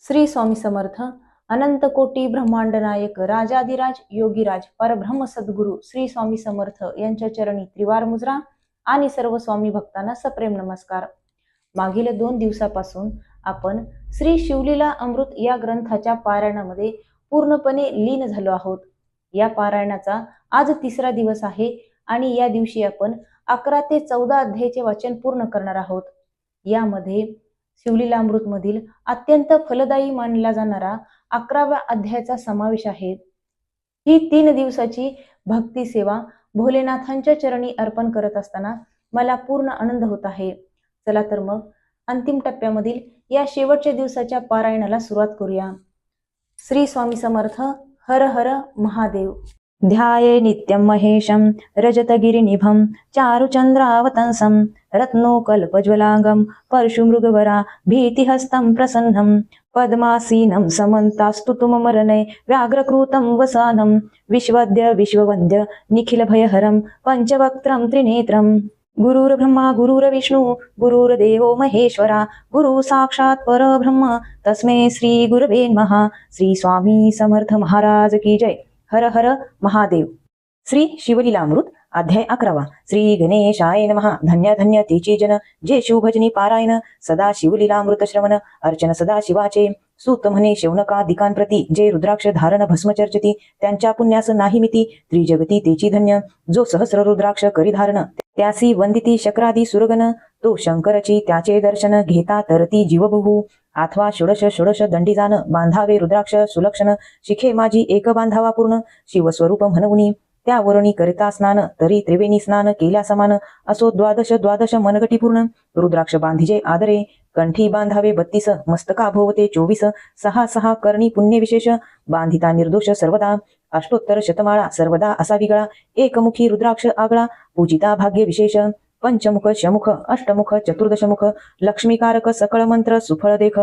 श्री स्वामी समर्थ. अनंत कोटी ब्रह्मांड नायक राजाधिराज योगीराज परब्रह्म सद्गुरु श्री स्वामी समर्थ यांच्या चरणी त्रिवार मुजरा आणि सर्व स्वामी भक्तांना सप्रेम नमस्कार. मागील 2 दिवसापासून आपण श्री शिवलीला अमृत या ग्रंथाच्या पारायणामध्ये पूर्णपणे लीन झालो आहोत. या पारायणाचा आज 3रा दिवस आहे आणि या दिवशी आपण 11 ते 14 अध्यायाचे वाचन पूर्ण करणार आहोत. यामध्ये शिवलीलामृत मधील अत्यंत फलदायी मानला जाणारा 11व्या अध्यायाचा समावेश आहे. ही 3 दिवसाची भक्ती सेवा भोलेनाथांच्या चरणी अर्पण करत असताना मला पूर्ण आनंद होत आहे. चला तर मग अंतिम टप्प्यामधील या शेवटच्या दिवसाच्या पारायणाला सुरुवात करूया. श्री स्वामी समर्थ. हर हर महादेव. ध्याये नित्यं महेशं रजतगिरिनिभं चारुचन्द्रावतंसं रत्नोकल्पज्वलांगं परशुमृगवरा भीतिहस्तं प्रसन्नं पद्मासीनं समन्तास्तुतुममरणे व्याघ्रकृतं वसानं विश्वद्य विश्ववन्द्य निखिलभयहरं पंचवक्त्रं त्रिनेत्रं गुरुर्ब्रह्मा गुरुर्विष्णु गुरुर्देवो महेश्वरा गुरु साक्षात् परब्रह्म तस्मै श्री गुरवे नमः. श्री स्वामी समर्थ महाराज की जय. हर हर महादेव. श्री शिवलीलामृत अध्याय 11. श्री गणेशाय नमः. धन्य धन्य तेची जन जे शिवभजनी पारायण सदा शिवलीलामृत श्रवण अर्चन सदा शिवाचे सूत म्हणे शौनकादिकांप्रती जे रुद्राक्ष धारण भस्म चर्चती त्यांच्या पुण्यास नाही मिती त्रिजगती तेची धन्य जो सहस्र रुद्राक्ष करी धारण त्यासी वंदिती शक्रादी सुरगण तो शंकरची त्याचे दर्शन घेता तरती जीवबहू अथवा षोडश दंडी जाण बांधावे रुद्राक्ष सुलक्षण शिखे माझी एक बांधावा पूर्ण शिवस्वरूप म्हणूनी त्यावरणी करिता स्नान तरी त्रिवेणी स्नान केल्या समान असो द्वादश मनगटी पूर्ण रुद्राक्ष बांधिजे आदरे कंठी बांधावे 32 मस्तका भोवते 24 6 करणी पुण्य विशेष बांधिता निर्दोष सर्वदा अष्टोत्तर शतमाळा सर्वदा असा विगळा एकमुखी रुद्राक्ष आगळा पूजिता भाग्य विशेष पंचमुख शमुख अष्टमुख चतुर्दशमुख लक्ष्मीकारक सकळ मंत्र सुफळ देख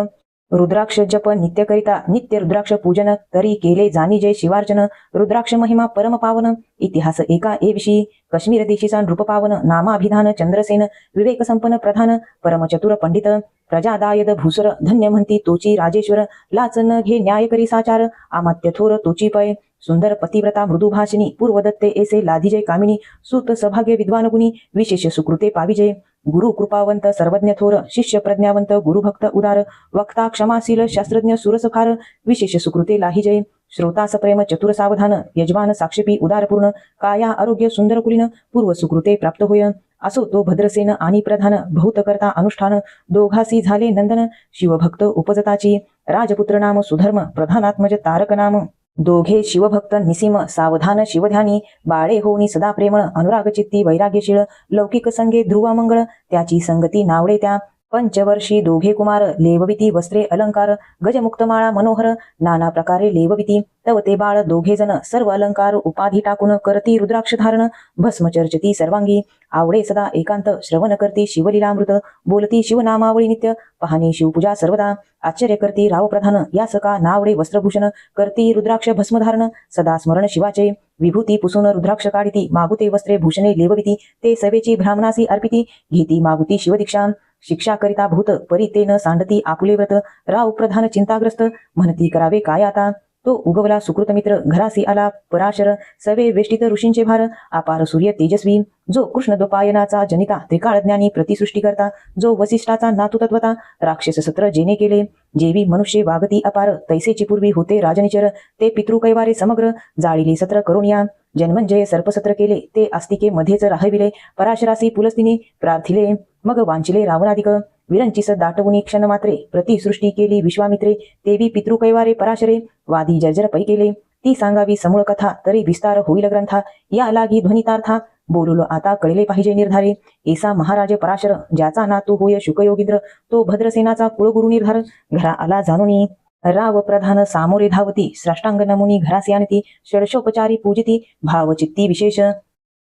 रुद्राक्ष जप नित्य करिता नित्य रुद्राक्ष पूजन तरी केले जाणी जय शिवार्चन रुद्राक्ष महिमा परम पावन इतिहास एका विषयी काश्मीर देशीचा नृप पावन नामाभिधान चंद्रसेन विवेक संपन्न प्रधान परम चतुर पंडित प्रजादायद भूसर धन्य म्हणती तोची राजेश्वर लाचन घे न्याय करी साचार आमात्य थोर तोची पय सुंदर पतिव्रता मृदुभाषिणी पूर्वदत्ते ऐसे लाधिजय कामिनी सूत सभाग्य विद्वान गुणी विशेष सुकृते पाविजय गुरु कृपावंत सर्वज्ञ थोर शिष्य प्रज्ञावंत गुरुभक्त उदार वक्ता क्षमाशील शास्त्रज्ञ सुरसखार विशेष सुकृते लाहिजय श्रोतास प्रेम चतुर सावधान यजमान साक्षेपी उदारपूर्ण काया आरोग्य सुंदर कुलीन पूर्व सुकृते प्राप्त होय असो तो भद्रसेन आणि प्रधान बहुत करता अनुष्ठान दोघासी झाले नंदन शिवभक्त उपजताची राजपुत्र नाम सुधर्म प्रधानात्मज तारक नाम दोघे शिवभक्त निसीम सावधान शिवध्यानी बाळे होनी सदा प्रेमळ अनुराग चित्ती वैराग्यशीळ लौकिक संगे ध्रुवा मंगळ त्याची संगती नावडे त्या पंचवर्षी दोघे कुमार लेवविती वस्त्रे अलंकार गजमुक्तमाळा मनोहर नाना प्रकारे लेवविती तव ते बाळ दोघे जण सर्व अलंकार उपाधी टाकून करती रुद्राक्ष धारण भस्म चर्चती सर्वांगी आवडे सदा एकांत श्रवण करती शिवलीलामृत बोलती शिवनामावळी नित्य पाहणी शिवपूजा सर्वदा आश्चर्य करती राव प्रधान या सका नावडे वस्त्रभूषण करती रुद्राक्ष भस्मधारण सदा स्मरण शिवाचे विभूती पुसून रुद्राक्ष काढिती मागुते वस्त्रे भूषणे लेवविती ते सवेची ब्राह्मणासी अर्पिती घेती मागुती शिवदीक्षा शिक्षा करिता भूत परी ते न सांडती आपुले व्रत राव प्रधान चिंताग्रस्त म्हणती करावे काय आता तो उगवला सुकृत मित्र घरासी आला पराशर सवे वेष्टित ऋषींचे भार अपार सूर्य तेजस्वी जो कृष्ण द्वपायनाचा जनिता त्रिकाळ ज्ञानी प्रतिसृष्टी करता जो वसिष्ठाचा नातू तत्वता राक्षस सत्र जेने केले जेवी मनुष्य वागती अपार तैसेची पूर्वी होते राजनिचर ते पितृकैवारे समग्र जाळीले सत्र करून या जन्मंजय सर्पसत्र केले ते आस्तिके मध्येच राहविले पराशरासी पुलस्तिनी प्रार्थिले मग वांचिले रावणाधिक विरंचिस दाटवुनी क्षण मात्रे प्रतिसृष्टी केली विश्वामित्रे तेवी पितृकैवारे पराशरे वादी जर्जर पै केले ती सांगावी समूळ कथा तरी विस्तार होईल ग्रंथा या लागी ध्वनितार्था बोललो आता कळले पाहिजे निर्धारे ऐसा महाराज पराशर ज्याचा नातू होय शुकयोगींद्र तो भद्रसेनाचा कुळगुरु निर्धार घरा आला जाणुनी राव प्रधान सामोरे धावती साष्टांग नमुनी घरासी आणती षडशोपचारी पूजिती भावचित्ती विशेष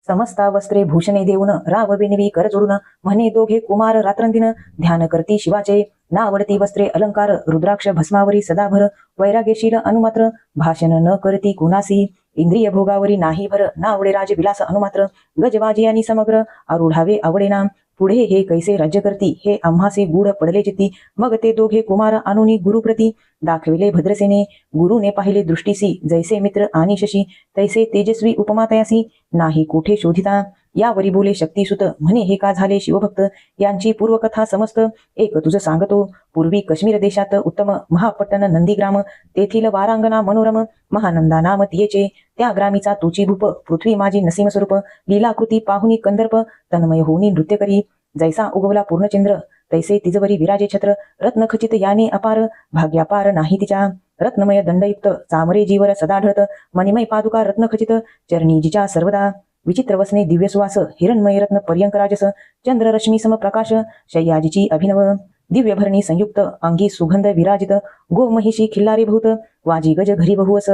समस्ता वस्त्रे भूषणे देऊन राव विनवी कर जोडून म्हणे दोघे कुमार रात्रंदिन ध्यान करती शिवाचे नावडती वस्त्रे अलंकार रुद्राक्ष भस्मावरी सदाभर वैराग्यशील अनुमात्र भाषण न करती कुणासी इंद्रिय भोगावरी नाही भर नावडे राज विलास अनुमात्र गजवाजी आणि समग्र आरूढावे आवडेना पुढे हे कैसे राज्य करती हे आम्हासे गूढ पडले चित्ती. मग ते दोघे कुमार आणूनी गुरुप्रती दाखविले भद्रसेने. गुरुने पाहिले दृष्टीसी जैसे मित्र आणि शशी, तैसे तेजस्वी उपमा तयासी नाही कोठे शोधिता. यावरी बोले शक्तिसुत म्हणे हे का झाले शिवभक्त. यांची पूर्वकथा समस्त एक तुझ सांगतो. पूर्वी काश्मीर देशात उत्तम महापट्टण नंदीग्राम, तेथील वारांगना मनोरम महानंदा नाम तियेचे. त्या ग्रामीचा तुची भूप पृथ्वी माझी नसीम स्वरूप. लीलाकृती पाहुनी कंदर्प तन्मय होनी नृत्य करी. जैसा उगवला पूर्णचंद्र तैसे तिजवरी विराजे छत्र. रत्नखचित याने अपार भाग्यापार नाही तिच्या. रत्नमय दंडयुक्त चामरे जीवर सदा ढळत. मणिमय पादुका रत्नखचित चरणी जिच्या सर्वदा. विचित्र वसने दिव्य सुवास हिरणमय रत्न पर्यंक राजस. चंद्ररश्मी सम प्रकाश शय्याजीची अभिनव. दिव्य भरणी संयुक्त अंगी सुगंध विराजित. गो महिषी खिल्लारी बहुत वाजी गज घरी बहुअस.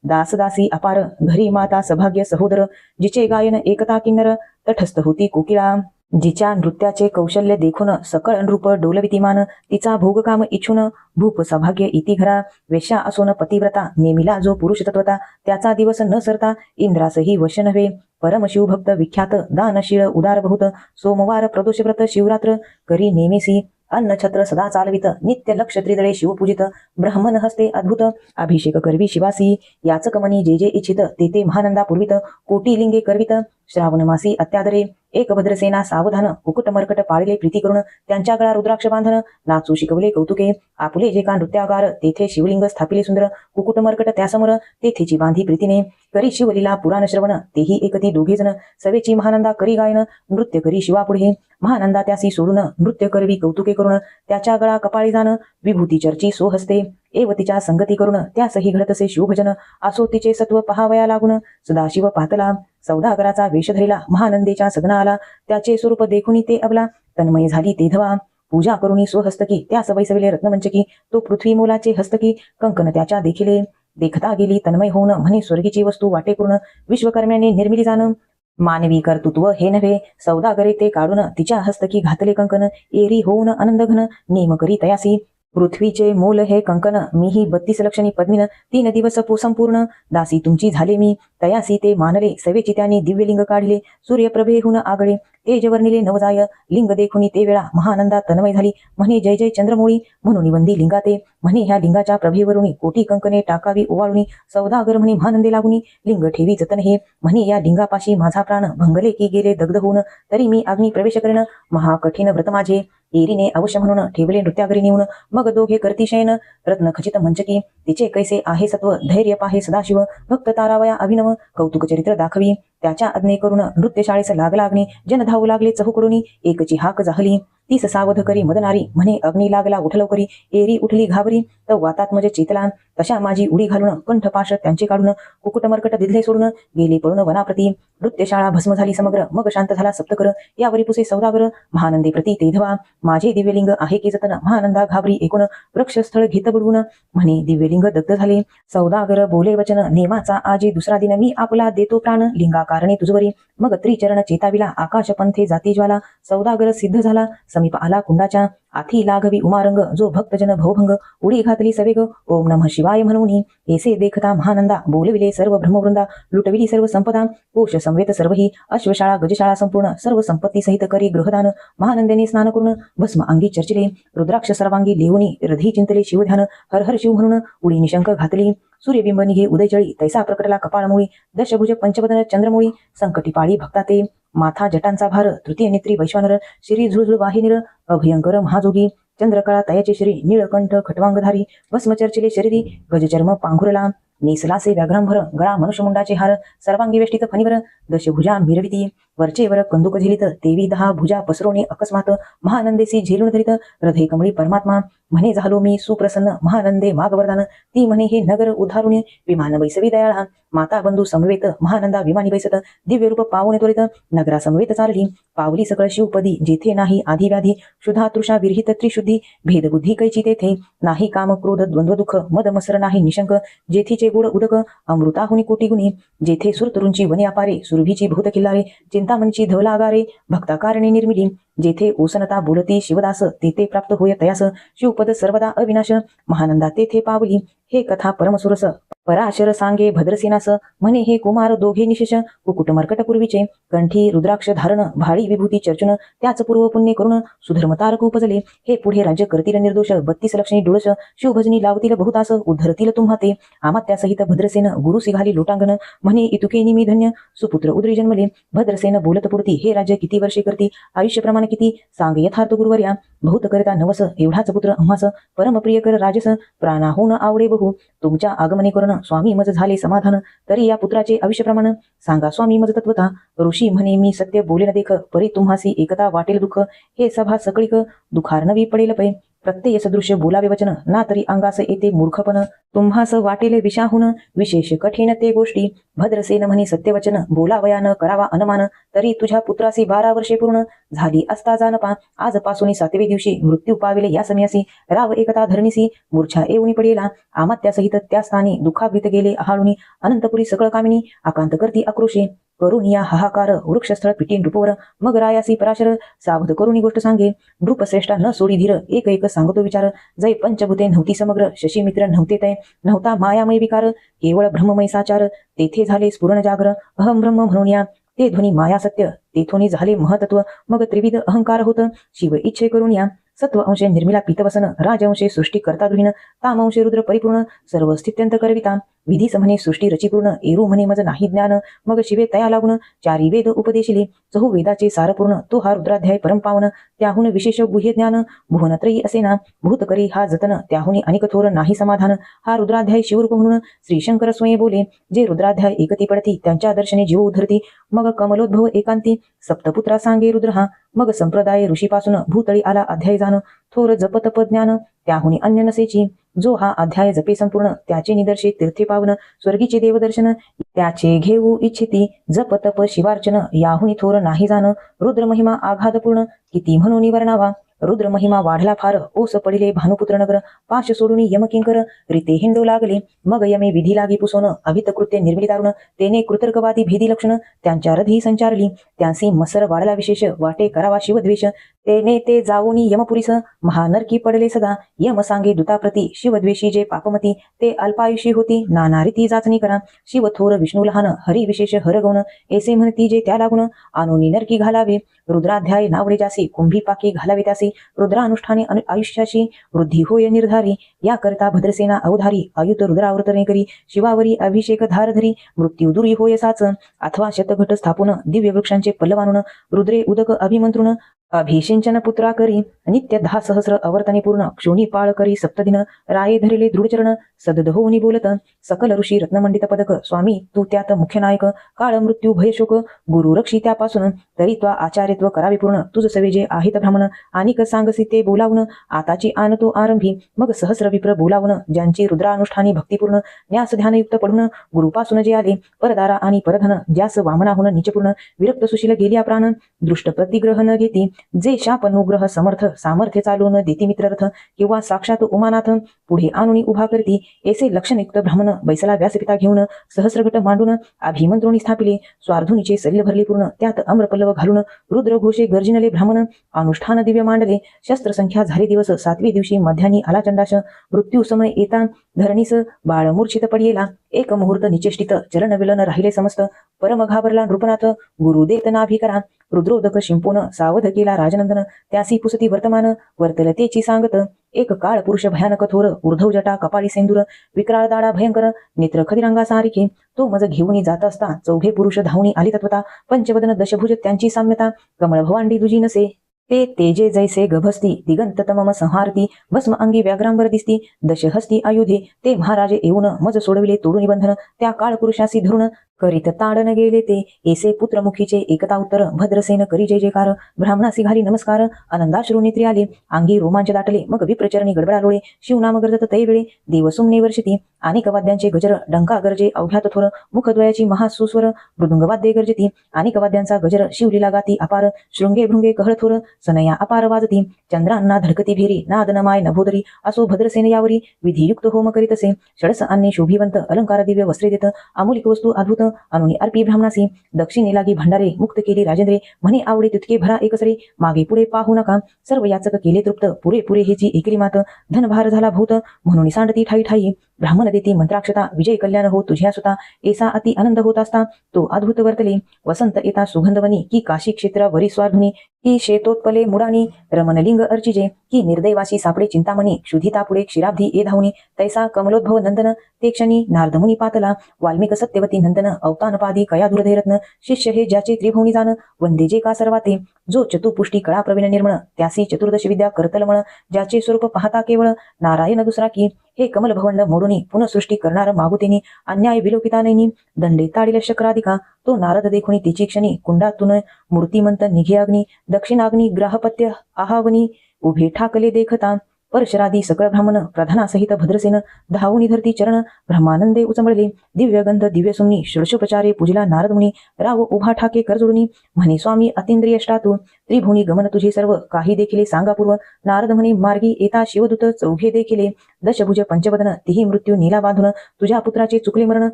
दासदासी अपार घरी माता सभाग्य सहोदर. जिचे गायन एकता किन्नर तटस्थ होती कोकिळा. जिच्या नृत्याचे कौशल्य देखून सकळ नृप डोलवितीमान. तिचा भोगकाम इच्छून भूप सौभाग्य इति घरा. वेश्या असोन पतिव्रता नेमिला जो पुरुष तत्वता. त्याचा दिवस न सरता इंद्रासही वश नव्हे. परमशिवभक्त विख्यात दानशीळ उदार बहुत. सोमवार प्रदोषव्रत शिवरात्र करी नेमिसी. अन्न छत्र सदा चालवित नित्य लक्ष त्रिदळे शिवपूजित. ब्राह्मण हस्ते अद्भुत अभिषेक करवी शिवासी. याचक मनी जे जे इच्छित ते ते महानंदा पूर्वित. कोटी लिंगे करवित श्रावण मासी अत्यादरे. एक भद्रसेना सावधान कुकुट मर्कट पाळले प्रीती करून. त्यांच्या गळा रुद्राक्ष बांधन नाचू शिकवले कौतुके. आपुले जे का नृत्यागार तेथे शिवलिंग स्थापिले सुंदर. कुकुट मर्कट त्यासमोर तेथेची बांधी प्रीतीने. करी शिवलीला पुराण श्रवण तेही एकती दोघे जण. सवेची महानंदा करी गायन नृत्य करी शिवापुढे. महानंदा त्यासी सोडून नृत्य करवी कौतुके करून. त्याच्या गळा कपाळी जाण विभूती चर्ची सोहस्ते. एवतीच्या संगती करून त्यासही घडतसे शिवभजन. असो तिचे सत्व पहावया लागून सदाशिव पातला. सौदागराचा वेश धरिला महानंदेच्या सदना आला. त्याचे स्वरूप देखुनी ते अबला तन्मय झाली ते धवा. पूजा करुणी स्वहस्तकी त्यास वैसविले रत्नमंचकी. तो पृथ्वी मोलाचे हस्तकी कंकन त्याच्या देखिले. देखता गेली तन्मय होऊन म्हणे स्वर्गीची वस्तू वाटे करून. विश्वकर्म्याने निर्मिली जाण मानवी कर्तृत्व हे नव्हे. सौदागरे ते काढून तिच्या हस्तकी घातले कंकन. एरी होऊन आनंद घन नेम करी तयासी. पृथ्वीचे मोल हे कंकन मीही 32 लक्षणी पद्मिन. 3 दिवस संपूर्ण दासी तुमची झाले मी. तयासी ते मानले सवेची त्यांनी दिव्यलिंग काढले. सूर्यप्रभेहून आगळे तेजवर्णिले नवजाय. लिंग देखुनी ते वेळा महानंदा तन्मय झाली. म्हणे जय जय चंद्रमौळी म्हणून वंदी लिंगाते. म्हणे ह्या लिंगाच्या प्रभेवरुनी कोटी कंकणे टाकावी ओवाळुनी. सौदागर म्हणे महानंदे लागुनी लिंग ठेवी जतन हे. म्हणे या लिंगापाशी माझा प्राण भंगले की गेले दग्ध होऊन. तरी मी अग्नी प्रवेश करेन महाकठीण व्रत माझे. एरीने अवश्य म्हणून ठेवले नृत्यागरी नेऊन. मग दोघे करती शयन रत्न खचित मंचकी. तिचे कैसे आहे सत्व धैर्य पाहे सदाशिव. भक्त तारावया अभिनव कौतुक चरित्र दाखवी. त्याच्या आज्ञे करून नृत्यशाळेस लागला अग्नी. जन धावू लागले चहू करुनी एकची हाक जाहली. तीस सावध करी मदनारी म्हणे अग्नी लागला उठ लवकरी. एरी उठली घाबरी तर वातात्मज चेतला. तशा माझी उडी घालून कंठपाश त्यांचे काढून. कुकुट मर्कट दिधले सोडून गेले पळून वनाप्रती. नृत्यशाळा भस्म झाली समग्र मग शांत झाला सप्तकर. यावरी पुसे सौदागर महानंदे प्रती ते धवा. माझे दिव्यलिंग आहे की जतन महानंदा घाबरी एकूण. वृक्षस्थळ घेत बुडवून म्हणे दिव्यलिंग दग्ध झाले. सौदागर बोले वचन नेमाचा आजी दुसरा दिन मी आपला देतो प्राण लिंगाकारणे तुझवरी. मग त्रिचरण चेताविला आकाश पंथे जाती ज्वाला. सौदागर सिद्ध झाला समीप आला कुंडाच्या. आथी लागवी उमारंग जो भक्तजन भवभंग. उडी घातली सवेग ओम नमः शिवाय म्हणून. ऐसे देखता महानंदा बोलविले सर्व ब्रह्मवृंदा. लुटविली सर्व संपदा कोश संवेत सर्वही. अश्वशाळा गजशाळा संपूर्ण सर्व संपत्ती सहित करी गृहदान. महानंदेने स्नान करून भस्म अंगी चर्चिले. रुद्राक्ष सर्वांगी लेवुनी हृदय चिंतले शिवध्यान. हर हर शिव म्हणून उडी निशंक घातली. सूर्यबिंब निघे उदयचळी तैसा प्रकटला कपाळमुळी. दशभुज पंचवदन चंद्रमुळी संकटी पाळी भक्ताते. माथा जटांचा भार तृतीय नेत्री वैश्वानर. श्री झुळझुळ वाहिनीर अभयंकर महाजोगी. चंद्रकळा तयाचे श्री नीळकंठ खटवांगधारी. भस्म चर्चिले शरीरी गजचर्म पांघुरला. नेसलासे व्याघ्रांभर गळा मनुष्यमुंडाचे हार. सर्वांगी वेष्टित फणीवर दशभुजा मिरविती. वरचेवर कंदुक झेलित तेवी 10 भुजा पसरोणी अकस्मात. महानंदेसी झेलून धरित हृदय कमळी परमात्मा. म्हणे झालो मी सुप्रसन्न महानंदे मागवरदान. ती म्हणे हे नगर उद्धारुणी विमान बैसवी दयाळा. माता बंधू समवेत महानंदा विमानी बैसत. दिव्य रूप पावने त्वरित नगरा समवेत चालली. पावली सकळ शिवपदी जेथे नाही आधी व्याधी. क्षुधा तृषा विरहित त्रिशुद्धी. भेदबुद्धी कैची तेथे नाही काम क्रोध द्वंद्व दुःख. मद मसर नाही निशंक जेथीचे गोड उदक. अमृताहुनी कोटी गुणी जेथे सुरतरुंची वने अपारे. सुरभीची भूत किल्लारे चिंतामणीची धवलागारे. भक्ताकारणे निर्मिली जेथे ओसनता बोलती शिवदास तेथे प्राप्त होय तयास शिवपद सर्वदा अविनाश महानंदा तेथे पावली हे कथा परमसुरस पराशर सांगे भद्रसेनास म्हणे हे कुमार दोघे निशेष कुकुट मर्कट पूर्वीचे कंठी रुद्राक्ष धारण भाळी विभूती चर्चुन त्याच पूर्व पुण्य करून सुधर्म तारक उपजले हे पुढे राज्य करतील निर्दोष 32 लक्षणी डुळस शिवभजनी लावतील बहुतास उद्धरतील तुम्हा ते आमात्यासहित भद्रसेन गुरु सिघाली लोटांगण म्हणे इतुके निमी धन्य सुपुत्र उदरी जन्मले भद्रसेन बोलत पुरती हे राज्य किती वर्षे करती आयुष्य प्रमाण किती सांग यथार्थ गुरुवर्या बहुत करता नवस एवढाच पुत्र आम्हास परमप्रिय कर राजस प्राणाहून आवडे बहु तुमच्या आगमने करून स्वामी मज झाले समाधान तरी या पुत्राचे आयुष्य प्रमाण सांगा स्वामी मज तत्वता ऋषी म्हणे मी सत्य बोले न देख परी तुम्हासी एकता वाटेल दुःख हे सभा सकळीक दुखार नवी पडेल पै प्रत्यय सदृश्य बोलावे वचन ना तरी अंगास येते मूर्खपण तुम्हास वाटेले विषाहून विशेष कठीण ते गोष्टी भद्रसेन म्हणे सत्यवचन बोलावया न करावा अनुमान तरी तुझ्या पुत्रासी 12 वर्षे पूर्ण झाली असता जानपा आजपासून 7वे दिवशी मृत्यू पाविले या समयासी राव एकता धरणीसी मूर्छा येऊनी पडेला आमात्यासहित त्या स्थानी दुःखावित गेले आहाळुनी अनंतपुरी सकळ कामिनी आकांत करती आक्रोशे करून या हाहाकार वृक्षस्थळ पिटीन नृपवर मग रायासी पराशर सावध करून गोष्ट सांगे नृपश्रेष्ठा न सोडी धीर एक एक सांगतो विचार जय पंचभूते नव्हती समग्र शशी मित्र नव्हते तय नव्हता मायामय विकार केवळ ब्रह्ममय साचार तेथे झाले स्फुरण जागर अहम ब्रह्म म्हणून या ते ध्वनी माया सत्य तेथोनी झाले महतत्व मग त्रिविध अहंकार होत शिव इच्छे करून या सत्व अंशे निर्मिला पीतवसन राजअंशे सृष्टी करता गृहीन तामंशे रुद्र परिपूर्ण सर्व स्थित्यंत करविता विधी समने सृष्टी रचिपूर्ण एरू म्हणे मज नाही ज्ञान मग शिवे तया लागून 4 वेद उपदेशिले चहु वेदाचे सारपूर्ण तो हा रुद्राध्याय परम पावन त्याहून विशेष गुह्य ज्ञान भुवनत्रयी असेना भूत करी हा जतन त्याहून अनिक थोर नाही समाधान हा रुद्राध्याय शिवरूप म्हणून श्री शंकर स्वयं बोले जे रुद्राध्याय एकती पडती त्यांच्या दर्शने जीव उद्धरती मग कमलोद्भव एकांती सप्तपुत्रा सांगे रुद्र हा मग संप्रदाय ऋषीपासून भूतळी आला अध्याय जाण थोर जपतप ज्ञान त्याहुनी अन्य नसेची जो हा अध्याय जपे संपूर्ण त्याचे निदर्शे तीर्थे पावन स्वर्गीचे देवदर्शन त्याचे घेऊ इच्छिती जपतप शिवार्चन याहुनी थोर नाही जाण रुद्र महिमा आघातपूर्ण किती म्हणून वर्णावा रुद्र महिमा वाढला फार ओस पडिले भानुपुत्र नगर पाश सोडून यमकिंकर रीते हिंडू लागले मग यमे विधी लागी पुसोन अभित कृत्य निर्मिली दारुण तेने कृतर्कवादी भेदी लक्षण त्यांच्या रधी संचारली त्यांसी मसर वाढला विशेष वाटे करावा शिवद्वेष तेने ते जाऊनी यमपुरीस महानरकी पडले सदा यम सांगे दुताप्रती शिवद्वेषी जे पापमती ते अल्पायुषी होती नाना रीती जाचणी करा शिव थोर विष्णू लहान हरी विशेष हरगवण ऐसे म्हणती जे त्या लागून आणूनी नरकी घालावे रुद्राध्याय नावडे जासी कुंभी पाकी घालावे त्यासी रुद्रानुष्ठाने आयुष्याशी वृद्धी होय निर्धारी या करता भद्रसेना अवधारी आयुत रुद्रावर्तने करी शिवावरी अभिषेक धार धरी मृत्यू दुरी होय साच अथवा शतघट स्थापून दिव्य वृक्षांचे पल्लवानुन रुद्रे उदक अभिमंत्रुन अभिषिंचन पुत्रा करी नित्य 10 सहस्र अवर्तने पूर्ण क्षोणी पाळ करी सप्तदिन राये धरिले दृढचरण सदद होऊनी बोलत सकल ऋषी रत्नमंडित पदक स्वामी तू त्यात मुख्य नायक काळ मृत्यू भयशोक गुरु रक्षी त्यापासून तरी त्वा आचार्यत्व करावे पूर्ण तुझ सवे जे आहेत ब्राह्मण आणिक सांगसी ते बोलावून आताची आन तो आरंभी मग सहस्र विप्र बोलावून ज्यांची रुद्रानुष्ठानी भक्तिपूर्ण न्यास ध्यानयुक्त पडून गुरुपासून जे आले परदारा आणि परधन ज्यास वामनाहून निचपूर्ण विरक्त सुशील गेल्या प्राण दृष्ट प्रतिग्रह न घेती जे शाप अनुग्रह समर्थ सामर्थ्य चालून देती मित्ररथ किंवा साक्षात उमानाथ पुढे आणून उभा करती ऐसे लक्षणयुक्त ब्राह्मण बैसला व्यासपिता घेऊन सहस्रगट मांडून अभिमंत्रोणी स्थापिले स्वार्धुनीचे सल्ल भरले पूर्ण त्यात अम्रपल्लव घालून रुद्र घोषे गर्जिनले ब्राह्मण अनुष्ठान दिव्य मांडले शस्त्र संख्या झाले दिवस 7वे दिवशी मध्यानी आला चंडाश मृत्यू समय येता धरणीस बाळ मूर्छित पडियेला एक मुहूर्त निचेष्टित चलन विलन राहिले समस्त परम घाबरला नृपनाथ गुरु देत नाभिकरा रुद्रोदक शिंपून सावध केला राजनंदन त्यासी पुसती वर्तमान वर्तलतेची सांगत एक काळ पुरुष भयानक थोर ऊर्ध्व जटा कपाळी सेंदूर विक्राळ दाडा भयंकर नेत्र खदिरंगा सारिखे तो मज घेऊन जात असता 4घे पुरुष धावणी आली तत्वता पंचवदन दशभुज त्यांची साम्यता कमळ भवांडी दुजी नसे ते तेजे जैसे गभस्ती दिगंत तमम संहारती भस्म अंगी व्याघ्रांबर दिसती दशहस्ती आयुधे ते महाराजे येऊन मज सोडविले तोडून निबंधन त्या काळ पुरुषासी धरून करीत ताडन गेले ते ऐसे पुत्रमुखीचे एकता उत्तर भद्रसेन करी जय जयकार ब्राह्मणासी घाली नमस्कार आनंदाश्रू नेत्री आले अंगी रोमांच दाटले मग विप्रचरणी गडबडा लोळे शिवनाम गरजत तै वेळे देवसुमने वर्षिती अनेक वाद्यांचे गजर डंका गरजे अवघ्यात थोर मुखद्वयाची महासुस्वर मृदुंग वाद्ये गरजती अनेक वाद्यांचा गजर शिवलीला गाती अपार शृंगे भृंगे कहळ थोर सनया अपार वाजती चंद्रांना धडकती भेरी नादनमाय नभोदरी असो भद्रसेन यावरी विधियुक्त होम करीतसे षडस अन्य शोभिवंत अलंकार दिव्य वस्त्रे देत अमूलिक वस्तू अद्भुत अनुनी अर्पी ब्राह्मणासी दक्षिणे लागी भांडारे मुक्त केली राजेंद्रे म्हणे आवडे तितके भरा एकसरे मागे पुढे पाहू नका सर्व याचक केले तृप्त पुरे पुरे हेची एकेरी मात धनभार झाला भूत म्हणून सांडती ठाई ठाई ब्राह्मण देती मंत्राक्षता विजय कल्याण हो तुझ्या सुता ऐसा अति आनंद होत असता तो अद्भुत वर्तले वसंत येता सुगंधवनी की काशी क्षेत्र वरी स्वार्धुनी की शेतोत्पले मुडानी रमणलिंग अर्चिजे की निर्दैवासी सापडे चिंतामणी क्षुधिता पुढे क्षीराब्धी ए धावणी तैसा कमलोद्भव नंदन ते क्षणी नारदमुनी पातला वाल्मिक सत्यवती नंदन अवतानपादी कया दुर्धैरत्न शिष्य हे ज्याचे त्रिभुवनी जाण वंदे जे का सर्वाते जो चतुपुष्टी कळा प्रवीण निर्मळ त्यासी चतुर्दश विद्या करतलमळ ज्याचे स्वरूप पाहता केवळ नारायण दुसरा की हे कमल भवंड मोडुनी पुनःसृष्टी करणार मागुतेनी अन्याय विलोकिता नैनी दंडे ताडिल शक्राधिका तो नारद देखुनी तिची क्षणी कुंडातून मूर्तिमंत निघे अग्नी दक्षिणाग्नी ग्राहपत्य आहावनी उभे ठाकले देखता परशरादी सकळ ब्राह्मण प्रधानासहित भद्रसेन धावुनी धरती चरण ब्रह्मानंदे उचंबळले दिव्य गंध दिव्य सुमनी षोडशोपचारे पूजिला नारद मुनी राव उभा ठाके करजोडुनी म्हणे स्वामी अतींद्रिय ष्टातू त्रिभुवनी गमन तुझे सर्व काही देखिले सांगा पूर्व नारद म्हणे मार्गी येता शिवदूत चौघे देखिले दशभुज पंचवदन तिही मृत्यू नीला बांधून तुझ्या पुत्राचे चुकले मरण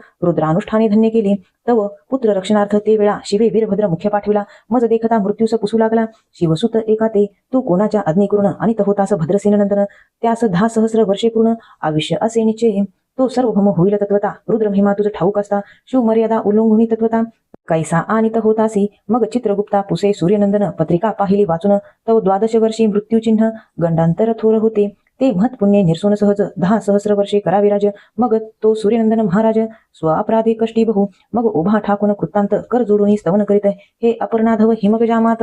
रुद्रानुष्ठाने धन्य केले तव पुत्र रक्षणार्थ ते वेळा शिवे वीरभद्र मुख्य पाठविला मज देखता मृत्यूस पुसू लागला शिवसुत एका ते तू कोणाच्या अग्नी करून आणि होतास भद्रसेन नंदन त्यास 10 सहस्र वर्षे पूर्ण आयुष्य असे निश्चय तो सर्वभम होईल तत्वता रुद्र महिमा तुझ ठाऊक असता शिव मर्यादा उल्लंघुनी तत्वता कैसा आनित होतासी मग चित्रगुप्ता पुसे सूर्यनंदन पत्रिका पाहिली वाचून तव 12 वर्षी मृत्यूचिन्ह गंडांतर थोर होते ते महत् पुण्य निर्सोन सहज 10 सहस्र वर्षे करावे राज मग तो सूर्यनंदन महाराज स्वापराधे कष्टी बहु मग उभा ठाकून कृतांत कर जोडून स्तवन करीत हे अपर्णाधव हिमगजामात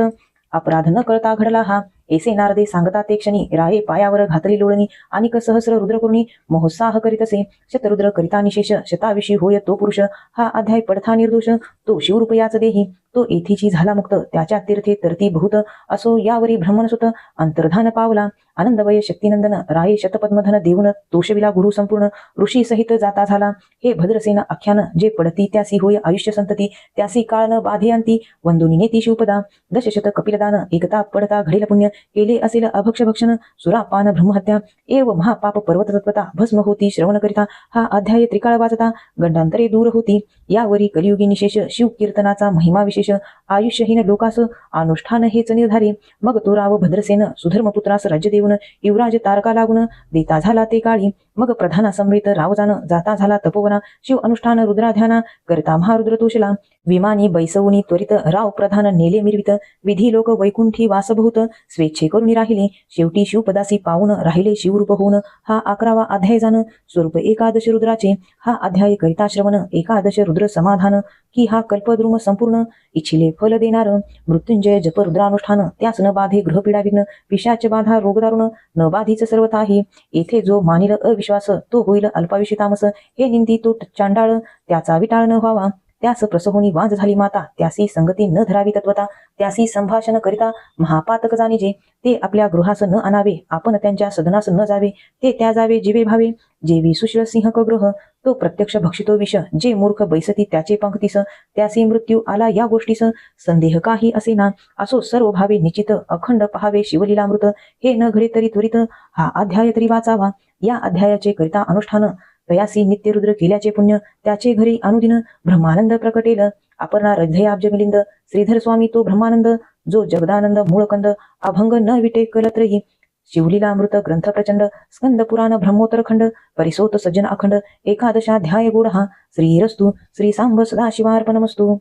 अपराध न कळता घडला हा ऐसे नारदे सांगता ते क्षणी राये पायावर घातली लोळणी अनिक सहस्र रुद्रकुर्णी मोहोत्साह करीत असे शतरुद्र करिता निशेष शताविषयी होय तो पुरुष हा अध्याय पडथा निर्दोष तो शिवरूपयाच देही तो एथीची झाला मुक्त त्याच्या तीर्थे तरती बहुत असो यावरी ब्रह्मणसुत अंतर्धान पावला आनंदवय शक्तिनंदन राये शतपद्मधन देऊन तोषविला गुरु संपूर्ण ऋषी सहित जाता झाला हे भद्रसेन आख्यान जे पडती त्यासी होय आयुष्य संतती त्यासी काळ न बाधे अंती वंदुनी नेती शिवपदा दशशत कपिलदान एकता पडता घडेल पुण्य केले असेल अभक्ष भक्षण सुरापान ब्रह्महत्या एव महापाप पर्वत तत्वता भस्म होती श्रवण करिता हा अध्याय त्रिकाळ वाचता गंडांतरे दूर होती यावरी कलियुगी निशेष शिव कीर्तनाचा महिमा विशेष आयुष्यहीन लोकास अनुष्ठान हेच निर्धारी मग तो राव भद्रसेन सुधर्मपुत्रास राज्य देऊन युवराज तारका लागून देता झाला ते काळी मग प्रधाना संवेत रावजान जाता झाला तपोवना शिव अनुष्ठान रुद्राध्याना करता महारुद्र तोषला विमानी बैसवुनी त्वरित राव प्रधान नेले मिरवित विधी लोक वैकुंठी वासभूत स्वेच्छे करून राहिले शेवटी शिवपदासी पावून राहिले शिवरूप होऊन हा 11वा अध्याय जाण स्वरूप एकादश रुद्राचे हा अध्याय करिता श्रवण एकादश रुद्र समाधान की हा कल्पद्रुम संपूर्ण इच्छिले फल देणार मृत्युंजय जप रुद्रानुष्ठान त्यास न बाधे ग्रहपीडा विघ्न पिशाच बाधा रोगदारुण न बाधीच सर्वताही येथे जो मानिल अविश्वास तो होईल अल्पायुषी तामस हे निंदी तो चांडाळ त्याचा विटाळ न व्हावा त्यास प्रसहोनी वाज झाली माता त्यासी संगती न धरावी तत्वता त्यासी संभाषण करिता महापातक जाणीजे ते आपल्या गृहास न आणावे आपण त्यांच्या सदनास न जावे ते त्या जावे जीवे भावे जेवी सुशील सिंह ग्रह तो प्रत्यक्ष भक्षितो विष जे मूर्ख बैसती त्याचे पंक्तीस त्यासी मृत्यू आला या गोष्टीस संदेह काही असे ना असो सर्व भावे निश्चित अखंड पहावे शिवलीलामृत हे न घडे तरी त्वरित हा अध्याय तरी वाचावा या अध्यायाचे करिता अनुष्ठान तयासी नित्यरुद्र केल्याचे पुण्य त्याचे घरी अनुदिन ब्रह्मानंद प्रकटेल अपर्णा हृदयाब्ज मिलिंद श्रीधर स्वामी तो ब्रह्मानंद जो जगदानंद मूळकंद अभंग न विटे कलत्रही शिवलीलामृत ग्रंथ प्रचंड स्कंद पुराण ब्रह्मोत्तर खंड परिसोत सज्जन अखंड एकादशाध्याय गोड हा श्रीरस्तु श्री सांब सदाशिवार्पणमस्तु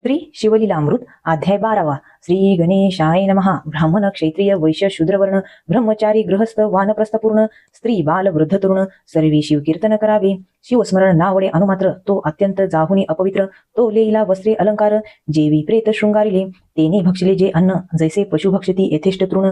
श्री शिवलीलामृत अध्याय 12वा श्री गणेशाय नमः ब्राह्मण क्षत्रिय वैश्य शूद्रवर्ण ब्रह्मचारी गृहस्थ वानप्रस्थ पूर्ण स्त्री बाल वृद्ध तरुण सर्वी शिव कीर्तन करावे शिवस्मरण नावडे अनुमात्र तो अत्यंत जाहुनी अपवित्र तो लेईला वस्त्रे अलंकार जेवी प्रेत शृंगारिले तेने भक्षिले जे अन्न जैसे पशु भक्षती यथेष्ट तृण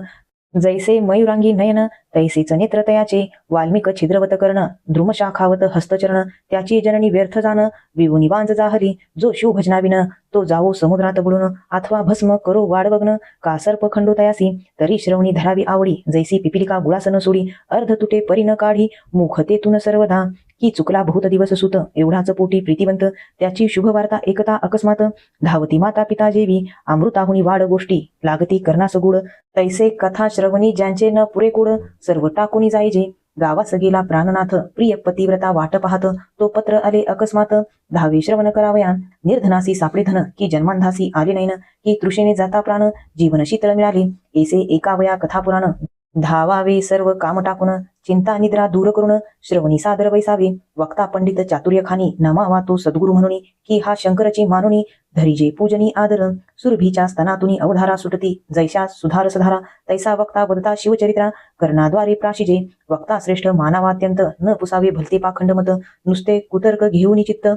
जैसे मयुरांगी नयन तैसेच नेत्र तयाचे वाल्मिक छिद्रवत कर्ण द्रुमशाखावत हस्तचरण त्याची जननी व्यर्थ जाण विवुनी वांज जाहली जो शिव भजनाविन तो जावो समुद्रात बुडून अथवा भस्म करो वाडवग्न का सर्प खंडो तयासी तरी श्रवणी धरावी आवडी जैसी पिपिलिका गुळासन सोडी अर्ध तुटे परी न काढी मुख तेथून सर्वदा की चुकला बहुत दिवस सुत एवढाच पोटी प्रीतिवंत त्याची शुभ वार्ता एकता अकस्मात धावती माता पिता जेवी अमृताहुनी वाड गोष्टी लागती कर्णास गुड तैसे कथा श्रवणी ज्यांचे न पुरे कोड सर्व टाकुनी जायजे गावास गेला प्राणनाथ, प्रिय पतिव्रता वाट पाहत, तो पत्र आले अकस्मात. 10वे श्रवण करावयान, निर्धनासी सापडे धन, की जन्मांधासी आले नैन, की तृषेने जाता प्राण, जीवन शीतळ मिळाले, ऐसे एकावया कथा पुराण. 10वावे सर्व काम टाकून, चिंता निद्रा दूर करून, श्रवणी सादर वैसावे, वक्ता पंडित चातुर्य खानी, नमावा तो सद्गुरु म्हणून, की हा शंकरची मानुनी, धरिजे पूजनी आदर, सुरभीच्या स्तनातुनी अवधारा सुटती, जैशा सुधार सधारा, तैसा वक्ता वदता शिवचरित्रा, कर्णाद्वारे प्राशिजे, वक्ता श्रेष्ठ मानावात्यंत, न पुसावे भलते पाखंड मत, नुसते कुतर्क घेऊनी चित्त,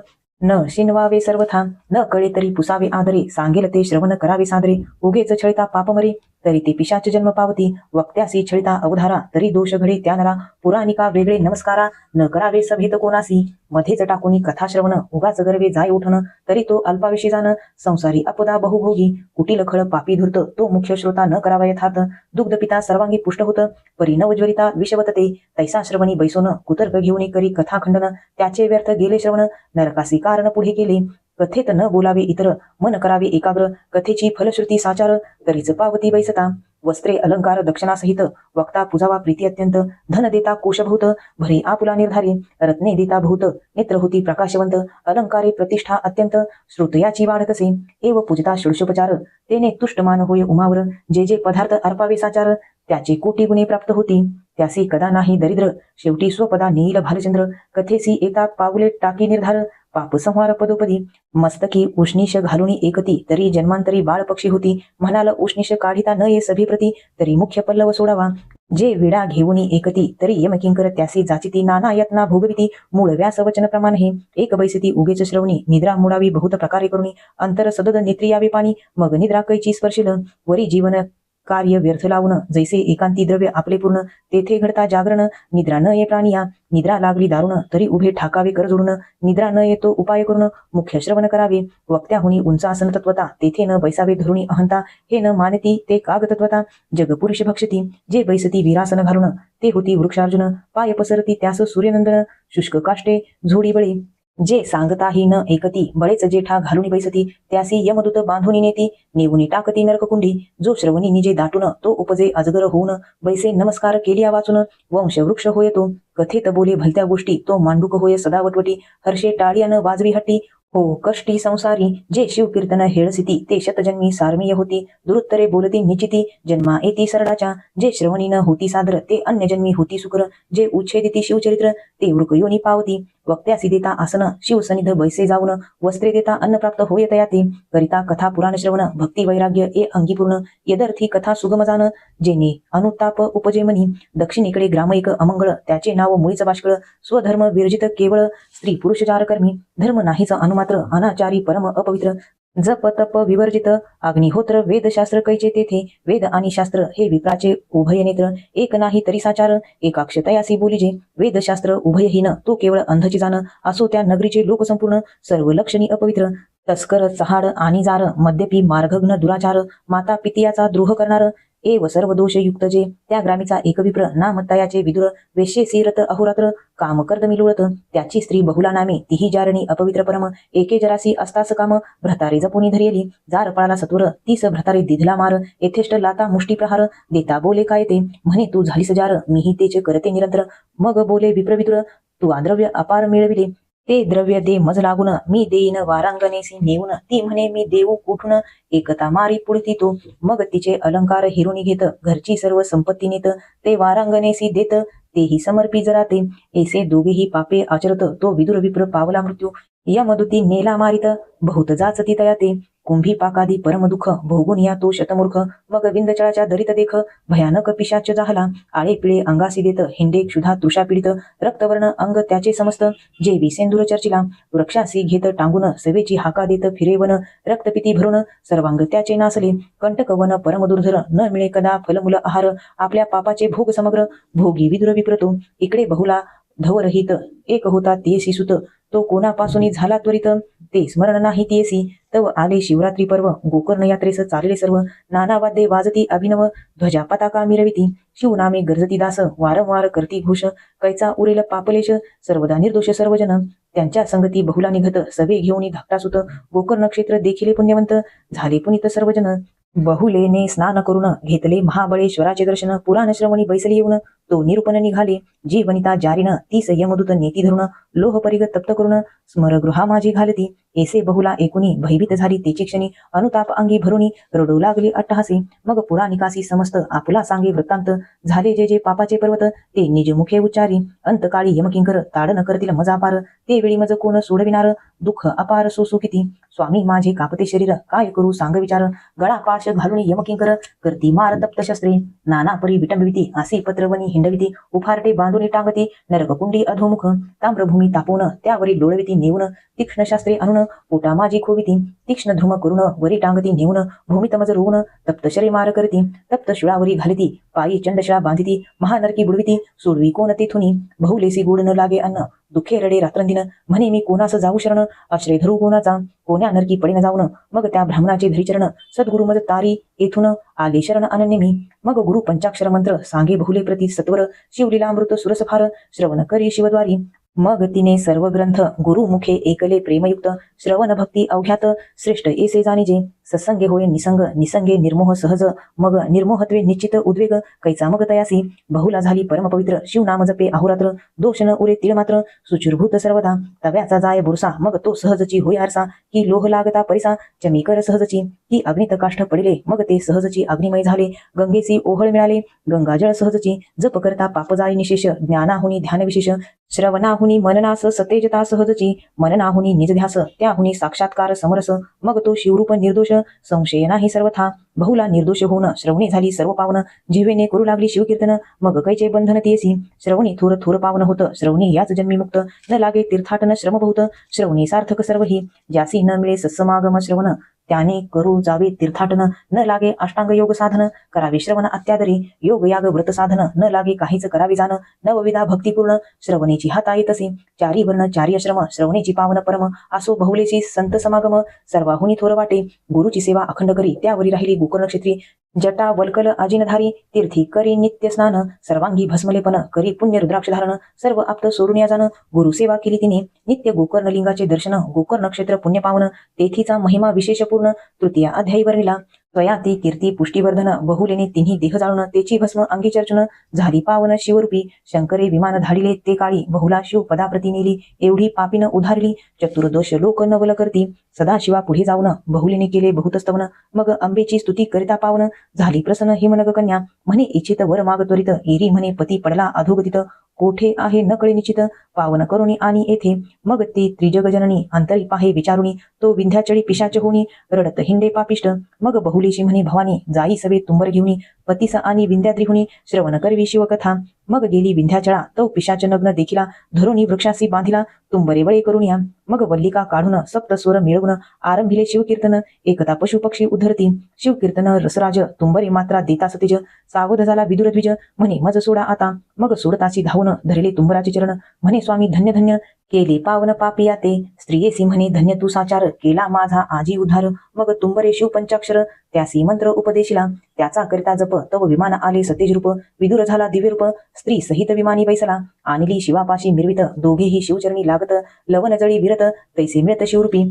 न शिनवावे सर्वथा, न कळे तरी पुसावे आदरे, सांगेल ते श्रवण करावे सादरे, उगेच छळता पापमरे, तरी ते पिशाच जन्म पावती, वक्त्यासी छळता अवधारा, तरी दोष घडे त्या नरा, पुराणिका वेगळे नमस्कारा, न करावे सभेत कोणासी, मध्येच टाकुनी कथा श्रवण, उगाच गर्वे जाय उठण, तरी तो अल्पाविषयी जाण, संसारी अपदा बहुभोगी, कुटील खळ पापी धूर्त, तो मुख्य श्रोता न करावा यथार्थ, दुग्ध पिता सर्वांगी पुष्ट होत, परी नवज्वरिता विषवतते, तैसा श्रवणी बैसोन, कुतर्क घेऊन करी कथा खंडन, त्याचे व्यर्थ गेले श्रवण, नरकासी कारण पुढे केले, कथेत न बोलावे इतर, मन करावे एकाग्र, कथेची फलश्रुती साचार, तरीच पावती बैसता, वस्त्रे अलंकार दक्षिणासहित, वक्ता पूजावा प्रीती अत्यंत, धन देता कोशभूत, भरे आपुला निर्धारी, रत्ने देता भूत, नेत्र होती प्रकाशवंत, अलंकारे प्रतिष्ठा अत्यंत, श्रोतयाची वाढ तसे, एव पूजता षोडशोपचार, तेने तुष्टमान होय उमावर, जे जे पदार्थ अर्पावे साचार, त्याचे कोटी गुणे प्राप्त होती, त्यासी कदा नाही दरिद्र, शेवटी स्वपदा नील भालचंद्र, कथेसी येता पावले टाकी निर्धार, पाप संहार पदोपदी, मस्तकी उष्णीश घालुनी एकती, तरी जन्मांतरी बाळ पक्षी होती, म्हणाल उष्णीश काढिता न ये सभेप्रती, तरी मुख्य पल्लव सोडावा, जे विडा घेऊनी एकती, तरी यमकिंकर त्यासी जाचिती, नाना यत्ना भोगविती, मूळ व्यास वचन प्रमाण हे, एक बैसती उगेच श्रवणी, निद्रा मुडावी बहुत प्रकारे करुणी, अंतर सदद नेत्रियावे पाणी, मग निद्रा कैची स्पर्शिल, वरी जीवन कार्य व्यर्थ लावून, जैसे एकांती द्रव्य आपले पूर्ण, तेथे घडता जागरण, निद्रा न ये प्राणिया, निद्रा लागली दारुण, तरी उभे ठाकावे कर जोडून, निद्रा न येतो उपाय करून, मुख्य श्रवण करावे, वक्त्याहुनी उंच आसन तत्वता, तेथे न बैसावे धरुणी अहंता, हे न मानती ते काग तत्वता, जग पुरुष भक्षती, जे बैसती वीरासन घालून, ते होती वृक्षार्जुन, पाय पसरती त्यास सूर्यनंदन, शुष्क काष्टे झोडी बळी, जे सांगताही न ऐकती, बळेच जेठा घालून बैसती, त्यासी यमदूत बांधून नेती, नेऊनी टाकती नरककुंडी, जो श्रवणी निजे दाटून, तो उपजे अजगर होऊन, बैसे नमस्कार केलिया वाचून, वंश वृक्ष होय तो, कथेत बोले भलत्या गोष्टी, तो मांडूक होय सदा वटवटी, हर्षे टाळ्यान वाजवी हट्टी, हो कष्टी संसारी, जे शिवकीर्तन हेळसिती, ते शतजन्मी सारमीय होती, दुरुत्तरे बोलती निचिती, जन्मा येती सरडाच्या, जे श्रवणी न होती सादर, ते अन्यजन्मी होती सुकर, जे उच्छेदिती शिवचरित्र, ते वृकयोनी पावती, वक्त्यासी देता आसन, शिवसनिध बैसे जाऊन, वस्त्रे देता अन्न प्राप्त होय तयाती, करिता कथा पुराण श्रवण, भक्ती वैराग्य ए अंगीपूर्ण, यदर्थी कथा सुगम जाण, जेने अनुताप उपजे मनी, दक्षिणेकडे ग्रामैक अमंगळ, त्याचे नाव मुळीच बाष्कळ, स्वधर्म विरजित केवळ, स्त्री पुरुष चारकर्मी, धर्म नाहीच अनुमात्र, अनाचारी परम अपवित्र, जप तप विवर्जित, अग्निहोत्र वेदशास्त्र कैचे तेथे, वेद आणि शास्त्र हे विप्राचे उभय नेत्र, एक नाही तरी साचार, एकाक्षतयासी बोलिजे, वेदशास्त्र उभयहीन, तो केवळ अंधची जाण, असो त्या नगरीचे लोक संपूर्ण, सर्व लक्षणी अपवित्र, तस्कर चहाड आणि जार, मद्यपी मार्गघ्न दुराचार, माता पितियाचा द्रोह करणार, एव सर्व दोषयुक्त जे, त्या ग्रामीचा एक विप्र, नाम तयाचे विदुर, वेश्ये सिरत अहोरात्र, काम कर्दमी लोळत, त्याची स्त्री बहुला नामे, तीही जारणी अपवित्र परम, एके जरासी असतास काम, भ्रतारे जपुनी धरियली, जार पळाला सत्वर, तीस भ्रतारे दिधला मार, यथेष्ट लाता मुष्टी प्रहार, देता बोले काय ते, म्हणे तू झालीस जार, मीही तेच करते निरंतर, मग बोले विप्र विदुर, तू आद्रव्य अपार मिळविले, ते द्रव्य दे मज लागून, मी देईन वारांगणेसी नेऊन, ती म्हणे मी देऊ कुठून, एकता मारी पुढती तो, मग तिचे अलंकार हिरोनी घेत, घरची सर्व संपत्ती नेत, ते वारांगणेसी देत, तेही समर्पी जरा ते, ऐसे दोघेही पापे आचरत, तो विदुर विप्र पावला मृत्यू, यमदूती नेला मारित, बहुत जाचती तया ते, कुंभी पाकादी परम दुःख, भोगून या तो शतमूर्ख, मग विंदचळाच्या दरित देख, भयानक पिशाच जाहला, आळे पिळे अंगासी देत, हिंडे क्षुधा तृषा पीडित, रक्तवर्ण अंग त्याचे समस्त, जे विसेंदूर चर्चिला, वृक्षासी घेत टांगून, सवेची हाका देत फिरेवन, रक्तपिती भरून, सर्वांग त्याचे नासले, कंटकवन परम दुर्धर, न मिळे कदा फलमूल आहार, आपल्या पापाचे भोग समग्र, भोगी विदुर विप्रतो, इकडे बहुला धवरहित, एक होता तियसी सुत, तो कोणापासून झाला त्वरित, ते स्मरण नाही तियसी, तव आले शिवरात्री पर्व, गोकर्ण यात्रेस चालले सर्व, नाना वाद्ये वाजती अभिनव, ध्वजा पताका मिरविती, शिवनामे गर्जती दास, वारंवार करती घोष, कैचा उरेल पापलेश, सर्वदा निर्दोष सर्वजन, त्यांच्या संगती बहुला निघत, सवे घेऊन धाकटा सुत, गोकर्ण क्षेत्र देखिले पुण्यवंत, झाले पुनीत सर्वजन, बहुलेने स्नान करून, घेतले महाबळेश्वराचे दर्शन, पुराण श्रवणी बैसली येऊन, तो निरूपण निघाले. जी वनिता जारीन ती यमदूत नेती धरून लोह परिग तप्त करून स्मरगृहा माझी घालती. ऐसे बहुला एकुणी भयभीत झाली तेची क्षणी अनुताप अंगी भरुनी रडू लागली अट्टहासी. मग पुराणिकासी समस्त आपुला सांगे वृत्तांत झाले जे जे पापाचे पर्वत ते निज मुखे उच्चारी. अंतकाळी यमकिंकर ताडन करतील मजापार ते वेळी मज कोण सोडविनार दुःख अपार सोसू किती. स्वामी माझे कापते शरीर काय करू सांग विचार. गळा पाश घालून यमकिंकर करती मार तप्त शस्त्रे. नाना परी विटंबविती आसी पत्रवनी हिंडविती. उफारटे बांधून टांगती नरककुंडी अधोमुख. ताम्रभूमी तापून त्यावरी डोळविती नेऊन तीक्ष्ण शास्त्रे आणून पोटा माझी खोविती. तीक्ष्ण ध्रुम करून वरी टांगती नेऊन भूमित मज रोवून तप्त शरीर मार करती. तप्त शिळावरी घालिती पायी चंडशिळा बांधिती. महानरकी बुडविती सोडवी कोण तेथुनी. बहुलेसी गोड न लागे अन्न दुःखे रडे रात्रंदिन. म्हणे मी कोणास जाऊ शरण आश्रय धरू कोणाचा. कोण्या नरकी पडीन जाऊन मग त्या ब्राह्मणाचे धरीचरण. सद्गुरु मज तारी येथून आले शरण अनन्य मी. मग गुरु पंचाक्षर मंत्र सांगे बहुले प्रति सत्वर. शिवलीलामृत सुरसफार श्रवण करी शिवद्वारी. मग तिने सर्व ग्रंथ गुरुमुखे एकले प्रेमयुक्त. श्रवण भक्ती अवघ्यात श्रेष्ठ ऐसे जाणीजे. सत्संगे होय निसंग निसंगे निर्मोह सहज. मग निर्मोहत्वे निश्चित उद्वेग कैचा मग तयासी. बहुला झाली परमपवित्र शिवनाम जपे अहोरात्र. दोष न उरे तीळ मात्र सुचिरभूत सर्वदा. तव्याचा जाय बुरसा मग तो सहजची होय आरसा. की लोह लागता परिसा चमीकर सहजची. की अग्नित काष्ठ पडिले मग ते सहजची अग्निमय झाले. गंगेसी ओहळ मिळाले गंगाजळ सहजची. जप करता पाप जाय निशेष ज्ञानाहुनी ध्यान विशेष. श्रवणाहुनी मननास सतेजता सहजची. मननाहुनी निजध्यास त्याहुनी साक्षात्कार समरस. मग तो शिवरूप निर्दोष संशय नाही सर्वथा. बहुला निर्दोष होऊन श्रवणी झाली सर्व पावन. जिव्हेने करू लागली शिवकीर्तन मग कैचे बंधन तियसी. श्रवणी थोर थोर पावन होत श्रवणी याच जन्मी मुक्त. न लागे तीर्थाटन श्रम बहुत श्रवणी सार्थक सर्वही. ज्यासी न मिळे सत्समागम श्रवण त्याने करू जावे तीर्थाटन. न लागे अष्टांग योग साधन करावे श्रवण अत्यादरी. योग याग व्रत साधन न लागे काहीच करावे जाण. नवविधा भक्तिपूर्ण श्रवणेची हाता येतसे. चारी वर्ण चारी आश्रम श्रवणेची पावन परम. असो बहुलेशी संत समागम सर्वाहुनी थोर वाटे. गुरुची सेवा अखंड करी त्यावरी राहिली गोकर्ण क्षेत्री. जटा वल्कल अजिनधारी तीर्थी करी नित्य स्नान. सर्वांगी भस्मलेपन करी पुण्य रुद्राक्ष धारण. सर्व आप्त सोडून या जाण गुरुसेवा केली तिने. नित्य गोकर्ण लिंगाचे दर्शन गोकर्ण क्षेत्र पुण्य पावन. तेथीचा महिमा विशेषपूर्ण तृतीय अध्यायी वर्णिला. स्वया ती कीर्ती पुष्टीवर्धन बहुलेने तिन्ही देह जाळून तेची भस्म अंगी चर्चन. झाली पावन शिवरूपी शंकरे विमान धाडिले ते काळी. बहुला शिव पदाप्रती नेली एवढी पापीन उधारली. चतुर्दोष लोक नवल करती सदाशिवा पुढे जाऊन. बहुलेने केले बहुतस्तवन मग अंबेची स्तुती करिता पावन. झाली प्रसन्न हिमनग कन्या म्हणे इच्छित वर माग त्वरित. एरी म्हणे पती पडला अधोगतीत. कोठे आहे नकळे निश्चित पावन करुणी आणि येथे. मग ते त्रिजगजननी अंतरी पाहे विचारुनी. तो विंध्याचळी पिशाच होणी रडत हिंडे पापिष्ट. मग बहुलेशी म्हणे भवानी जाई सवे तुंबर घेऊनी. पतीस आणि विंध्याद्रिहुनी श्रवण करवी शिवकथा. मग गेली विंध्याचळा तो पिशाच नग्न देखिला. धरुणी वृक्षासी बांधिला तुंबरे वळे करून या. मग वल्लिका काढून सप्त स्वर मिळवून आरंभिले शिवकीर्तन. एकता पशुपक्षी उद्धरती शिवकीर्तन रसराज. तुंबरे मात्रा देता सतेज. सावध झाला विदुरद्विज म्हणे मज सोडा आता. मग सोडताची धावून धरले तुंबराचे चरण. म्हणे स्वामी धन्य धन्य केले पावन पापिया ते. स्त्रियेसी म्हणे धन्य तू साचार केला माझा आजी उद्धार. मग तुंबरे शिव पंचाक्षर त्यासी मंत्र उपदेशिला. त्याचा करिता जप तव विमान आले सतेज रूप. विदुर झाला दिव्य रूप स्त्री सहित विमानी बैसला. आणली शिवापाशी मिरवित दोघेही शिवचरणी लागत. लवन जळी विरत तैसे मिळत शिवरूपी.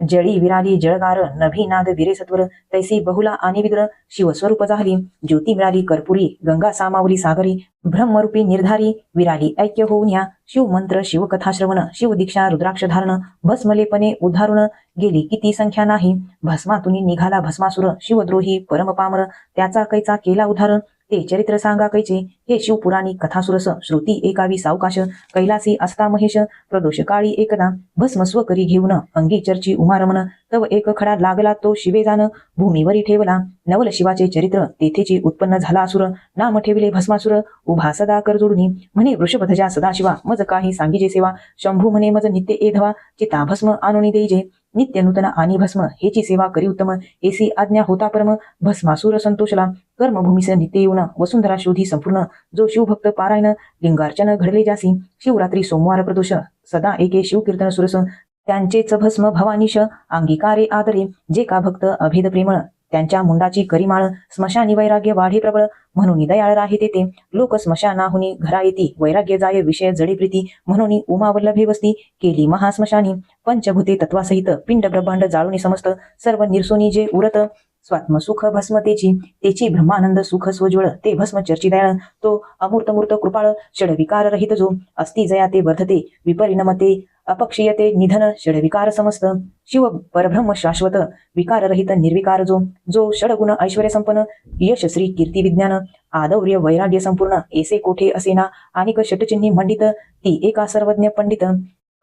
जळी विराली जळगार नभी नाद विरे सत्वर. तैसी बहुला आणि विदुर शिवस्वरूप झाली. ज्योती मिळाली कर्पुरी गंगा सामावली सागरी. ब्रह्मरूपी निर्धारी विराली ऐक्य होऊन या. शिवमंत्र शिवकथा श्रवण शिवदीक्षा रुद्राक्ष धारण. भस्मलेपणे उद्धारून गेली किती संख्या नाही. भस्मातुनी निघाला भस्मासुर शिवद्रोही परमपामर. त्याचा कैचा केला उद्धार ते चरित्र सांगा कैचे. हे शिवपुराणी कथासुरस श्रुती एकावी सावकाश. कैलासी असता महेश प्रदोष काळी एकदा. भस्म स्वकरी घेऊन अंगी चर्ची उमारमन. तव एक खडा लागला तो शिवे जाण भूमीवरी ठेवला. नवल शिवाचे चरित्र तेथेची उत्पन्न झाला असुर. नाम ठेविले भस्मासुर उभा सदा कर जोडुनी. म्हणे वृषभध्वजा सदाशिवा मज काही सांगीजे सेवा. शंभू म्हणे मज नित्य एधवा चिता भस्म आणून देईजे. नित्य नूतन आणि भस्म हेची सेवा करी उत्तम. एसी आज्ञा होता परम भस्मासूर संतोषला. कर्मभूमीस नित्य येऊन वसुंधरा शोधी संपूर्ण. जो शिवभक्त पारायण लिंगार्चन घडले जासी. शिवरात्री सोमवार प्रदोष सदा एके शिवकीर्तन सुरस. त्यांचेच भस्म भवानीश अंगीकारे आदरे. जे का भक्त अभेद प्रेमळ त्यांच्या मुंडाची करीमाळ. स्मशानी वैराग्य वाढे प्रबळ म्हणून दयाळ राहे तेथे. लोक स्मशानाहुनी घरा येती वैराग्य जाय विषय जडे प्रीती. म्हणून उमा वल्लभे वस्ती केली महास्मशानी. पंचभूते तत्वासहित पिंड ब्रह्मांड जाळूनी समस्त. सर्व निर्सोनी जे उरत स्वात्मसुख भस्मतेची तेची ब्रह्मानंद सुख स्वज्वळ ते भस्म चर्चिदयाळ तो अमूर्त मूर्त कृपाळ षडविकार रहित जो अस्ति जया ते वर्धते विपरिणमते अपक्षीयते निधन षडविकार समस्त शिव परब्रह्म शाश्वत विकार रहित निर्विकार जो षडगुण ऐश्वर्य संपन्न यश श्री कीर्ती विज्ञान आदौर्य वैराग्य संपूर्ण ऐसे कोठे असेना अनिक षटचिन्ही मंडित ती एका सर्वज्ञ पंडित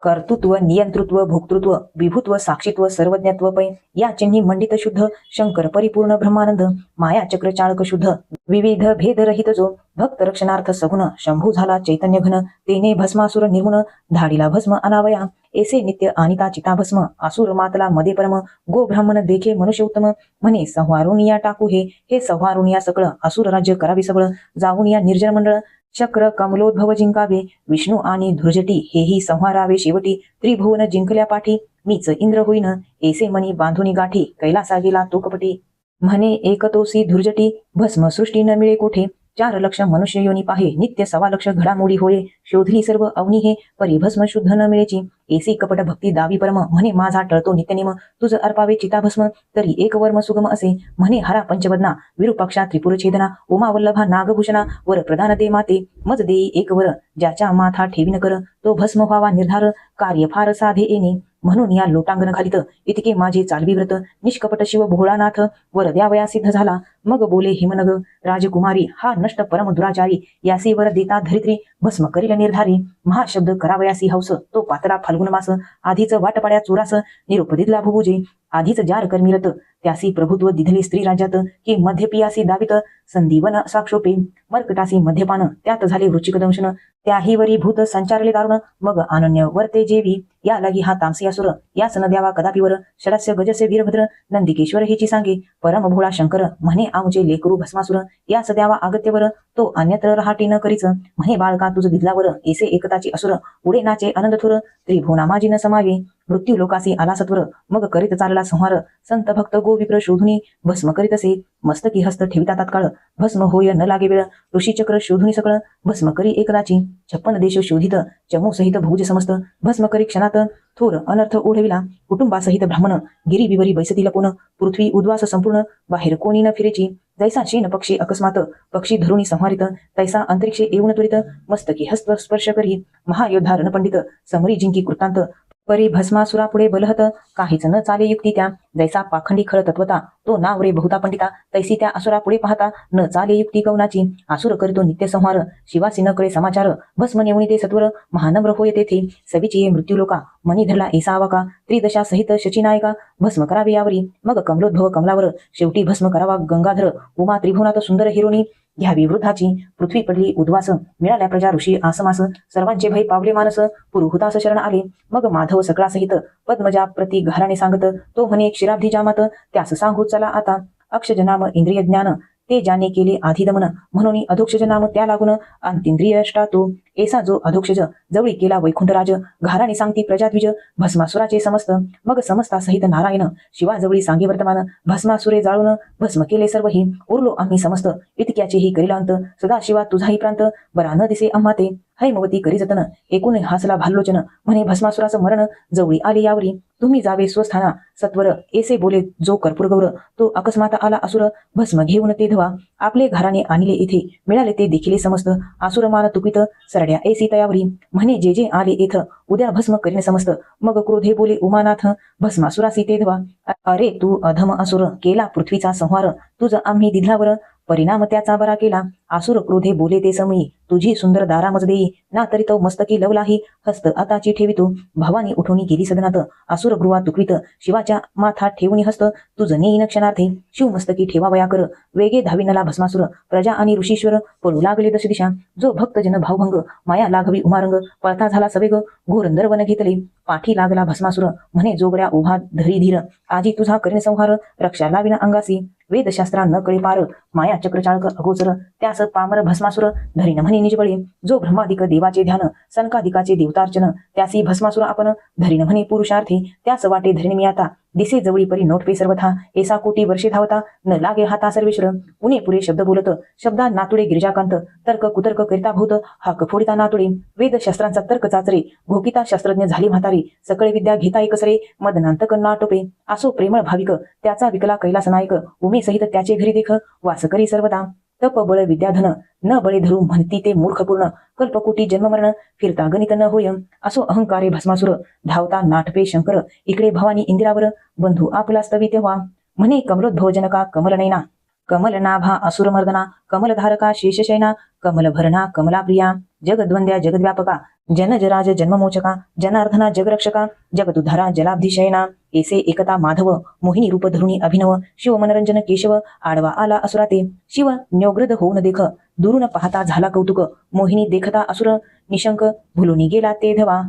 कर्तृत्व नियंतृत्व भोक्तृत्व विभुत्व साक्षित्व सर्वज्ञत्व पै या चिन्ही मंडित शुद्ध शंकर परिपूर्ण ब्रह्मानंद माया चक्र चाळक शुद्ध विविध भेद रहित जो भक्त रक्षणार्थ सगुण शंभू झाला चैतन्य घन तेने भस्मासुर निर्मुन धाडीला भस्म अनावया ऐसे नित्य अनिता चिता भस्म असुर मातला मध्ये परम गो ब्राह्मण देखे मनुष्य उत्तम म्हणे संहारुनिया टाकू हे संहारुनिया सकळ असुर राज्य करावे सगळं जाऊन या निर्जन मंडळ चक्र कमलोद्भव जिंकावे विष्णू आणि धुर्जटी हेही संहारावे शेवटी त्रिभुवन जिंकल्या पाठी मीच इंद्र होईन ऐसे मनी बांधुनी गाठी कैलासा गेला तो कपटी म्हणे एकतोसी धुर्जटी भस्म सृष्टी न मिळे कोठे 4 लक्ष मनुष्य योनी पाहे नित्य 1.25 लक्ष घडामोडी होये शोधली सर्व अवनी हे परिभस्म शुद्ध न मिळेची ऐसी कपट भक्ती दावी परम म्हणे माझा टळतो नित्यनेम तुझ अर्पावे चिताभस्म तरी एक वर्म सुगम असे म्हणे हरा पंचवदना विरूपाक्षा त्रिपुर छेदना उमा वल्लभा नागभूषणा वर प्रधान दे माते मज देई एक वर ज्याच्या माथा ठेवीन कर तो भस्म व्हावा निर्धार कार्य फार साधे येणे म्हणून या लोटांगण घालित इतके माझे चालवी व्रत निष्कपट शिव भोळानाथ वर द्यावया सिद्ध झाला मग बोले हिमनग राजकुमारी हा नष्ट परम दुराचारी यासी वर देता धरित्री भस्म करील निर्धारी महाशब्द करावयासी हौस तो पातला फाल्गुन मास आधीच वाटपाड्या चोरास निरोप दिदला भुभुजे आधीच जार कर्मीरत त्यासी प्रभुत्व दिधले स्त्री राज्यात की मध्य पियासी दावित संदीवन साक्षोपे मर्कटासी मध्यपान त्यात झाले वृचिक दंशन त्याही वरी भूत संचारले दारुण मग अनन्य वर्ते जेवी या लागी हा तामसी असुर या सन द्यावा कदापिवर षडस्य गजस्य वीरभद्र नंदिकेश्वर हिची सांगे परम भोळा शंकर म्हणे आमचे लेकरू भस्मासुर या सद्यावा आगत्यवर तो अन्यत्र रहाटी न करीच म्हणे बाळका तुझ दिदलावर ऐसे एकताची असुर उडे नाचे आनंद थुर त्रिभुवना माझी न समावे मृत्यू लोकासी आला सत्वर मग करीत चालला संहार संत भक्त गो विप्र शोधुनी भस्म करीत असे मस्तकी हस्त ठेविता तात्काळ भस्म होय न लागे वेळ ऋषी चक्र शोधुनी सकळ भस्म करी एकदाची 56 देश शोधित चमू सहित भुज समस्त भस्म करी क्षणात थोर अनर्थ ओढविला कुटुंबासहित ब्राह्मण गिरी विवरी बैसती लपून पृथ्वी उद्वास संपूर्ण बाहेर कोणी न फिरेची जैसा शेन पक्षी अकस्मात पक्षी धरुणी संहारित तैसा अंतरिक्षे येऊन त्वरित मस्तकी हस्त स्पर्श करी महायोद्धा रणपंडित समरी जिंकी कृतांत परी भस्मासुरा पुढे बलहत काहीच न चाले युक्ती त्या जैसा पाखंडी खळ तत्वता तो नाव रे बहुता पंडिता तैसी त्या असुरा पुढे पाहता न चाले युक्ती कवनाची असुर करीतो नित्य संहार शिवासी न कळे समाचार भस्म नेवणी ते सत्वर महानम्र होय तेथे सविची ये मृत्यू लोका मनी धरला ऐसा आवाका त्रिदशा सहित शचीनायका भस्म करावे यावरी मग कमलोद्भव कमलावर शेवटी भस्म करावा गंगाधर उमा त्रिभुवनात सुंदर हिरोणी घ्यावी वृद्धाची पृथ्वी पडली उद्वास मिळाल्या प्रजा ऋषी आसमास सर्वांचे भय पावले मानस पुरुहुतास शरण आले मग माधव सकळा सहित पद्मजा प्रति घराने सांगत तो म्हणे क्षीराब्धी जामात त्यास सांगू चला आता अक्षजनाम इंद्रिय ज्ञान ते ज्याने केले आधी दमन म्हणून अधोक्षज नाम त्या लागून अंतिंद्रिय तो ऐसा जो अधोक्षज जवळी केला वैकुंठराज घराने सांगती प्रजाद्विज भस्मासुराचे समस्त मग समस्ता सहित नारायण शिवाजवळी सांगे वर्तमान भस्मासुरे जाळून भस्म केले सर्वही उरलो आम्ही समस्त इतक्याचेही करिला अंत सदाशिवा तुझाही प्रांत बरा न दिसे आम्हा ते हैमवती करी जतन एकूण हासला भाल्लोचन म्हणे भस्मासुराचं मरण जवळी आले यावरी तुम्ही जावे स्वस्थाना सत्वर ऐसे बोले जो कर्पूर गौर तो अकस्मात आला असुर भस्म घेऊन ते धवा आपले घराने आणले इथे मिळाले ते देखिले समस्त आसुर मान तुपित सरड्या ऐसी तयावरी म्हणे जे जे आले इथ उद्या भस्म करीन समस्त मग क्रोधे बोले उमानाथ भस्मासुरासी ते धवा अरे तू अधम असुर केला पृथ्वीचा संहार तुझ आम्ही दिधलावर परिणाम त्याचा बरा केला आसुर क्रोधे बोले ते समयी तुझी सुंदर दारामज देई ना तरी तो मस्तकी लवलाही हस्त आताची ठेवितो भवानी उठून गेली सदनात आसुर गृहा तुकवित शिवाच्या माथा ठेवून हस्त तुझ नेईन क्षणार्थे शिव मस्तकी ठेवावया कर वेगे धाविनला भस्मासुर प्रजा आणि ऋषीश्वर पळू लागले दश दिशा जो भक्त जन भावभंग माया लाघवी उमारंग पळता झाला सवेग घोरंदर वन घेतले पाठी लागला भस्मासुर म्हणे जोगड्या उभा धरी धीर आजी तुझा करीन संहार रक्षा लाविना अंगासी वेदशास्त्रा न कळे पार माया चक्रचाळक अगोचर त्यास पामर भस्मासुर धरीन म्हणे निजबळे जो ब्रह्मादिक देवाचे ध्यान सनकादिकाचे देवतार्चन त्यासी भस्मासुर आपण धरीन म्हणे पुरुषार्थी त्यास वाटे धरीन मी आता दिसे जवळी परी नोटपे सर्वथा एसा कोटी वर्षे धावता न लागे हाता सर्वेश्वर उणे पुरे शब्द बोलत शब्दा नातुडे गिरिजाकांत तर्क कुतर्क करिता भूत हाक फोडिता नातुडे वेदशास्त्रांचा तर्क चाचरे घोकिता शास्त्रज्ञ झाली म्हातारी सकळे विद्या घेता एकसरे मदनांतक नाटोपे असो प्रेमळ भाविक त्याचा विकला कैलास नायक उमे सहित त्याचे घरी देख वास करी सर्वदा तप बळ विद्याधन न बळे धरू म्हणती ते मूर्खपूर्ण कल्पकोटी जन्ममरण फिरता गणित न होय असो अहंकारे भस्मासुर धावता नाटपे शंकर इकडे भवानी इंदिरावर बंधू आपला स्तवी तेव्हा म्हणे कमलोद्भवजनका कमलनयना कमलनाभा असुरमर्दना कमलधारका शेषशयना कमलभरणा कमलाप्रिया जगद्वंद्या जगद्व्यापका जनजराज जन्ममोचका जनार्दना जगरक्षका जगदुद्धारा जलाब्धिशयना एसे एकता माधव मोहिनी रूप धरुणी अभिनव शिव मनरंजन केशव आडवा आला असुराते शिव न्योग्रद होऊन देख दुरून पाहता झाला कौतुक मोहिनी देखता असुर निशंक भुलुनी गेला ते धवा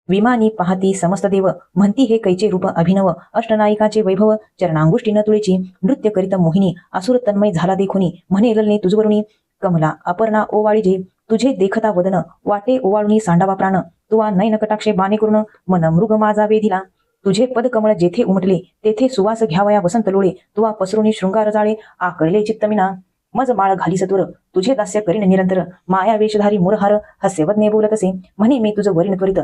विमानी पाहती समस्त देव म्हणती हे कैचे रूप अभिनव अष्टनायिकाचे वैभव चरणांगुष्टी न तुळेची नृत्य करीत मोहिनी असुर तन्मय झाला देखुनी म्हणे ललने तुझवरुणी कमला अपर्णा ओवाळीजे तुझे देखता वदन वाटे ओवाळुनी सांडावा प्राण तुवा नयन कटाक्षे बाणे करून मन मृग माझा वेधिला तुझे पद कमळ जेथे उमटले तेथे सुवास घ्यावया वसंत लोळे तुवा पसरुनी शृंगार जाळे आकळले चित्तमिना मज माळ घाली सत्वर तुझे दास्य करीन निरंतर माया वेशधारी मुरहार हस्यवदने बोलत असे म्हणे मी तुझं वरीन त्वरित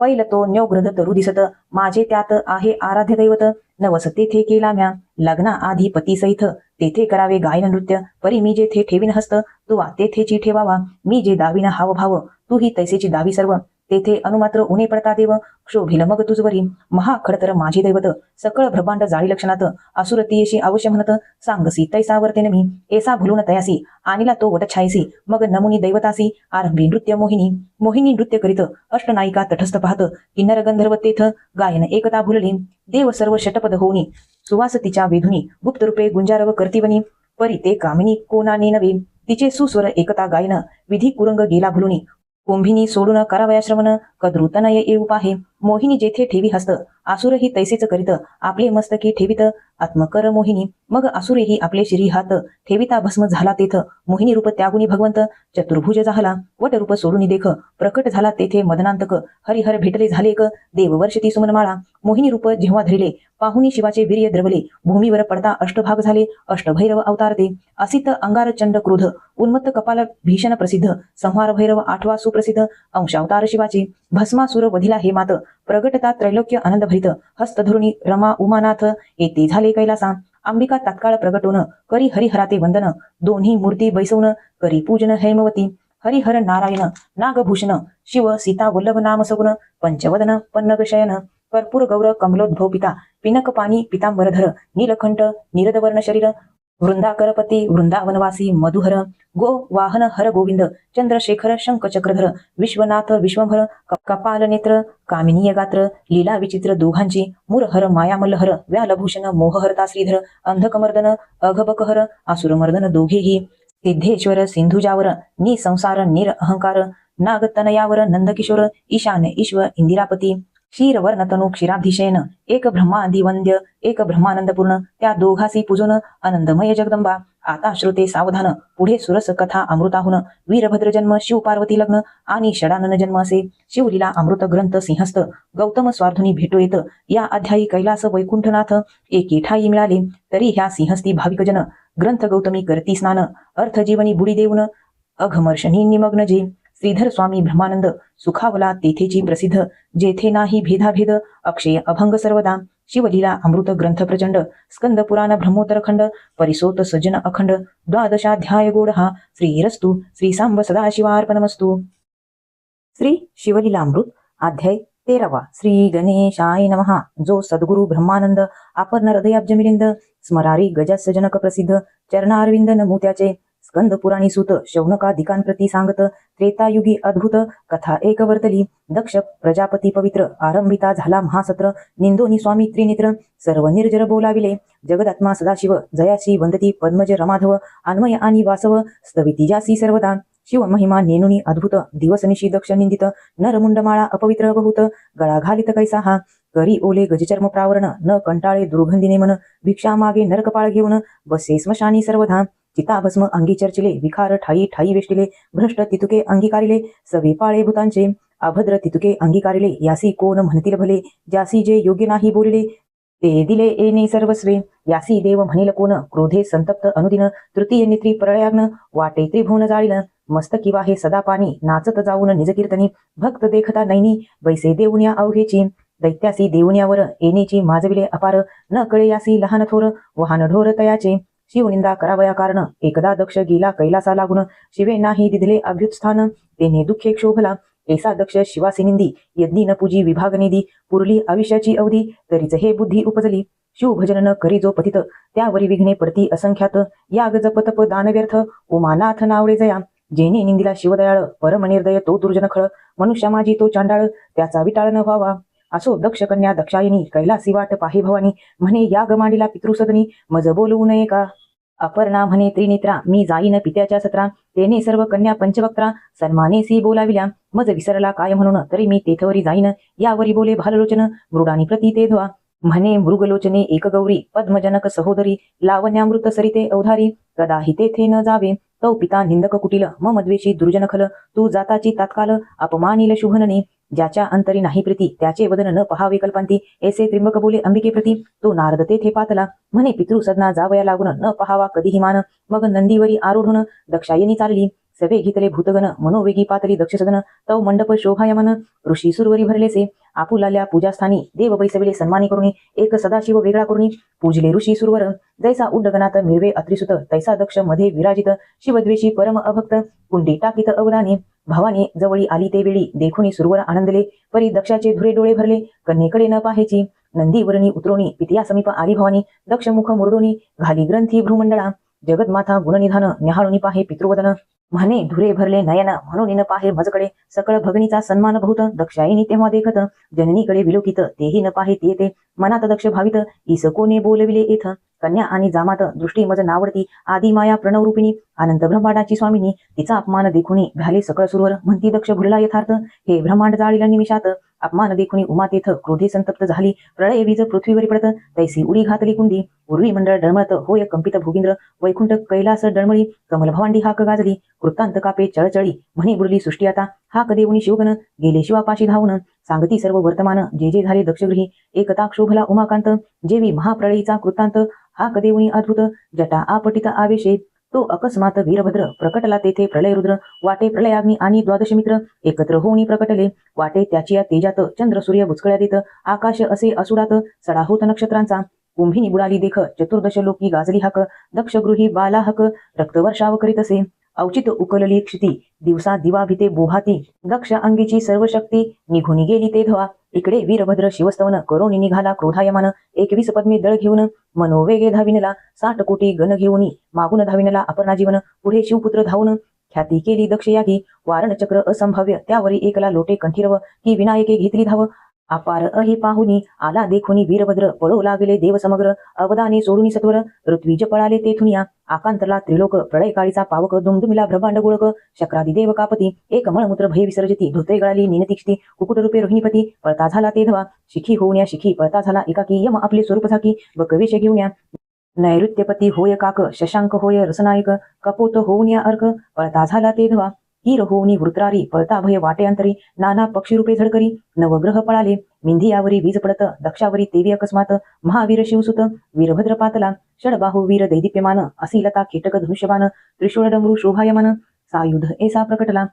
पैल तो न्योग्रध तरु दिसत माझे त्यात आहे आराध्य दैवत नवस तेथे केला म्या लग्ना आधी पती सहित तेथे करावे गायन नृत्य परी मी जेथे ठेवीन हस्त तुवा तेथेची ठेवावा मी जे दावीन हावभाव तू ही तैसेची दावी सर्व तेथे अनुमात्र उणे पडता देव क्षोभिल मग तुझवरी महाखडतर माझे दैवत सकळ ब्रह्मांड जाळी लक्षणात असुरतीयशी अवश्य म्हणत सांगसी तैसा वर्तेन मी एसा भुलून तयासी आणिला तो वटछायसी मग नमुनी दैवतासी आरंभी नृत्य मोहिनी मोहिनी नृत्य करीत अष्टनायिका तटस्थ पाहत किन्नर गंधर्व तेथ गायन एकता भुलली देव सर्व षटपद होऊनी सुवास तिच्या वेधुनी गुप्त रूपे गुंजारव करतीवनी परी ते कामिनी कोणाने नवे तिचे सुस्वर एकता गायन विधी कुरंग गेला भुलुनी कुंभिनी सोडून करावया श्रवण कद्रुतनय येऊ पाहे मोहिनी जेथे ठेवी हस्त आसुरही तैसेच करीत आपले मस्तकी ठेवित आत्मकर मोहिनी मग आसुरेही आपले श्री हात ठेविता भस्म झाला तेथ मोहिनी रूप त्यागुनी भगवंत चतुर्भुज झाला वट रूप सोडून देख प्रकट झाला तेथे मदनांतक हरिहर भेटले झाले एक देववर्षती सुमनमाळा मोहिनी रूप जेव्हा धरिले पाहुनी शिवाचे वीर्य द्रवले भूमीवर पडता अष्टभाग झाले अष्टभैरव अवतारते असित अंगार चंड क्रोध उन्मत्त कपाल भीषण प्रसिद्ध संहार भैरव आठवा सुप्रसिद्ध अंशावतार शिवाचे भस्मासुर वधिला हे मात प्रगटता त्रैलोक्य आनंद भरित हस्त धरुणी रमा उमानाथ येते झाले कैलासा अंबिका तात्काळ प्रगटून करी हरिहराते वंदन दोन्ही मूर्ती बैसवून करी पूजन हैमवती हरिहर नारायण नागभूषण शिव सीता वल्लभ नाम सगुण पंचवदन पन्नग शयन कर्पूर गौर कमलोद्भव पिता पिनक पाणी पितांबरधर नीलकंठ निरदवर्ण शरीर वृंदाकरपती वृंदावनवासी मधुहर गो वाहन हर गोविंद चंद्रशेखर शंख चक्रधर विश्वनाथ विश्वभर कपाल नेत्र कामिनीय गात्र लीला विचित्र दोघांची मुरहर मायामल्लहर व्यालभूषण मोहहरता श्रीधर अंधकमर्दन अघबकहर असुरमर्दन दोघेही सिद्धेश्वर सिंधुजावर निसंसार निर अहंकार नागतनयावर नंदकिशोर ईशान ईश्वर इंदिरापती क्षीरवर्णतनु क्षीराब्धिशयन एक ब्रह्मादिवंद्य एक ब्रह्मानंदपूर्ण त्या दोघासी पूजून आनंदमय जगदंबा आता श्रोते सावधान पुढे सुरस कथा अमृताहून वीरभद्र जन्म शिव पार्वती लग्न आणि षडानन जन्म असे शिवलीला अमृत ग्रंथ सिंहस्थ गौतम स्वार्थुनी भेटो येत या अध्यायी कैलास वैकुंठनाथ एके ठाई मिळाले तरी ह्या सिंहस्ती भाविकजन ग्रंथ गौतमी करती स्नान अर्थ जीवनी बुडी देऊन अघमर्षणी निमग्न जे श्रीधर स्वामी ब्रह्मानंद सुखावला तेथेची प्रसिद्ध जेथे नाही भेदाभेद अक्षय अभंग सर्वदा शिवलीला अमृत ग्रंथ प्रचंड स्कंद पुराण ब्रह्मोत्तरखंड परिसोत सज्जन अखंड द्वादशाध्याय गोडहा श्रीरस्तु श्री सांब सदाशिवार्पणमस्तु. श्री शिवलीला अमृत अध्याय 13. श्री गणेशाय नमः. जो सद्गुरु ब्रह्मानंद आपण हृदयाब्ज मिलिंद स्मरारी गजसजनक प्रसिद्ध चरणारविंद नमूत्याचे स्कंद पुराणी सूत शौनकाधिकांप्रती सांगत त्रेतायुगी अद्भुत कथा एक वर्तली. दक्ष प्रजापती पवित्र आरंभिता झाला महासत्र निंदोनी स्वामी त्रिनेत्र सर्व निर्जर बोलाविले जगदात्मा सदाशिव जयाशी वंदती पद्मज रमाधव अन्वय आणि वासव स्तविती जासी सर्वदा शिव महिमा नेनुनी अद्भुत दिवसनिशी दक्ष निंदित नरमुंडमाळा अपवित्र बहुत गळा घालित कैसा हा करी ओले गजचर्म प्रावरण न कंटाळे दुर्गंधीने मन भिक्षा मागे नरकपाळ घेऊन बसे स्मशानी सर्वधा चिताभस्म अंगी चर्चिले विखार ठाई ठाई वेष्टिले भ्रष्ट तितुके अंगीकारिले सवे पाळे भूतांचे अभद्र तितुके अंगीकारिले यासी कोण म्हणतील भले ज्यासी जे योग्य नाही बोलिले ते दिले येणे सर्वस्वे यासी देव म्हणेल कोण क्रोधे संतप्त अनुदिन तृतीय नेत्री प्रळयाग्न वाटे त्रिभुवन जाळील मस्तकी वाहे सदा पाणी नाचत जाऊन निजकीर्तनी भक्त देखता नैनी वैसे देऊन्या अवघेची दैत्यासी देऊन्यावर येणेची माजविले अपार न कळे यासी लहान थोर वाहन ढोर तयाचे शिवनिंदा करावया कारण एकदा दक्ष गेला कैलासा लागून शिवे नाही दिधले अभ्युत्स्थान तेने दुःखे क्षोभला ऐसा दक्ष शिवासी निंदी यज्ञी न पूजी विभाग निधी पुरली आयुष्याची अवधी तरीच हे बुद्धी उपजली शिवभजन न करी जो पतित त्यावरी विघ्ने पडती असंख्यात याग जप तप दान व्यर्थ उमानाथ नावळे जया जेने निंदिला शिवदयाळ परमनिर्दय तो दुर्जन खळ मनुष्या माझी तो चांडाळ त्याचा विटाळ न व्हावा असो दक्ष कन्या दक्षायनी कैलासी वाट पाहे भवानी म्हणे याग मांडिला पितृसदनी मज बोलवू नये का अपर्णा म्हणे त्रिनेत्रा मी जाईन पित्याच्या सत्रा तेने सर्व कन्या पंचवक्त्रा सन्मानेसी बोलाविल्या मज विसरला काय म्हणून तरी मी तेथवरी जाईन यावरी बोले भाललोचन मृडानी प्रती ते ध्वा म्हणे मृगलोचने एक गौरी पद्मजनक सहोदरी लावण्यामृत सरिते अवधारी कदाही तेथे न जावे तौ पिता निंदक कुटील मम द्वेषी दुर्जनखल तू जाताची तात्काल अपमानिल शुभनने ज्याच्या अंतरी नाही प्रीती त्याचे वदन न पहावे कल्पांती ऐसे त्रिंबक बोले अंबिके प्रती तो नारद तेथे पातला म्हणे पितृसदना जावया लागून न पहावा कधीही मान मग नंदीवरी आरूढून दक्षायनी चालली सवे घेतले भूतगण मनोवेगी पातली दक्ष सदन तौ मंडप शोभायमान ऋषी सुरवरी भरलेसे आपुलाल्या पूजास्थानी देव बैसविले सन्मानी करुणी एक सदाशिव वेगळा करुणी पूजले ऋषी सुरवर जैसा उड्डगनात मिळवे अत्रिसुत तैसा दक्ष मध्ये विराजित शिवद्वेषी परम अभक्त कुंडी टाकीत अवदानी भवानी जवळी आली ते वेळी देखुनी सुरवर आनंदले परी दक्षाचे धुरे डोळे भरले कन्येकडे न पाहायची नंदीवरणी उतरोणी पितिया समीप आली भवानी दक्ष मुख मुरडोनी घाली ग्रंथी भ्रूमंडळा जगतमाथा गुणनिधान न्याहाळुनी पाहे पितृवदन म्हणे धुरे भरले नयन म्हणून न पाहे मजकडे सकळ भगनीचा सन्मान बहुत दक्षायनी तेव्हा देखत जननीकडे विलोकित तेही न पाहे ते येते मनात दक्ष भावित ईस कोणे बोलविले येथ कन्या आणि जामात दृष्टी मज नावडती आदी माया प्रणवरूपिणी अनंत ब्रह्मांडाची स्वामिनी तिचा अपमान देखुनी झाले सकळ सुरवर म्हणती दक्ष भुलला यथार्थ हे ब्रह्मांड जाळीला निमिषात अपमान देखुनी उमा तेथ क्रोधे संतप्त झाली प्रळय वीज पृथ्वीवरी पडत तैसी उडी घातली कुंडी उर्वी मंडळ डळमळत होय कंपित भूगिंद्र वैकुंठ कैलास डळमळी कमल भवांडी हाक गाजली वृत्तांत कापे चळचळी म्हणे बुडली सृष्टी आता हाक देऊनी शिवगण गेले शिवापाशी धावून सांगती सर्व वर्तमान जे जे झाले दक्षगृही एकता क्षोभला उमाकांत जेवी महाप्रळयीचा कृतांत हाक देऊनी अद्भुत जटा आपटित आवेशे तो अकस्मात वीरभद्र प्रकटला तेथे प्रलय रुद्र वाटे प्रलयाग्नी आणि द्वादश मित्र एकत्र होऊनी प्रकटले वाटे त्याची या तेजात चंद्र सूर्य बुचकळ्यात येत आकाश असे असुडात सडा होत नक्षत्रांचा कुंभिनी बुडाली देख चतुर्दश लोकी गाजली हाक दक्षगृही बाला हक रक्तवर्षाव करीत असे औचित उकलली क्षिती दिवसा दिवा भीते बोभाती दक्ष अंगीची सर्व शक्ती निघून गेली ते धवा इकडे वीरभद्र शिवस्तवन करोनी निघाला क्रोधायमान 21 पद्मे दळ घेऊन मनोवेगे धाविनला 60 कोटी गण घेऊनी मागून धाविनला अपर्णा जीवन पुढे शिवपुत्र धावून ख्याती केली दक्ष यागी वारण चक्र असंभाव्य त्यावरी एकला लोटे कंठीरव की विनायके घेतली धाव अपार अहि पाहुनी आला देखुनी वीरभद्र पळो लागले देव समग्र अवदाने सोडूनी सत्वर ऋत्विज पळाले तेथुनिया आकांतरला त्रिलोक प्रळय काळीचा पावक दुमदुमिला ब्रह्मांड गोळक शक्रादी देव कापती एक मळमूत्र भय विसर्जती धोत्रे गळाली निनतिक्षती कुकुट रूपे रोहिणीपती पळता झाला ते धवा शिखी होऊन्या शिखी पळता झाला एकाकी यम आपले स्वरूप झाकी व कवेश घेऊन्या नैऋत्यपती होय काक शशांक होय रसनायक कपोत होऊन्या अर्क पळता झाला ते धवा हीर होऊनी वृत्रारी पळता भय वाटे अंतरी नाना पक्षी रूपे झडकरी नवग्रह पळाले मिंधियावरी वीज पडत दक्षावरी तेवी अकस्मात महावीर शिवसुत वीरभद्र पातला षडबाहू वीर दैदिप्यमान असिलता कीटक धनुष्यबाण त्रिशूळ डमरू शोभायमान सायुध ऐसा प्रकटला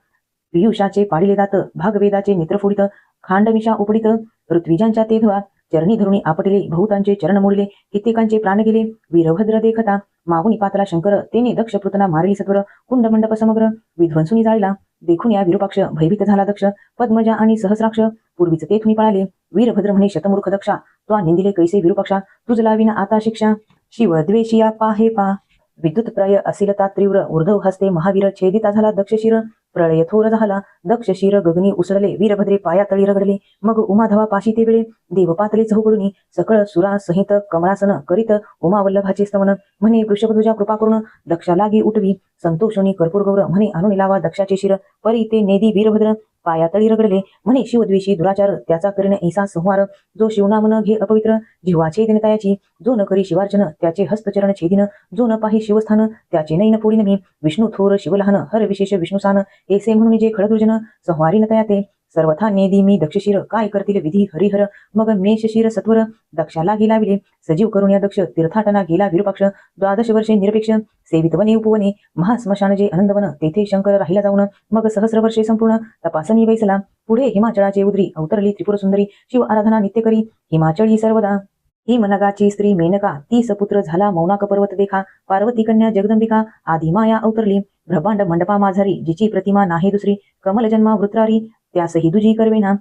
पियुषाचे पाडिले दात भागवेदाचे नेत्र फोडित खांडमिषा उपडित ऋत्विजांच्या ते धवा चरणी धरुणी आपटले बहुतांचे चरण मोडले कित्येकांचे प्राण गेले वीरभद्र देखता मागुनी पातला शंकर तेने दक्ष पृतना मारली सत्वर कुंड मंडप समग्र विध्वंसुनी जाळला देखून या विरूपाक्ष भयभीत झाला दक्ष पद्मजा आणि सहस्राक्ष पूर्वीच तेथुनी पळाले वीरभद्र म्हणे शतमूर्ख दक्षा तो निंदिले कैसे विरूपाक्षा तुझ लाविना आता शिक्षा शिव द्वेषिया पाहे पा विद्युत प्रय असिलता तीव्र ऊर्ध्व हस्ते महावीर छेदिता झाला दक्ष शिर प्रळय थोर झाला दक्ष शिर गगनी उसळले वीरभद्रे पायातळी रगडले मग उमाधवा पाशी ते वेळे देव पातले चहूकडून सकळ सुरा सहित कमळासन करीत उमावल्लभाचे स्तवन म्हणे वृषभध्वजा कृपा करून दक्षा लागी उठवी संतोषोनी कर्पूर गौर म्हणे आणून लावा दक्षाचे शिर परी ते नेदी वीरभद्र पायातळी रगडले म्हणे शिवद्वेषी दुराचार त्याचा करीन ऐसा संहार जो शिवनाम न घे अपवित्र जिव्हाचे दिनतायाची जो न करी शिवार्चन त्याचे हस्तचरण छेदिन जो न पाही शिवस्थान त्याचे नैन फोडीन मी विष्णू थोर शिवलहान हर विशेष विष्णुसान ऐसे म्हणून जे खळदुर्जन संहारी न तयाते सर्वथा नेदी मी दक्षशिर काय करतील विधी हरिहर मग मेषशिर सत्वर दक्षाला गेला विले सजीव करून या दक्ष तीर्थाटना गेला विरूपाक्ष 12 वर्षे निरपेक्ष सेवित वने उपवने महास्मशान जे आनंदवन तेथे शंकर राहिला जाऊन मग सहस्र वर्षे संपूर्ण तपासणी वैसला पुढे हिमाचळाचे उद्री अवतरली त्रिपुर सुंदरी शिव आराधना नित्य करी हिमाचळी सर्वदा हिमनगाची स्त्री मेनका 30 पुत्र झाला मौनाक पर्वत देखा पार्वती कन्या जगदंबिका आदी माया अवतरली ब्रह्मांड मंडपा माझारी जिची प्रतिमा नाही दुसरी कमल जन्मा वृत्रारी त्यासही दुजी करवेना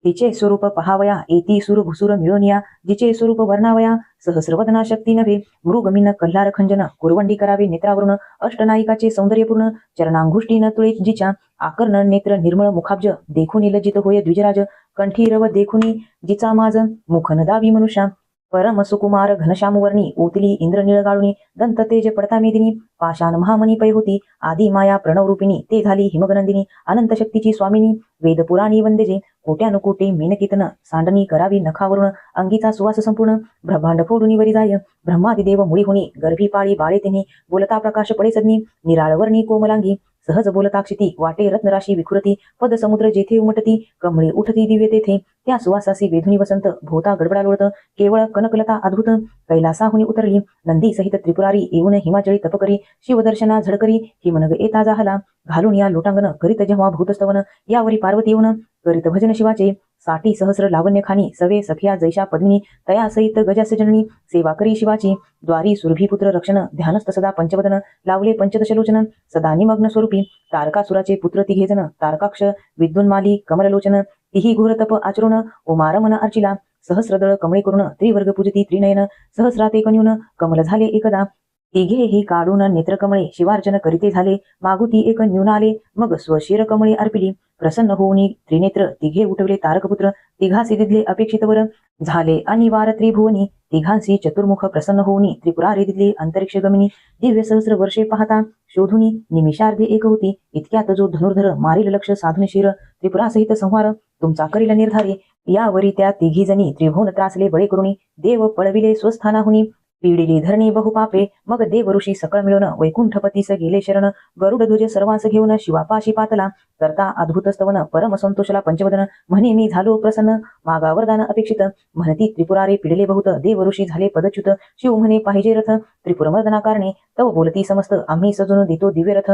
तिचे स्वरूप पहावया एती सुर भुसुर मिळवनिया जिचे स्वरूप वर्णावया सहस्रवदना शक्ती नव्हे मृगमीन कल्हार खंजन कुरवंडी करावे नेत्रावरून अष्टनायिकाचे सौंदर्यपूर्ण चरणांगुष्टीन तुळे जिच्या आकर्ण नेत्र निर्मळ मुखाब्ज देखुनी लज्जित होय द्विजराज कंठी रव देखुनी जिचा माज मुख नदावी मनुष्या परम सुकुमार घनश्यामवर्णी ओतली इंद्रनीळ गाळुनी दंत तेज पडता मेदिनी पाषाण महामणी पै होती आदी माया प्रणव रूपिणी ते झाली हिमगनंदिनी अनंत शक्तीची स्वामिनी वेद पुराणी वंदेजे कोट्यानुकोटे मेनकीतन सांडणी करावी नखावरून अंगीचा सुवास संपूर्ण ब्रह्मांड फोडून वरी जाय ब्रह्मादिदेव मुळी होणी गर्भी पाळी बाळे तिन्ही बोलता प्रकाश पडे सदनी निराळवर्णी कोमलांगी सहज बोलता क्षिती वाटे रत्नराशी विखुरती पद समुद्र जेथे उमटती कमळे उठती दिव्य तेथे त्या सुवासासी वेधुनी वसंत भोवता गडबडा लोळत केवळ कनकलता अद्भुत कैलासाहुनी उतरली नंदी सहित त्रिपुरारी येऊन हिमाचळी तपकरी शिवदर्शना झडकरी हिमनग येता जाहला घालून या लोटांगण करीत जेव्हा भूतस्तवन यावरी पार्वती येऊन करीत भजन शिवाचे 60 सहस्र लावण्य खानी सवे सखिया जैशा पद्मिनी तया सहित गजास्य जननी सेवा करी शिवाची द्वारी सुरभीपुत्र रक्षण ध्यानस्थ सदा पंचवदन लावले पंचदशलोचन सदा निमग्न स्वरूपी तारकासुराचे पुत्र तिघेजन तारकाक्ष विद्युन्माली कमललोचन तिही घोर तप आचरण उमारमन अर्चिला सहस्रदळ कमळे करून त्रिवर्ग पूजती त्रिनयन सहस्राते कन्युन कमल झाले एकदा तिघे ही काढून नेत्रकमळे शिवार्चन करीते झाले मागुती एक न्यून आले मग स्वशिर कमळे अर्पिली प्रसन्न होऊनी त्रिनेत्र तिघे उठवले तारकपुत्र तिघासी दिदले अपेक्षित वर झाले अनिवार त्रिभुवनी तिघांसी चतुर्मुख प्रसन्न होऊनी त्रिपुरारी दिदले अंतरिक्ष गमिनी दिव्य सहस्र वर्षे पाहता शोधुनी निमिषार्धे एक होती इतक्यात जो धनुर्धर मारील लक्ष साधून शिर त्रिपुरासहित संहार तुमचा करील निर्धारे यावरी त्या तिघी जणी त्रिभुवन त्रासले बळे करुणी देव पळविले स्वस्थानाहुनी पीडिली धरणी बहुपापे मग देव ऋषी सकळ मिळून वैकुंठपतीस गेले शरण गरुड ध्वज सर्वांस घेऊन शिवापाशी पातला करता अद्भुत स्तवन परम संतोषला पंचवदन म्हणे मी झालो प्रसन्न मागा वरदान अपेक्षित म्हणती त्रिपुरारे पिडले बहुत देव ऋषी झाले पदच्युत शिव म्हणे पाहिजे रथ त्रिपुरमर्दना कारणे तव बोलती समस्त आम्ही सजून देतो दिव्य रथ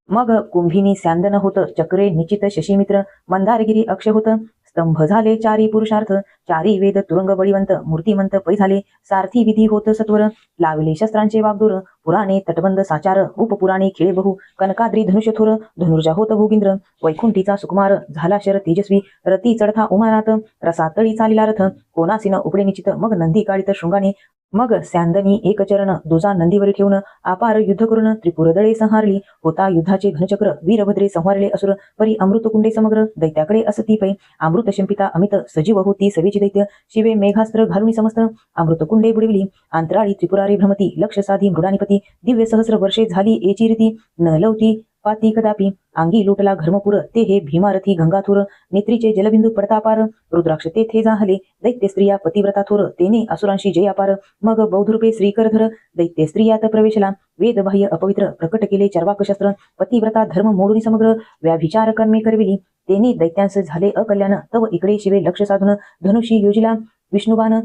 मग कुंभिनी स्यांदन होत चक्रे निश्चित शशीमित्र मंदारगिरी अक्ष होत स्तंभ झाले चारी पुरुषार्थ चारी वेद तुरंग बळीवंत मूर्तिमंत पै झाले सारथी विधी होत सत्वर लावले शस्त्रांचे वागदोर पुराणे तटबंद साचार उपपुराणे खेळे बहु कनकाद्री धनुष्यथोर धनुर्जा होत भोगिंद्र वैकुंठीचा सुकुमार झाला शर तेजस्वी रती चढता उमानात रसातळी चालिला रथ कोणासीन उपडे निश्चित मग नंदी काळीत शृंगाने मग स्यांदनी एक चरण दुजा नंदीवर ठेवून अपार युद्ध करून त्रिपुरदळे संहारली होता युद्धाचे घनचक्र वीरभद्रे संहारले असुर परी अमृतकुंडे समग्र दैत्याकडे असती पै अमृत शंपिता अमित सजीव होती सवेची दैत्य शिवे मेघास्त्र घालून समस्त अमृतकुंडे बुडविली अंतराळी त्रिपुरारी भ्रमती लक्ष साधी मृडानिपती दिव्य सहस्र वर्षे झाली एची रीती न लवती पाती कदापि अंगी लुटला घर्मपुर ते हे भीमारथी गंगाथुर नेत्रीचे जलबिंदू पडतापार रुद्राक्ष तेथे जाहले दैत्य स्त्रिया पतिव्रता थोर तेने असुरांशी जय अपार मग बौद्धरूपे श्रीकरधर दैत्य स्त्रियात प्रवेशला वेदबाह्य अपवित्र प्रकट केले चर्वाकशस्त्र पतिव्रता धर्म मोडून समग्र व्याभिचार कर्मे करविली तेने दैत्यांस झाले अकल्याण तव इकडे शिवे लक्ष साधून धनुषी योजिला विष्णुबाण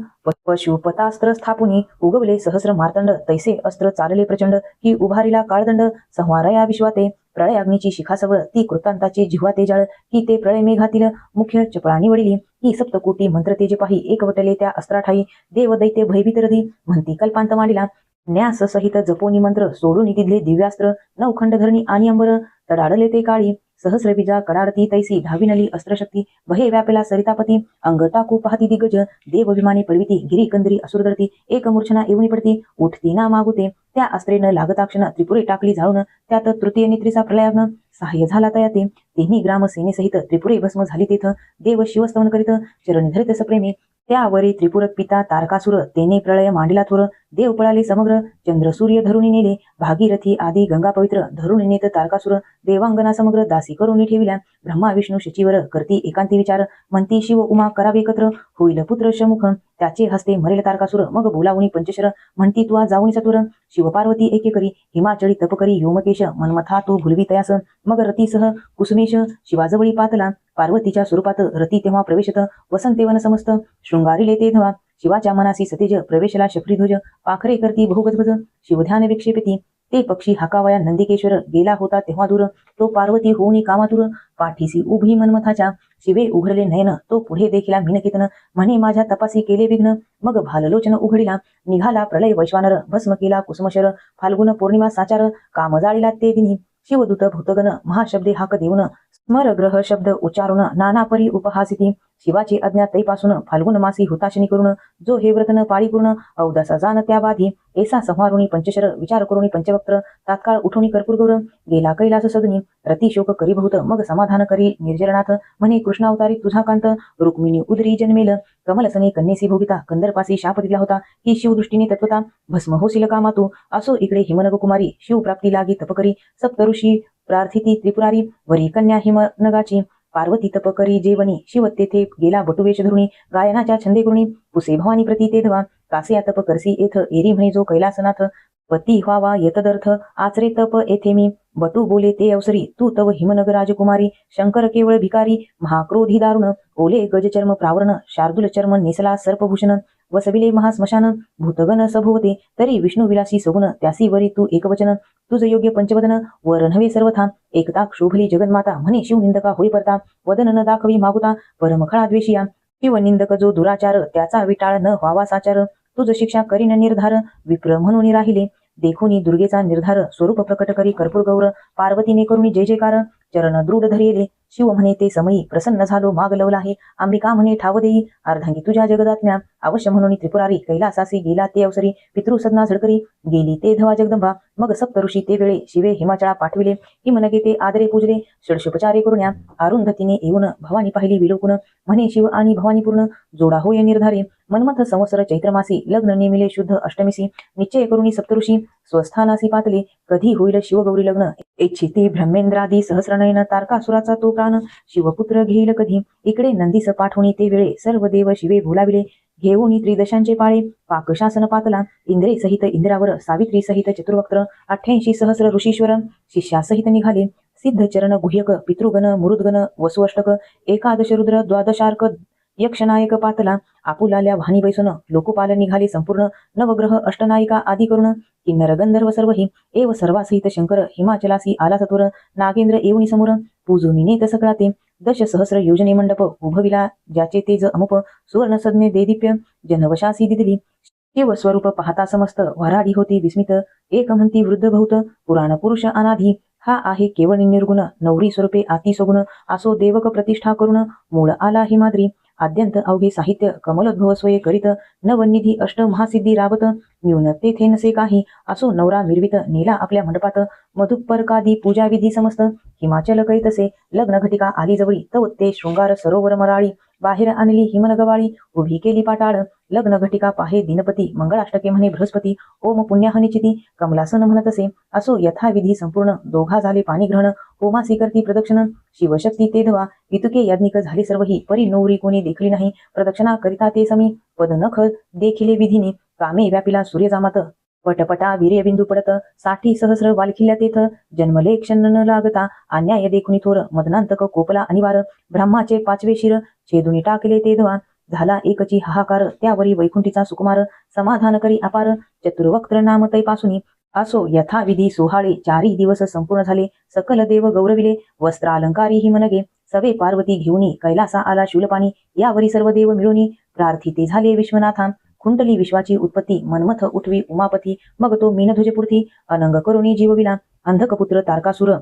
पशुपतास्त्र स्थापुनी उगवले सहस्र मार्तंड तैसे अस्त्र चालले प्रचंड की उभारीला काळदंड संहारया विश्वाते प्रळय अग्नीची शिखासवळ ती कृतांताची जिव्हा तेजाळ की ते प्रळय मेघातील मुख्य चपळानी वडिली ही सप्तकोटी मंत्र तेजे पाही एकवटले त्या अस्त्राठाई देव दैत्य भयभीत रधी म्हणती कल्पांत मांडिला न्यास सहित जपोनी मंत्र सोडून तिथले दिव्यास्त्र नवखंड धरणी आणि अंबर तडाडले ते काळी सहस्र बीजा कडाडती तैसी धाविनली अस्त्रशक्ती भये व्यापेला सरितापती अंग टाकू पाहती दिग्गज देव विमाने पडविती गिरी कंदरी असुरदरती एक मूर्छना येऊनी पडती उठती ना मागुते त्या अस्त्रे न लागताक्षण त्रिपुरे टाकली जाळून त्यात तृतीय नेत्रीचा प्रलयाग्न सहाय्य झाला तयाते तिन्ही ग्राम सेनेसहित त्रिपुरे भस्म झाली तेथ देव शिवस्तवन करीत चरण धरित सप्रेमे त्यावरी त्रिपुर पिता तारकासुर तेने प्रळय मांडिला थोर देव पळाले समग्र चंद्र सूर्य धरुणी नेले भागीरथी आदी गंगा पवित्र धरुणी नेत तारकासुर देवांगना समग्र दासी करून ठेविल्या ब्रह्मा विष्णू शचीवर करती एकांती विचार म्हणती शिव उमा करावे एकत्र होईल पुत्र शमुख त्याचे हस्ते मरेल तारकासुर मग बोलावणी पंचशर म्हणती तू जाऊन चतुर शिव पार्वती एके करी हिमाचळी तप करी योमकेश मनमथा तो भुलवी तयास मग रतीसह कुसुमेश शिवाजवळी पातला पार्वतीच्या स्वरूपात रती तेव्हा प्रवेशत वसंतेवन समस्त शृंगारिले ते धवा शिवाच्या मनासी सतेज प्रवेशला शफरीध्वज पाखरे करती बहुगजबज शिवध्यान विक्षेपिती ते पक्षी हाकावया नंदिकेश्वर गेला होता तेव्हा दूर तो पार्वती होऊनी कामातुर पाठीसी उभी मनमथाच्या शिवे उघडले नयन तो पुढे देखिला मिनकितन म्हणे माझ्या तपासी केले विघ्न मग भाललोचन उघडिला निघाला प्रलय वैश्वानर भस्म केला कुसुमशर फाल्गुन पौर्णिमा साचार काम जाळीला ते दिनी शिवदूत भूतगण महाशब्दे हाक देऊन स्मर ग्रह शब्द उच्चारून नाना परी उपहासिती शिवाची अज्ञा तैपासून फाल्गुन मासी हुताशनी करून जो हे व्रतन पाळी पूर्ण अवदसा जाण त्या बाधी ऐसा संहारुणी पंचशर विचार करुणी पंचवक्त्र तात्काळ उठवणी कर्पूर गौर गेला कैलास सदनी रती शोक करी बहुत मग समाधान करी निर्जरनाथ म्हणे कृष्णावतारी तुझा कांत रुक्मिणी उदरी जन्मेल कमलसने कन्येसी भोगिता कंदरपासी शाप दिला होता की शिवदृष्टीने तत्वता भस्म होशील कामा तू असो इकडे हिमनग कुमारी शिव प्राप्ती लागी तप करी सप्तऋषी प्रार्थिती त्रिपुरारी वरी कन्या हिमनगाची पार्वती तप करी जेवणी शिव तेथे गेला बटुवेश धरुणी गायनाच्या छंदे करुणी पुसे भवानी प्रती ते धवा कासे तप करसी येथ एरी म्हणे जो कैलासनाथ पती व्हावा यतदर्थ आचरे तप येथे मी बटू बोले ते अवसरी तू तव हिमनग राजकुमारी शंकर केवळ भिकारी महाक्रोधी दारुण ओले गजचर्म प्रावरण शार्दूल चर्म नेसला सर्पभूषण वसविले महास्मशान भूतगण सभोवते तरी विष्णू विलासी सगुण त्यासी वरी तू एकवचन तुझ योग्य पंचवदन वर नव्हे सर्वथा एकता शोभली जगन्माता म्हणे शिवनिंदका होई परता वदन न दाखवी मागुता परमखळा द्वेषिया शिवनिंदक जो दुराचार त्याचा विटाळ न व्हावा साचार तुझ शिक्षा करीन निर्धार विप्र म्हणून राहिले देखुनी दुर्गेचा निर्धार स्वरूप प्रकट करी कर्पूर गौर पार्वतीने करुणी जय जयकार चरण दृढ धरिले शिव म्हणे ते समयी प्रसन्न झालो माग लवला आहे अंबिका म्हणे ठाव देई अर्धांगी तुझ्या जगदात्म्या अवश्य म्हणून त्रिपुरारी कैलासासी गेला ते अवसरी पितृसदना झडकरी गेली ते धवा जगदंबा मग सप्तऋषी ते वेळे शिवे हिमाचळा पाठविले हिमनगे ते आदरे पूजले षडशोपचारे करुण्या अरुंधतीने येऊन भवानी पाहिली विलोकुन म्हणे शिव आणि भवानी पूर्ण जोडा होय निर्धारे मनमथ संवत्सर चैत्रमासी लग्न नेमिले शुद्ध अष्टमीसी निश्चय करुणी सप्तऋषी स्वस्थानासी पातले कधी होईल शिवगौरी लग्न इच्छिती ब्रह्मेंद्रादी सहस्रनयन तारकासुराचा तो प्राण शिवपुत्र घेईल कधी इकडे नंदीस पाठवणी ते वेळे सर्व देव शिवे भोलाविले घेऊन त्रिदशांचे पाळे पाकशासन पातला इंद्रे सहित इंद्रावर सावित्री सहित चतुर्वक्त्र 88 सहस्र ऋषीश्वर शिष्यासहित निघाले सिद्ध चरण गुह्यक पितृगण मुरुदगण वसुअष्टक एकादश रुद्र द्वादशार्क यक्षनायक पातला आपुलाल्या वाहनी बैसून लोकपाल निघाले संपूर्ण नवग्रह अष्टनायिका आदी करून किन्नर गंधर्व सर्वही एव सर्वासहित शंकर हिमाचलासी आला सत्वर नागेंद्र येऊनी समोर पूजूनी नेत सगळा ते दश सहस्र योजने मंडप उभविला ज्याचे तेज अमुप सुवर्ण सज्ञे देदीप्य जनवशासी दिदली शिव स्वरूप पाहता समस्त वराडी होती विस्मित एक म्हणती वृद्ध बहुत पुराण पुरुष अनाधी हा आहे केवळ निर्गुण नवरी स्वरूपे आती सगुण असो देवक प्रतिष्ठा करून मूळ आला हिमाद्री आद्यंत अवघे साहित्य कमलोद्भव स्वये करीत नवनिधी अष्ट महासिद्धी राबत न्यून तेथे नसे काही असो नवरा मिरवित नेला आपल्या मंडपात मधुपर्कादी पूजाविधी समस्त हिमाचल करीतसे लग्न घटिका आली जवळी तव ते शृंगार सरोवर मराळी बाहेर आणली हिमनगवाळी उभी केली पाटाळ लग्न घटिका पाहे दिनपती मंगळाष्टके म्हणे बृहस्पती ओम पुण्याहनिचिती कमलासन म्हणतसे असो यथाविधी संपूर्ण दोघा झाले पाणी ग्रहण होमासी करती प्रदक्षिण शिवशक्ती ते धवा इतके याज्ञिक झाले सर्वही परी नोरी कोणी देखली नाही प्रदक्षिणा करिता ते समी पद नख देखिले विधीने कामे व्यापिला सूर्यजामात पटपटा वीर्यबिंदू पडत 60 सहस्र वालखिल्या तेथ जन्मले क्षण न लागता अन्याय देखुनी थोर मदनांतक कोपला अनिवार ब्रह्माचे 5वे शिर छेदुनी टाकले ते धवा झाला एकची हाहाकार त्यावरी वैकुंठीचा सुकुमार समाधान करी अपार चतुर्वक्त्र नाम तैपासुनी असो यथाविधी सोहाळे 4 दिवस संपूर्ण झाले सकल देव गौरविले वस्त्रालंकारी हिमनगे सवे पार्वती घेऊनी कैलासा आला शूलपाणी यावरी सर्व देव मिळूनी प्रार्थिते झाले विश्वनाथा कुंडली विश्वाची उत्पत्ती मनमथ उठवी उमापती मग तो मीनध्वजपूर्ती अनंग करुणी जीवविला अंधकपुत्र तारकासुर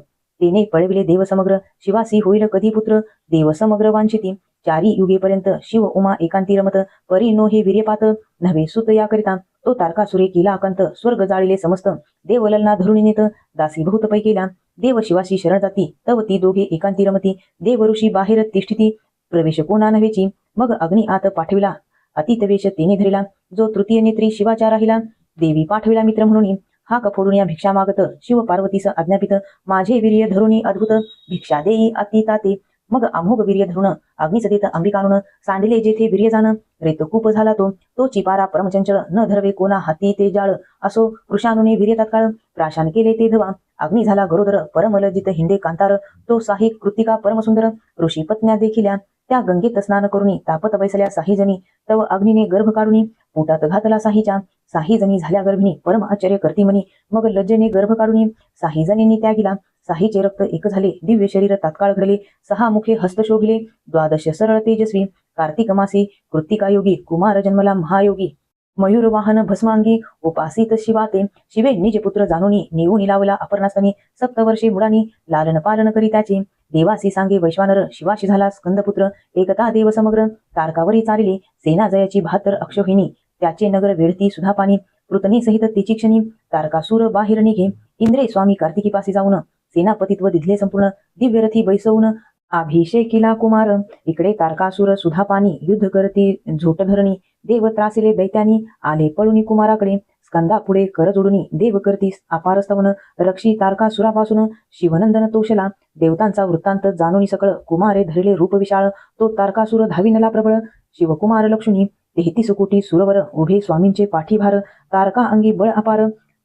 तेने पळविले देव समग्र शिवासी होईल कधी पुत्र देव समग्र वांछिती 4 युगेपर्यंत शिव उमा एकांती रमत परी नो हे वीर्यपात नव्हे सुत याकरिता तो तारकासुरे केला अकंत स्वर्ग जाळिले समस्त देवललना धरुणी नेत दासी बहुत पै केला देव शिवाशी शरण जाती तव ती दोघे एकांती रमती देव ऋषी बाहेर तिष्ठिती प्रवेश कोणा नव्हेची मग अग्नी आत पाठविला अतीत वेश तेने धरिला जो तृतीय नेत्री शिवाचा राहिला देवी पाठविला मित्र म्हणून हाक फोडून या भिक्षा मागत शिव पार्वतीस आज्ञापित माझे वीर्य धरुणी अद्भुत भिक्षा देई अति ताते मग अमोघ वीर्य धरुण अग्निच देत अंबिकानुन सांडिले जेथे वीर्य जाण रेत खूप झाला तो चिपारा परमचंचळ न धरवे कोणा हाती ते जाळ असो कृषानुने वीर्य तात्काळ प्राशान केले ते धवा अग्नी झाला गरोदर परमलजित हिंडे कांतार तो साही कृतिका परमसुंदर ऋषी पत्न्या देखिल्या त्या गंगेत स्नान करुणी तापत बैसल्या साही जणी तव अग्नीने गर्भ काढुनी पोटात घातला साहीच्या साही जणी झाल्या गर्भिणी परम आश्चर्य करती म्हणी मग लज्जेने गर्भ काढुनी साही जणींनी त्यागिला साहीचे रक्त एक झाले दिव्य शरीर तात्काळ घडले 6 मुखे हस्त शोभिले 12 सरळ तेजस्वी कार्तिक मासी कृत्तिका योगी कुमार जन्मला महायोगी मयूर वाहन भस्मांगी उपासित शिवाते शिवे निज पुत्र जाणुनी नेऊन लावला अपर्णास्तनी 7 वर्षे मुलानी लालन पालन करी त्याचे देवासी सांगे वैश्वानर शिवाशी झाला स्कंदपुत्र एकता देव समग्र तारकावरी चालिले सेना जयाची 72 अक्षोहिणी त्याचे नगर वेळती सुधा पाणी पृतनी सहित तिची क्षणी तारकासूर बाहेर निघे इंद्रे स्वामी कार्तिकीपासी जाऊन सेनापतित्व दिधले संपूर्ण दिव्यरथी बैसवून अभिषेकीला कुमार इकडे तारकासूर सुधा पाणी युद्ध करती झोट धरणी देव त्रासिले दैत्यानी आले पळुनी कुमाराकडे स्कंदा पुढे कर जोडुनी देव करती अपारस्तवन रक्षी तारकासुरापासून शिवनंदन तोषला देवतांचा वृत्तांत जाणुनी सकळ कुमारे धरले रूप विशाळ तो तारकासूर धाविनला प्रबळ शिवकुमार लक्ष्मी 33 कोटी सुरवर उभे स्वामींचे पाठीभार तारका अंगी बळ अपार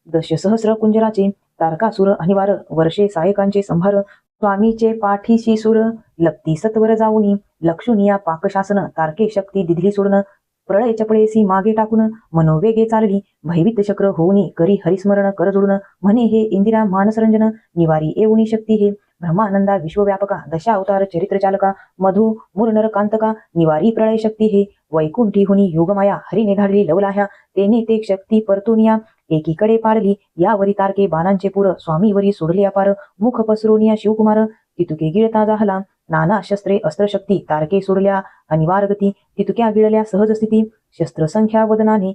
10 सहस्र कुंजराचे तारकासूर अनिवार वर्षे सायकांचे संभार स्वामीचे पाठीशी सुर लपती सत्वर जाऊनी लक्षुनिया पाकशासन तारके शक्ती दिधली सोडून प्रळय चपळेसी मागे टाकून मनोवेगे चालली भैवित चक्र होऊनी करी हरिस्मरण कर जोडून म्हणे हे इंदिरा मानसरंजन निवारी येऊनी शक्ती हे ब्रह्मानंदा विश्वव्यापका दशा अवतार चरित्र चालका मधु मुरनर कांतका निवारी प्रळय शक्ती हे वैकुंठी हुनी योगमाया हरिने धाडली लवलाह्या तेने ते शक्ती परतुनिया एकीकडे पाडली यावरी तारके बाणांचे पुर स्वामीवरी सोडले अपार मुख पसरोनिया शिवकुमार तितुके गिळता जाहला नाना शस्त्रे अस्त्रशक्ती तारके सोडल्या अनिवार गती तितुक्या गिळल्या सहज स्थिती शस्त्र संख्या वदनाने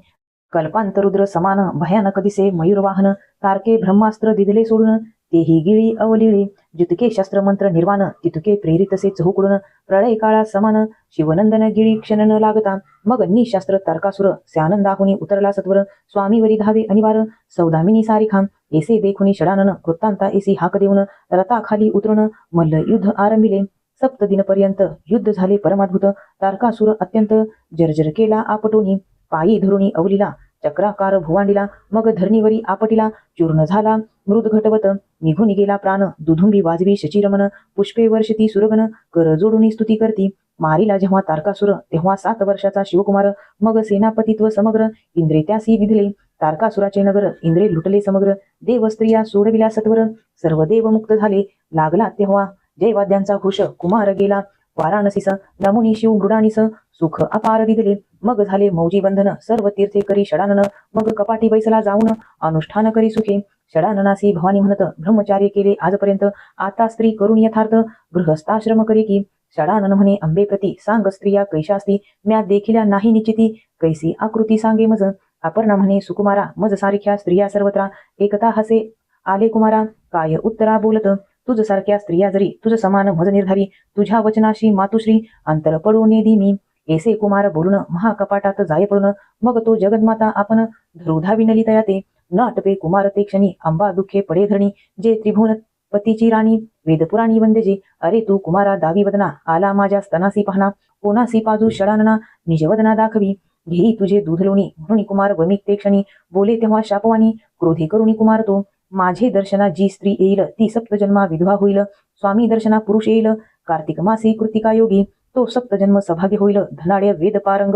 कल्पांतरुद्र समान भयानक दिसे मयूरवाहन तारके ब्रह्मास्त्र दिदले सोडून तेही गिळी अवलिळी जितके शस्त्र मंत्र निर्वाण तितुके प्रेरितसे चहूकडून प्रळय काळा समान शिवनंदन गिळी क्षण न लागता मग निशास्त्र तारकासुर स्यानंदाहुनी उतरला सत्वर स्वामीवरी धावे अनिवार सौदामिनी सारिखा एसे देखुनी षडानन कृत्तांता एसी हाक देऊन रथाखाली उतरून मल्ल युद्ध आरंभिले 7 दिनपर्यंत युद्ध झाले परमाद्भुत तारकासुर अत्यंत जर्जर केला आपटोनी पायी धरुणी अवलीला चक्राकार भुवांडीला मग धरणीवरी आपटीला चूर्ण झाला मृद घटवत निघून गेला प्राण दुधुंबी वाजवी शचीरमन पुष्पे वर्षती सुरगन कर जोडुनी स्तुती करती मारिला जेव्हा तारकासुर तेव्हा 7 वर्षाचा शिवकुमार मग सेनापतित्व समग्र इंद्रे त्यासी विधले तारकासुराचे नगर इंद्रे लुटले समग्र देव स्त्रिया सोडविल्या सत्वर सर्व देव मुक्त झाले लागला तेव्हा जयवाद्यांचा घोष कुमार गेला वाराणसीस नमुनी शिव मृडानीस सुख अपार दिदले मग झाले मौजी बंधन सर्व तीर्थे करी षडानन मग कपाटी बैसला जाऊन अनुष्ठान करी सुखे षडाननासी भवानी म्हणत ब्रह्मचार्य केले आजपर्यंत आता स्त्री करून यथार्थ गृहस्थाश्रम करी की षडानन म्हणे अंबे प्रती सांग स्त्रिया कैशास्ती म्या देखिल्या नाही निश्चिती कैसी आकृती सांगे मज अपर्णा म्हणे सुकुमारा मज सारख्या स्त्रिया सर्वत्रा एकता हसे आले कुमारा काय उत्तरा बोलत तुझ सारख्या स्त्रिया जरी तुझ समान मज निर्धारी तुझ्या वचनाशी मातुश्री अंतर पडू नेदी मी ऐसे कुमार बोलून महाकपाटात जाय पडून मग तो जगन्माता आपण धरुधा विनली तयाते न अटपे कुमार ते क्षणी अंबा दुःखे पडे धरणी जे त्रिभुवन पतीची राणी वेदपुराणी वंदेजे अरे तू कुमारा दावी वदना आला माझ्या स्तनासी पाहना कोणासी पाजू षडानना निजवदना दाखवी घेई तुझे दूधलोणी म्हणून कुमार वमिक ते क्षणी बोले तेव्हा शापवानी क्रोधी करुणी कुमार तो माझे दर्शना जी स्त्री येईल ती 7 जन्मा विधवा होईल स्वामी दर्शना पुरुष येईल कार्तिक मासी कृतिका योगी तो 7 जन्म सभाग्य होईल धनाढ्य वेद पारंग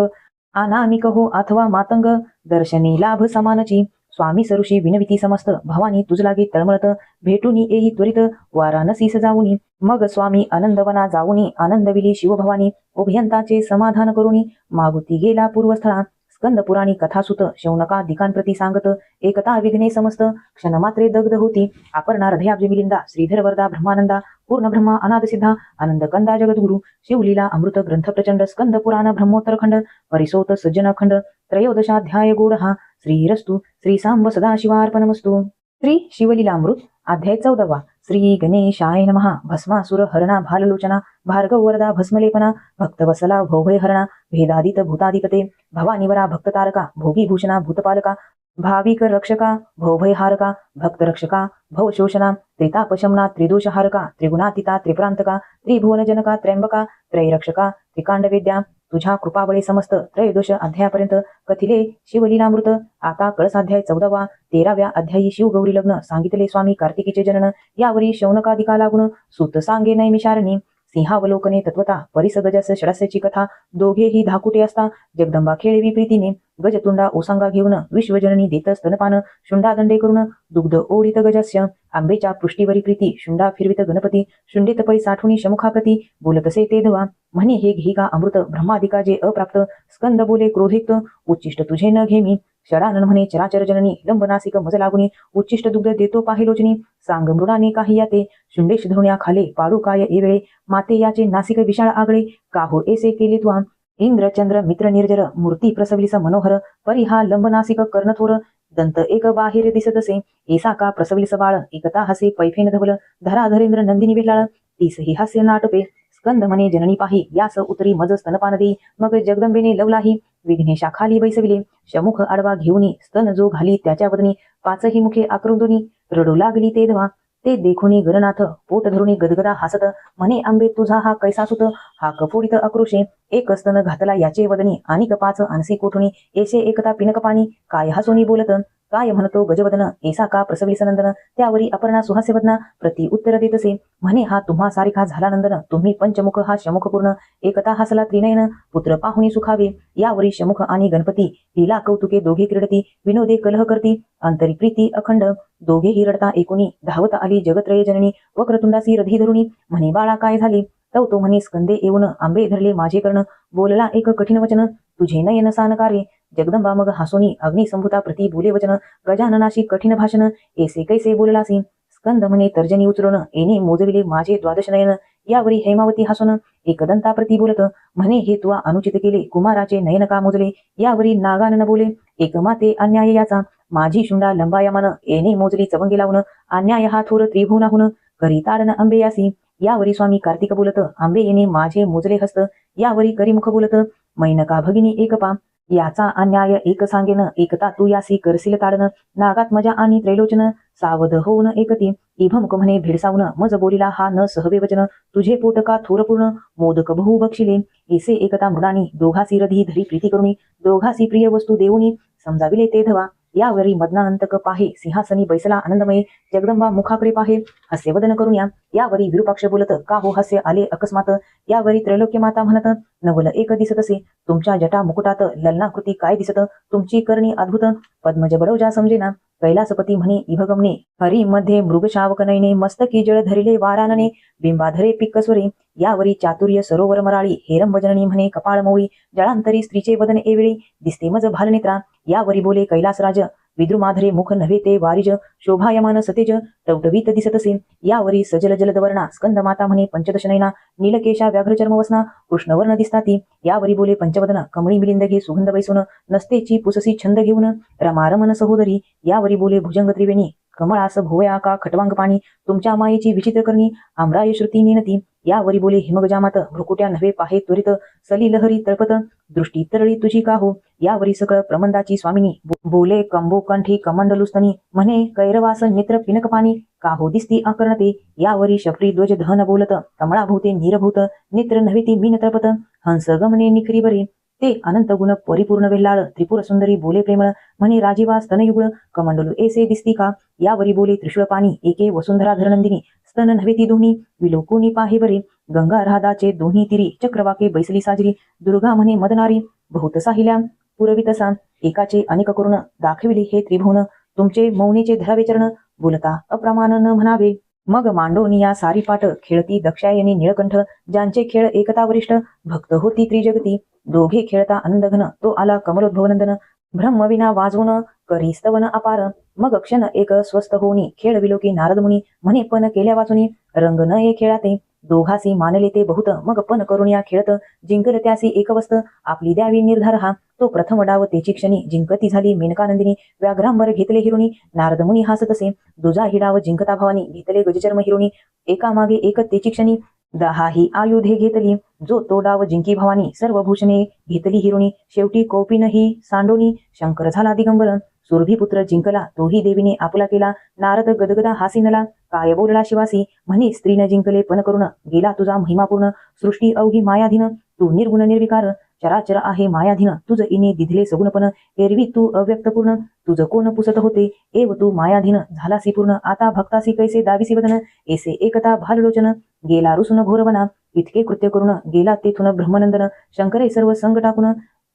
अनामिक हो अथवा मातंग दर्शनी लाभ समानची स्वामी सरुषी विनविती समस्त भवानी तुझ लागे तळमळत भेटूनी येई त्वरित वाराणसीस जाऊनी मग स्वामी आनंदवना जाऊनी आनंदविली शिवभवानी उभयंताचे समाधान करुनी मागुती गेला पूर्वस्थळा स्कंद पुराणी कथासुत शौनका दिकांप्रती सांगत एकता विघ्ने समस्त क्षणमात्रे दग्ध होती अपर्णा हृदयाब्ज मिलिंदा श्रीधर वरदा ब्रह्मानंदा पूर्ण ब्रह्मा अनाद सिद्धा आनंद कंदा जगद्गुरु शिवलीला अमृत ग्रंथ प्रचंड स्कंद पुराण ब्रह्मोत्तरखंड परिसोत सज्जन खंड त्रयोदशाध्याय गूढ श्रीरस्तु श्री सांब सदाशिवार्पणमस्तु श्री शिवलीलामृत अध्याय 14 श्री गणेशाय नमः. भस्मासुर हरणा भाललोचना भार्गव वरदा भस्मलेपना भक्तवसला भौभय हरणा भेदादित भूताधिपते भवानीवरा भक्ततारका भोगीभूषणा भूतपालका भाविक रक्षका भवभयहारका भक्तरक्षका भवशोषणा त्रितापशमना त्रिदोषहारका त्रिगुणातीता त्रिप्रांतका त्रिभुवनजनका त्र्यंबका त्रैरक्षका त्रिकांडवेद्या तुझ्या कृपाबळे समस्त त्रयोदश अध्यायापर्यंत कथिले शिवलीलामृत. आता कळसाध्याय 14वा 13व्या अध्यायी शिवगौरी लग्न सांगितले स्वामी कार्तिकीचे जनन. यावरी शौनकादिका लागून सूत सांगे नैमिषारणी सिंहावलोकने तत्वता परिसगजस षडस्याची कथा. दोघेही धाकुटे असता जगदंबा खेळवी प्रीतीने गजतुंडा ओसांगा घेऊन विश्वजननी देत स्तनपान शुंडा दंडे करून दुग्ध ओढित गजस्य आंबेच्या पृष्ठीवरी प्रीती शुंडा फिरवित गणपती शुंडीत पै साठुनी शमुखाप्रती बोलतसे ते धवा म्हणे हे घे का अमृत ब्रह्मादिका जे अप्राप्त स्कंद बोले क्रोधिक्त उच्चिष्ट तुझे न घेमी षडानन म्हणे चराचर जननी लंबनासिक मज लागुनी उच्चिष्ट दुग्ध देतो पाहिलोचनी सांग मृडाने काही याते शुंडेश धरुण्या खाले पाडू काय एवेळे माते याचे नासिक विशाळ आगळे काहो ऐसे केले त्वा इंद्र चंद्र मित्र निर्जर मूर्ती प्रसविलिस मनोहर परी हा लंबनासिक कर्णथोर दंत एक बाहेर दिसतसे ऐसा का प्रसविलिस बाळ एकता हसे पैफेन धवल धरा धरेंद्र नंदिनी वेलाळ तीसही हास्य नाटपे स्कंद म्हणे जननी पाही यास उतरी मज स्तनपान देई मग जगदंबेने लवलाही विघ्नेशा खाली बैसविले शमुख आडवा घेऊनी स्तन जो घाली त्याच्या वदनी पाचही मुखे आकृंदुनी रडू लागली ते धवा ते देखुनी गणनाथ पोट धरुणी गदगदा हासत म्हणे आंबे तुझा हा कैसा सुत हा कफोडित आक्रोशे एक स्तन घातला याचे वदनी आणि पाच आणसी कोठुनी ऐसे एकता पिनक पाणी काय हसोनी बोलत काय म्हणतो गजवदन ऐसा का प्रसविलिस नंदन त्यावरी अपर्णा सुहास्य वदना प्रति उत्तर देतसे म्हणे हा तुम्हा सारिखा झाला नंदन तुम्ही पंचमुख हा शमुख पूर्ण एकता हसला त्रिनयन पुत्र पाहुणी सुखावे यावरी शमुख आणि गणपती हिला कौतुके दोघे क्रीडती विनोदे कलह करती अंतरी प्रीती अखंड दोघेही रडता एकुणी धावत आली जगत्रय जननी वक्रतुंडासी रधी धरुणी म्हणे बाळा काय झाले तो म्हणे स्कंदे येऊन आंबे धरले माझे कर्ण बोलला एक कठीण वचन तुझे नयन सानकारे जगदंबा मग हासोनी अग्निसंभूता प्रति बोले वचन गजाननाशी कठीण भाषण ऐसे कैसे बोललासी स्कंद म्हणे तर्जनी उचलून येणे मोजविले माझे द्वादश नयन यावरी हेमावती हसून एकदंता प्रति बोलत म्हणे हे तुवा अनुचित केले कुमाराचे नयन का मोजले यावरी नागानन बोले एक माते अन्याय याचा माझी शुंडा लंबायमान येणे मोजली चवंगी लावून अन्याय हा थोर त्रिभुवनाहून करी ताडन आंबे यासी यावरी स्वामी कार्तिक बोलत आंबे येणे माझे मोजले हस्त यावरी करीमुख बोलत मैनका भगिनी एक पा याचा अन्याय एक सांगेन एकता तू यासी करशील ताडन नागात मजा आणि त्रैलोचन सावध होऊन एकती इभमुख म्हणे भिडसावून मज बोलिला हा न सहवे वचन तुझे पोट का थोरपूर्ण मोदक बहु बक्षिले ऐसे एकता मृडानी दोघासी रधी धरी प्रीती करुणी दोघासी प्रिय वस्तू देऊनी समजाविले ते धवा यावरी मदनानंतक पाहे सिंहासनी बैसला आनंदमयी जगदंबा मुखाकडे पाहे हास्य वदन करून यावरी विरूपाक्ष बोलत का हो हास्य आले अकस्मात यावरी त्रैलोक्य माता म्हणत नवल एक दिसत असे तुमच्या जटा मुकुटात ललनाकृती काय दिसत तुमची करणी अद्भुत पद्मज बडवजा समजेना कैलासपती म्हणे इभगमने हरी मध्ये मृगशावक नयने मस्तकी जळ धरिले वारानने बिंबाधरे पिक्कस्वरे यावरी चातुर्य सरोवर मराळी हेरंबजननी म्हणे कपाळ मोळी जळांतरी स्त्रीचे वदन एवेळी दिसते मज भालनेत्रा यावरी बोले कैलासराज विद्रुमाधरे मुख नव्हे ते वारिज शोभायमान सतेज टवटवीत दिसत असे यावरी सजल जलद वर्णा स्कंद माता म्हणे पंचदश नयना नीलकेशा व्याघ्र चर्म वसना कृष्णवर्ण दिसताती यावरी बोले पंचवदन कमळी मिलिंद घे सुगंध बैसून नसतेची पुससी छंद घेऊन रमारमन सहोदरी यावरी बोले भुजंग त्रिवेणी कमळास भोवया का खटवांग पाणी तुमच्या मायेची विचित्र करणी आम्राय श्रुती नेनती यावरी बोले हिमगजामात भ्रुकुट्या नव्हे पाहे त्वरित सली लहरी तळपत दृष्टी तरळी तुझी का हो यावरी सकळ प्रमंदाची स्वामिनी बोले कंबो कंठी कमंडलुस्तनी म्हणे कैरवास नेत्र पिनक पाणी का हो दिसती आकर्णते यावरी शफरी ध्वज धन बोलत कमळाभूते नीरभूत नेत्र नव्हे ती मीन तळपत हंस गमने निखरी बरे ते अनंत गुण परिपूर्ण वेल्लाळ त्रिपुर सुंदरी बोले प्रेमळ म्हणे राजीवा स्तनयुगळ कमंडलू ऐसे दिसती का यावरी बोले त्रिशूळ पाणी एके वसुंधरा धरनंदिनी स्तन नव्हे ती दोन्ही विलोकुनी पाहे बरे गंगा राधाचे दोन्ही तिरी चक्रवाके बैसली साजरी दुर्गा म्हणे मदनारी बहुत साहिल्या पुरवितसा एकाचे अनेक करून दाखविले हे त्रिभुवन तुमचे मौनेचे धरावे चरण बोलता अप्रमाण न म्हणावे मग मांडोनिया सारी पाठ खेळती दक्षायनी निळकंठ ज्यांचे खेळ एकता वरिष्ठ भक्त होती त्रिजगती दोघे खेळता आनंद घन तो आला कमलोद्भवनंदन ब्रह्मविना वाजवून करी स्तवन अपार मग क्षण एक स्वस्थ होऊनी खेळ विलोकी नारद मुनी म्हणे पण केल्या वाचुनी रंग न ये खेळाते दोघासी मानले ते बहुत मग पण करुणिया खेळत जिंकल त्यासी एक वस्त आपली द्यावी निर्धार हा तो प्रथम डाव तेची क्षणी जिंकती झाली मेनकानंदिनी व्याघ्रांबर घेतले हिरुणी नारद मुनी हासतसे दुजा ही डाव जिंकता भवानी घेतले गजचर्म हिरुणी एका मागे एक तेची क्षणी दहाही आयुधे घेतली जो तो डाव जिंकी भवानी सर्व भूषणे घेतली हिरुणी शेवटी कौपिनही सांडोनी शंकर झाला दिगंबर सुरभीपुत्र जिंकला तोही देवीने आपुला केला नारद गदगदा हासिनला काय बोलला शिवासी म्हणे स्त्रीने जिंकले पण करून गेला तुझा महिमापूर्ण सृष्टी अवघी मायाधीन तू निर्गुण निर्विकार चराचर आहे मायाधीन तुझ इने दिधले सगुणपण एरवी तू अव्यक्तपूर्ण तुझ कोण पुसत होते एव तू मायाधीन झालासी पूर्ण आता भक्तासी कैसे दाविसी वदन ऐसे एकता भाललोचन गेला रुसून घोरवना इतके कृत्य करून गेला तेथून ब्रह्मनंदन शंकरे सर्व संग टाकून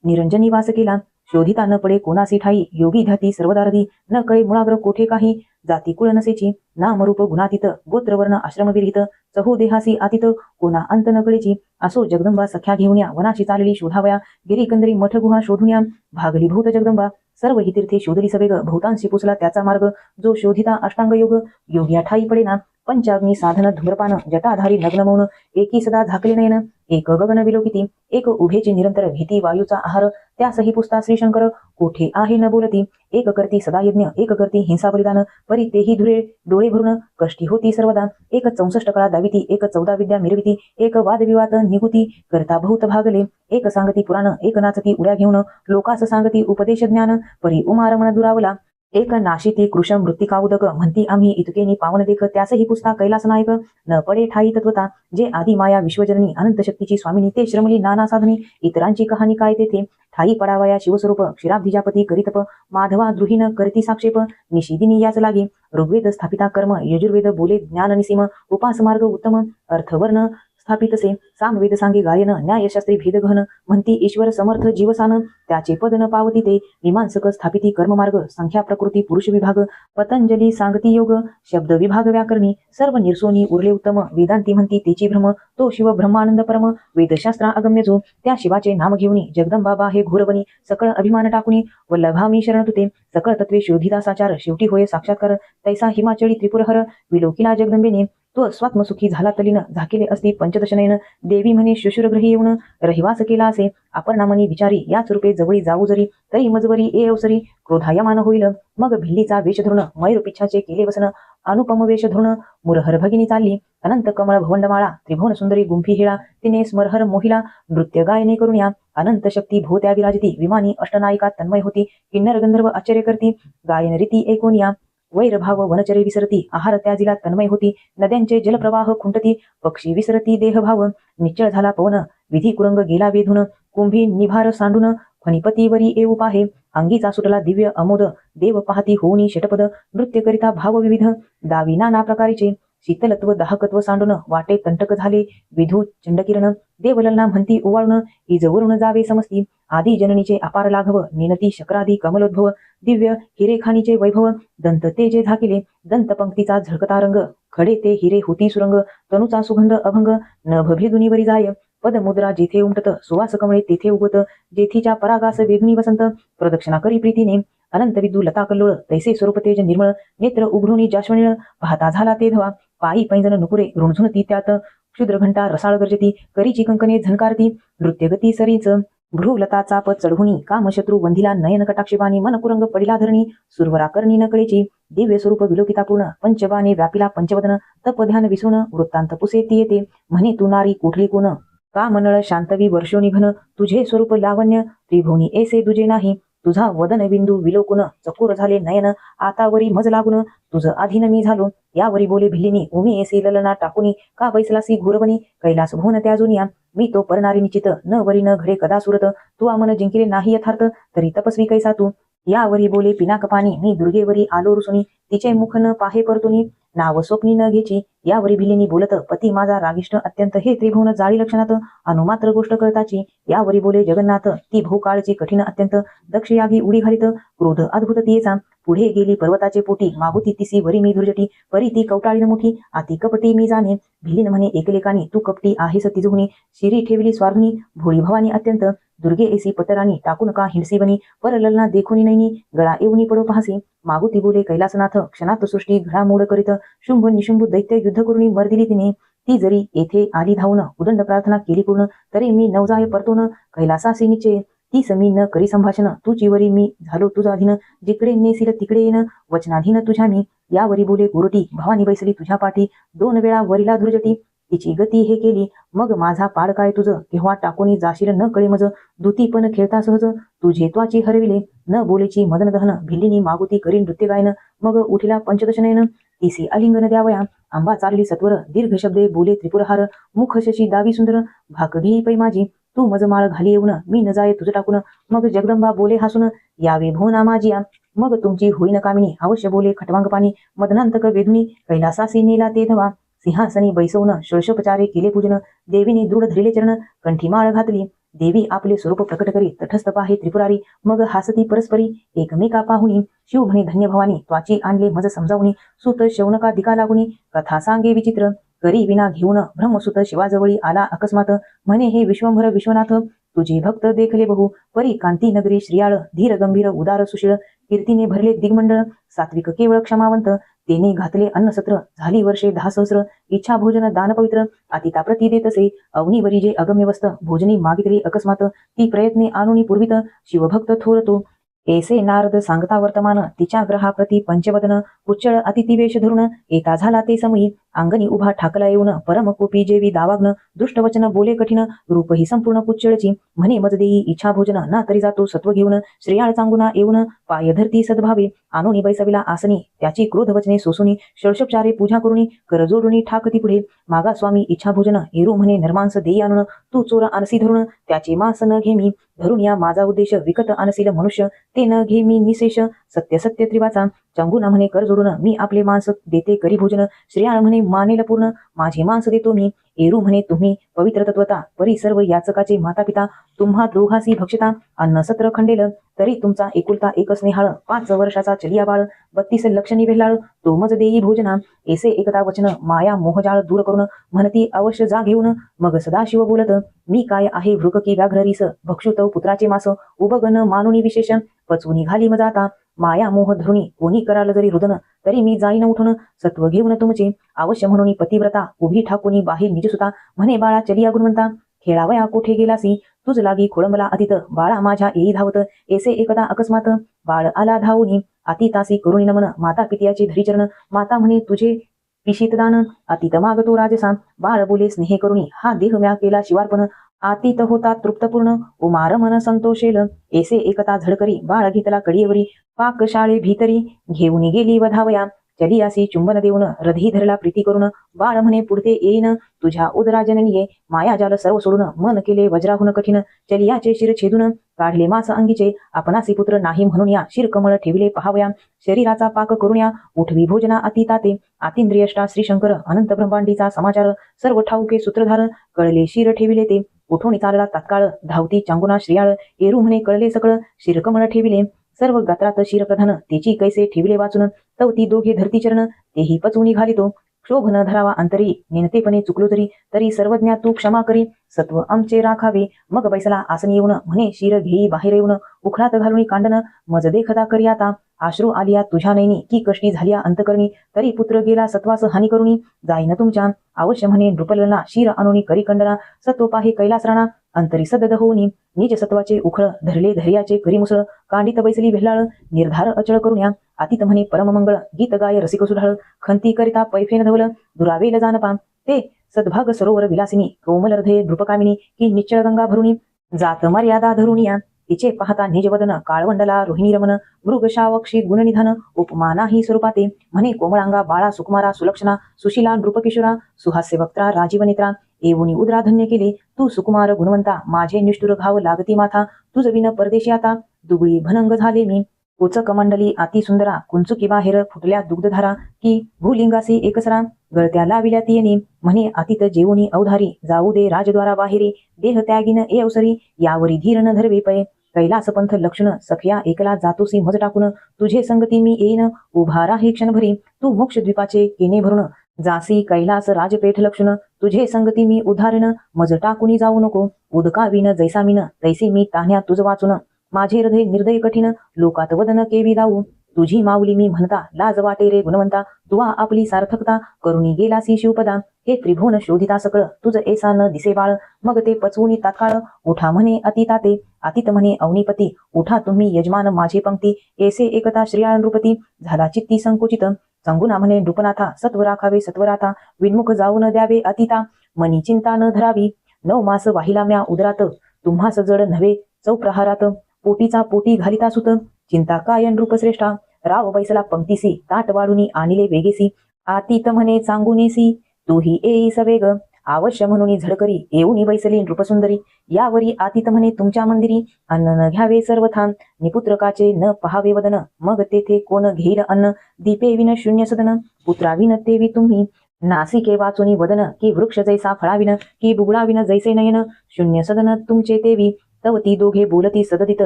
निरंजनी वास केला शोधिता न पडे कोणासी ठाई योगी ध्याती सर्वदारधी न कळे मुळाग्र कोठे काही जाती कुळ नसेची नामरूप गुणातीत गोत्रवर्ण आश्रमविरहित चहू देहासी आतीत कोणा अंत न कळेची असो जगदंबा सख्या घेऊन या वनाशी चालली शोधावया गिरीकंदरी मठ गुहा शोधून या भागली भूत जगदंबा सर्व ही तीर्थे शोधली सवेग भूतांशी पुसला त्याचा मार्ग जो शोधिता अष्टांग योग योग्या ठाई पडेना पंचाग्नी साधन धूम्रपान जटाधारी नग्न मौन एकी सदा झाकले नयन एक गगन विलोकिती एक उभेची निरंतर भीती वायूचा आहार त्यासही पुसता श्रीशंकर कोठे आहे न बोलती एक करती सदा यज्ञ एक करती हिंसा बलिदान परी तेही धुरे डोळे भरून कष्टी होती सर्वदा एक 64 कळा दाविती एक 14 विद्या मिरविती एक वादविवाद निगुती करता बहुत भागले एक सांगती पुराण एक नाचती उड्या घेऊन लोकास सांगती उपदेश ज्ञान परी उमारमण दुरावला एक नाशिती कृशम मृत्तिका उदक म्हणती आम्ही इतकेनी पावन देख त्यासही पुसता कैलास नायक न पडे ठाई तत्वता जे आदी माया विश्वजननी अनंत शक्तीची स्वामिनी ते श्रमली नाना साधनी इतरांची कहाणी काय तेथे ठाई पडावया शिवस्वरूप क्षीराब्धिजापती करितप माधवा द्रुहीन करती साक्षेप निशिदिनी याच लागे ऋग्वेद स्थापिता कर्म यजुर्वेद बोले ज्ञान निसीम उपास मार्ग उत्तम अर्थवर्ण स्थापितसे सामवेद सांगे गायन न्यायशास्त्री भेद गहन म्हणती ईश्वर समर्थ जीवसान त्याचे पद न पावती ते मीमांसक स्थापिती कर्ममार्ग संख्या प्रकृती पुरुष विभाग पतंजली सांगती योग शब्द विभाग व्याकरणी सर्व निरसोनी उरले उत्तम वेदांती म्हणती तेची भ्रम तो शिव ब्रह्मानंद परम वेदशास्त्रा अगम्य जो त्या शिवाचे नाम घेऊनी जगदंबा हे घोरवनी सकळ अभिमान टाकुनी वल्लभामी शरण तुते सकळ तत्वे शोधिता साचार शेवटी होय साक्षात्कार तैसा हिमाचळी त्रिपुरहर विलोकिला जगदंबेने तो स्वात्मसुखी झाला तलीन झाकेले असती पंचदशनयन देवी म्हणे शुशुरग्रही येऊन रहिवास केला असे अपर्णामणी विचारी याच रूपे जवळी जाऊ जरी तरी मजवरी ए अवसरी क्रोधायमान होईल मग भिल्लीचा वेश धरून मयूर पिच्छाचे केले वसन अनुपम वेश धरून मुरहर भगिनी चालली अनंत कमळ भवंडमाळा त्रिभुवन सुंदरी गुंफी हेळा तिने स्मरहर मोहिला नृत्य गायने करून या अनंत शक्ती भोत्या विराजती विमानी अष्टनायिका तन्मय होती किन्नर गंधर्व आश्चर्य करती गायन रीती ऐकोनिया वैरभाव वनचरे विसरती आहार त्याजिला तन्मय होती नद्यांचे जलप्रवाह खुंटती पक्षी विसरती देहभाव निश्चळ झाला पवन विधी कुरंग गेला वेधून कुंभी निभार सांडून फणिपतीवरी येऊ पाहे अंगीचा सुटला दिव्य अमोद देव पाहती होऊनी षटपद नृत्य करिता भाव विविध दावी नाना प्रकारीचे शीतलत्व दाहकत्व सांडून वाटे तंटक झाले विधू चंडकिरण देवललना म्हणती ओवाळून इजवरून जावे समस्ती आदी जननीचे अपार लाघव निनती शक्रादी कमलोद्भव दिव्य हिरेखानीचे वैभव दंत तेजे झाकिले दंत पंक्तीचा झळकता रंग खडे ते हिरे होती सुरंग तनुचा सुगंध अभंग नभ भेदुनीवरी जाय पदमुद्रा जेथे उमटत सुवास कमळे तेथे उगत जेथीच्या परागास वेगणी वसंत प्रदक्षिणा करी प्रीतीने अनंत विद्यू लता कल्लोळ तैसे स्वरूप तेज निर्मळ नेत्र उघडूनी जाश्वनिळ पाहता झाला ते धवा पायी पैंजन नुपुरे रुणझुणती त्यात क्षुद्र घंटा रसाळ गर्जती करीची कंकणे झणकारती नृत्यगती सरीच भ्रूलता चाप चढहुनी कामशत्रू वंधिला नयन कटाक्षिबाणी मनकुरंग पडिला धरणी सुरवरा करणी नकळेची दिव्य स्वरूप विलोकितापूर्ण पंचबाने व्यापिला पंचवदन तप ध्यान विसरून वृत्तांत पुसे ती येते म्हणे तू नारी कुठली कोण का मनळ शांतवी वर्षो निघन तुझे स्वरूप लावण्य त्रिभुवनी ऐसे तुझे नाही तुझा वदन बिंदू विलोकुन चकोर झाले नयन आतावरी मज लागून तुझ अधीन मी झालो यावरी बोले भिल्लिनी उमी ऐसे ललना टाकुनी का बैसलासी घोरवनी कैलास भुवन त्याजुनिया मी तो परणारी निश्चित न वरी न घडे कदा सुरत तू आमन जिंकिले नाही यथार्थ तरी तपस्वी कैसा तू यावरी बोले पिनाकपानी मी दुर्गेवरी आलो रुसुनी तिचे मुख न पाहे परतुनी नाव स्वप्नी न घेची यावरी भिल्लिनी बोलत पती माझा रागिष्ट अत्यंत हे त्रिभुवन जाळी लक्षणात अनुमात्र गोष्ट कळताची यावरी बोले जगन्नाथ ती भूकाळची कठीण अत्यंत दक्ष यागी उडी घालित क्रोध अद्भुत तियेचा पुढे गेली पर्वताचे पोटी मागुती तिसी वरी मी दुर्जटी परी ती कवटाळीन मोठी आती कपटी मी जाणे भिल्लीन म्हणे एकलेकानी तू कपटी आहेस तिजुहुनी शिरी ठेवली स्वार्धुनी भोळी भवानी अत्यंत दुर्गे ऐसी पटरानी टाकून का हिंडसी बनी परललना देखुनी नैनी गळा येऊनी पडो पाहसी मागुती बोले कैलासनाथ क्षणात सृष्टी घडामोड करीत शुंभ निशुंभ दैत्य युद्ध करुणी मर दिली तिने ती जरी येथे आली धावून उदंड प्रार्थना केली पूर्ण, तरी मी नवजाय परतून कैलासासी निश्चय. ती समी न करी संभाषण, तुझीवरी मी झालो तुझा अधीन. जिकडे नेसील तिकडे येन, वचनाधीन तुझ्या मी. यावरी बोले गुरुटी, भवानी बैसली तुझ्या पाठी. 2 वेळा वरिला धुर्जटी, तिची गती हे केली. मग माझा पाड काय तुझं, केव्हा टाकूनी जाशील न कळे मज. दुती पण खेळता सहज, तुझे त्वाची हरविले. न बोलेची मदन दहन, भिल्लीनी मागुती करी नृत्य गायन. मग उठिला पंचदश नयन, तिसी आलिंगन द्यावया. आंबा चालली सत्वर, दीर्घ शब्दे बोले त्रिपुरहार. मुख शशी दावी सुंदर, भाक घेई पै माझी. तू मज माळ घाली येऊन, मी न जाये तुझ टाकून. मग जगदंबा बोले हसून, यावे भुवना माझिया. मग तुमची होईन कामिनी, अवश्य बोले खटवांग पाणी. मदनांतक वेधुनी, कैलासासी नेला ते धवा. सिंहासनी बैसवून षोडशोपचारे केले पूजन. देवीने दृढ धरिले चरण, कंठी माळ घातली. देवी आपले स्वरूप प्रकट करी, तटस्थ पाहे त्रिपुरारी. मग हासती परस्परी, एकमेका पाहुनी. शिव म्हणे धन्य भवानी, त्वाची आणले मज समजावणी. सुत शौनका दिका लागुनी, कथा सांगे विचित्र. करी विना घेऊन ब्रह्मसुत शिवाजवळी आला अकस्मात. म्हणे हे विश्वंभर विश्वनाथ, तुझे भक्त देखले बहु. परी कांती नगरी श्रियाळ, धीर गंभीर उदार सुशीळ. कीर्तीने भरले दिग्मंडळ, सात्विक केवळ क्षमावंत. तेने घातले अन्नसत्र, झाली वर्षे 10 सहस्र. इच्छा भोजन दान पवित्र, अतिता प्रती देतसे. अवनीवरी जे अगम्य वस्त, भोजनी मागितली अकस्मात. ती प्रयत्ने आणुनी पूर्वित, शिवभक्त थोरतो. ऐसे नारद सांगता वर्तमान, तिच्या ग्रहाप्रती पंचवदन. उच्चळ अतिथिवेश धरून, येता झाला ते समयी. अंगणी उभा ठाकला येऊन, परमकोपी जेवी दावाग्न. दुष्टवचन बोले कठीण, रूप ही संपूर्ण कुच्चळची. म्हणे मज देई इच्छा भोजन, ना तरी जातो सत्व घेऊन. श्रेयाळ चांगुना येऊन, पाय धरती सद्भावे. आणूनी बैसविला आसनी, त्याची क्रोध वचने सोसुनी. षोडशोपचारे पूजा करुनी, कर जोडुनी ठाकती पुढे. मागा स्वामी इच्छा भोजन, एरू म्हणे नरमांस देई आणून. तू चोर आणसी धरून, त्याचे मांस न घे मी. धरून या माझा उद्देश, विकत आणसील मनुष्य. ते न घे मी निशेष, सत्य सत्य त्रिवाचा. चंगुना म्हणे कर जोडून, मी आपले मांस देते करी भोजन. श्रेयाळ म्हणे मानेल पूर्ण, माझे मांस देतो मी. एरू म्हणे तुम्ही पवित्र तत्वता, परी सर्व याचकाचे माता पिता. तुम्हा दोघासी भक्षिता, अन्न सत्र खंडेल. तरी तुमचा एकुलता एक स्नेहाळ, 5 वर्षाचा चलिया बाळ. 32 लक्षणी वेल्हाळ, तो मज देई भोजना. ऐसे एकता वचन, माया मोहजाळ दूर करून. म्हणती अवश्य जा घेऊन, मग सदाशिव बोलत. मी काय आहे वृक की व्याघ्र रीस, भक्षुतव पुत्राचे मास. उबगन मानुनी विशेष, पचवून घाली मज आता. माया मोह धरुणी, कोणी कराल जरी रुदन. तरी मी जाईन उठून, सत्व घेऊन तुमचे. अवश्य म्हणून पतिव्रता, उभी ठाकुनी बाहेर निजसुता. म्हणे बाळा चलिया गुणवंता, खेळावया कोठे गेलासी. तुझ लागी खोळंबला अतित, बाळा माझ्या येई धावत. ऐसे एकदा अकस्मात, बाळ आला धावूनी. अतितासी करुणी नमन, माता पित्याचे धरी चरण. माता म्हणे तुझे पिशीतदान, अतित मागतो राजसा. बाळ बोले स्नेहे करुणी, हा देह म्या केला शिवार्पण. आतीत होता तृप्तपूर्ण, उमार मन संतोषेल. ऐसे एकता झडकरी, बाळ घेतला कडियेवरी. पाकशाळे भीतरी, घेऊन गेली वधावया. चलियासी चुंबन देऊन, रधी धरला प्रीती करून. बाळ म्हणे पुढते येईन, तुझ्या उदरा जननीये. मायाजाल सर्व सोडून, मन केले वज्राहून कठीण. चलियाचे शिर छेदून, काढले मास अंगीचे. आपणासी पुत्र नाही म्हणून या, शिरकमळ ठेविले पहावया. शरीराचा पाक करून या, उठवी भोजना अतिताते. आतिंद्रियष्टा श्री शंकर, अनंत ब्रह्मांडीचा समाचार. सर्व ठाऊके सूत्रधार, कळले शिर ठेविले ते. उठून चालला तात्काळ, धावती चांगुना श्रियाळ. एरू म्हणे कळले सकळ, शिरकमळ ठेविले. सर्व गात्रात शिरप्रधान, तेची कैसे ठेविले वाचून. तवती दोघे धरती चरण, तेही पचवून घालितो. क्षोभ न धरावा अंतरी, नेनतेपणे चुकलो तरी सर्वज्ञा तू क्षमा करी. सत्व आमचे राखावे. मग बैसला आसनी येऊन, म्हणे शिर घेई बाहेर येऊन. उखळात घालून कांडन, मज देखता करी आता. आश्रू आलिया तुझ्या नैनी, की कष्टी झालिया अंतकरणी. तरी पुत्र गेला सत्वास हानी करुणी. जाईन तुमच्या, अवश्य म्हणे नृपलना. शिर आणुनी करी खंडना, सत्व पाहे कैलास राणा. अंतरी सदद होऊनी, निज सत्वाचे उखळ. धरले धैर्याचे करी मुसळ. कांडित बैसली भेल्लाळ, निर्धार अचळ करुण्या. अतित म्हणे परममंगळ, गीत गाय रसिक सुढाळ. खंती करिता पैफेन धवल, दुरावेल जानपा. ते सद्भाग सरोवर विलासिनी, कोमल हृदय नृपकामिनी. की निश्चळ गंगा भरुणी, जात मर्यादा धरुनिया. तिचे पाहता निजवदन, काळवंडला रोहिणी रमन. मृग शावक्षी गुणनिधन, उपमा नाही स्वरूपाते. म्हणे कोमळांगा बाळा सुकुमारा सुलक्षणा. सुशीला नृपकिशोरा, सुहास्य वक्त्रा राजीव नेत्रा. एवुनी उद्रा धन्य केले, तू सुकुमार गुणवंता. माझे निष्ठुर घाव लागती माथा, तुझ विन परदेशी आता. दुबळी भनंग झाले मी. उचक मंडली अति सुंदरा, कुंचुकी बाहेर फुटल्या दुग्धधारा. की भूलिंगासी एकसरा, गळत्या लाविल्या तियनी. म्हणे अतित जेवुनी अवधारी, जाऊ दे राजद्वारा बाहेरी. देह त्यागीन ए अवसरी, यावरी धीर न धरवे पये. कैलास पंथ लक्षण, सखया एकला जातोसी मज टाकून. तुझे संगती मी येईन, उभा राही क्षणभरी. तू मोक्ष द्वीपाचे केने भरून, जासी कैलास राजपेठ लक्षण. तुझे संगती मी उद्धारण, मज टाकुनी जाऊ नको. उदका विन जैसा मीन, तैसी मी तान्ह्या तुझ वाचून. माझे हृदय निर्दय कठीण, लोकात वदन केवी दाऊ. तुझी माऊली मी म्हणता लाज वाटे रे गुणवंता, तुवा आपली सार्थकता करुणी गेलासी शिवपदा. हे त्रिभुवन शोधिता सकळ तुझ ऐसा न दिसे बाळ, मग ते पचवुनी तात्काळ उठा म्हणे अतिताते. अतित म्हणे अवनीपती, उठा तुम्ही यजमान माझे पंक्ती. ऐसे एकता श्रीयाळ नृपती, झाला चित्ती संकुचित. संगुना म्हणे नृपनाथा, सत्व राखावे सत्वराथा, विन्मुख जाऊ न द्यावे अतिता. मनी चिंता न धरावी, 9 मास वाहिला म्या उदरात, तुम्हास जड नव्हे चौप्रहारात. पोटीचा पोटी घालिता सुत, चिंता काय नृपश्रेष्ठा. राव बैसला पंक्तीसी, ताट वाढुनी आणिले वेगेसी. आतीत म्हणे चांगुनीसी, तूही येईस वेग. अवश्य म्हणून झडकरी, येऊनी बैसली नृपसुंदरी. यावरी आतीत म्हणे तुमच्या मंदिरी, अन्न न घ्यावे सर्वथा. निपुत्रकाचे न पहावे वदन, मग तेथे कोण घेईल अन्न. दीपे विन शून्य सदन, पुत्राविन तेवी तुम्ही. नासिके वाचुनी वदन, की वृक्ष जैसा फळाविन. की बुबुळाविन जैसे नयन, शून्य सदन तुमचे तेवी. तव ती दोघे बोलती सदतीत,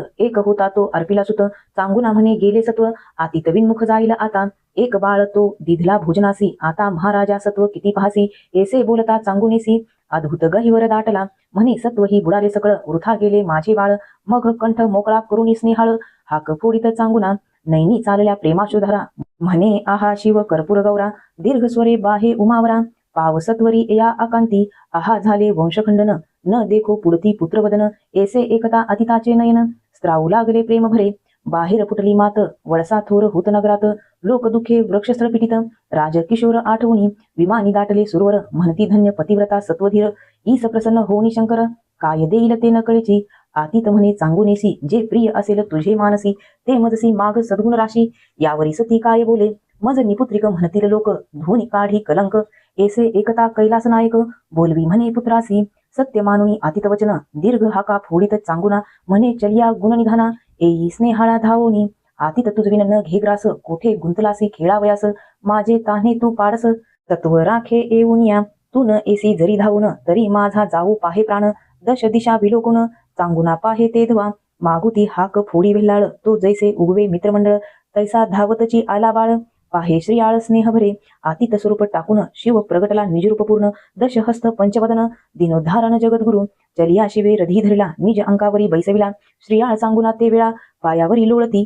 एक होता तो अर्पिला सुत. चांगुना म्हणे गेले सत्व, आतीत विन्मुख जाईल आता. एक बाळ तो दिधला भोजनासी, आता महाराजा सत्व किती पाहसी. ऐसे बोलता चांगुनेसी, अद्भुत गहिवर दाटला. म्हणे सत्व ही बुडाले सकळ, वृथा गेले माझे बाळ. मग कंठ मोकळा करुनी स्नेहाळ, हाक फोडित चांगुना. नैनी चालल्या प्रेमाशुधरा, म्हणे आहा शिव कर्पूर गौरा. दीर्घ स्वरे बाहे उमावरा, पाव सत्वरी या आकांती. आहा झाले वंशखंडन, न देखो पुढती पुत्रवदन. ऐसे एकता अतिताचे नयन, स्त्रावू लागले प्रेम भरे. बाहेर फुटली मात, वळसा थोर होत नगरात. लोक दुखे वृक्षस्थळ पिटित, राजकिशोर आठवणी. विमानी दाटले सुरवर, म्हणती धन्य पतिव्रता सत्वधीर. ईस प्रसन्न होनी शंकर, काय देईल ते न कळेची. आतीत म्हणे चांगुनेसी, जे प्रिय असेल तुझे मानसी. ते मजसी माग सद्गुण राशी, यावरी सती काय बोले. मज निपुत्रिक म्हणतील लोक, धुनी काढी कलंक. ऐसे एकता कैलास नायक, बोलवी म्हणे पुत्रासी. सत्य मानुनी आतीत वचन, दीर्घ हाका फोडित चांगुना. म्हणे चलिया गुणनिधाना, येई स्नेहाळा धावोनी. आतीत तुझविन न घे ग्रास, कोठे गुंतलासी खेळावयास. माझे तान्हे तू पाडस, तत्व राखे येऊनिया. तू न एसी जरी धावून, तरी माझा जाऊ पाहे प्राण. दश दिशा विलोकुन, चांगुना पाहे ते धवा. मागुती हाक फोडी वेल्हाळ, तो जैसे उगवे मित्रमंडळ. तैसा धावतची आला बाळ, पाहे श्रीयाळ स्नेह भरे. आतीत स्वरूप टाकून, शिव प्रगटला निजरूप पूर्ण. दश हस्त पंचवदन, दिनोद्धारण जगद्गुरु. चलिया शिवे रधी धरला, निज अंकावरी बैसविला. श्रीयाळ सांगुना ते वेळा, पायावरी लोळती.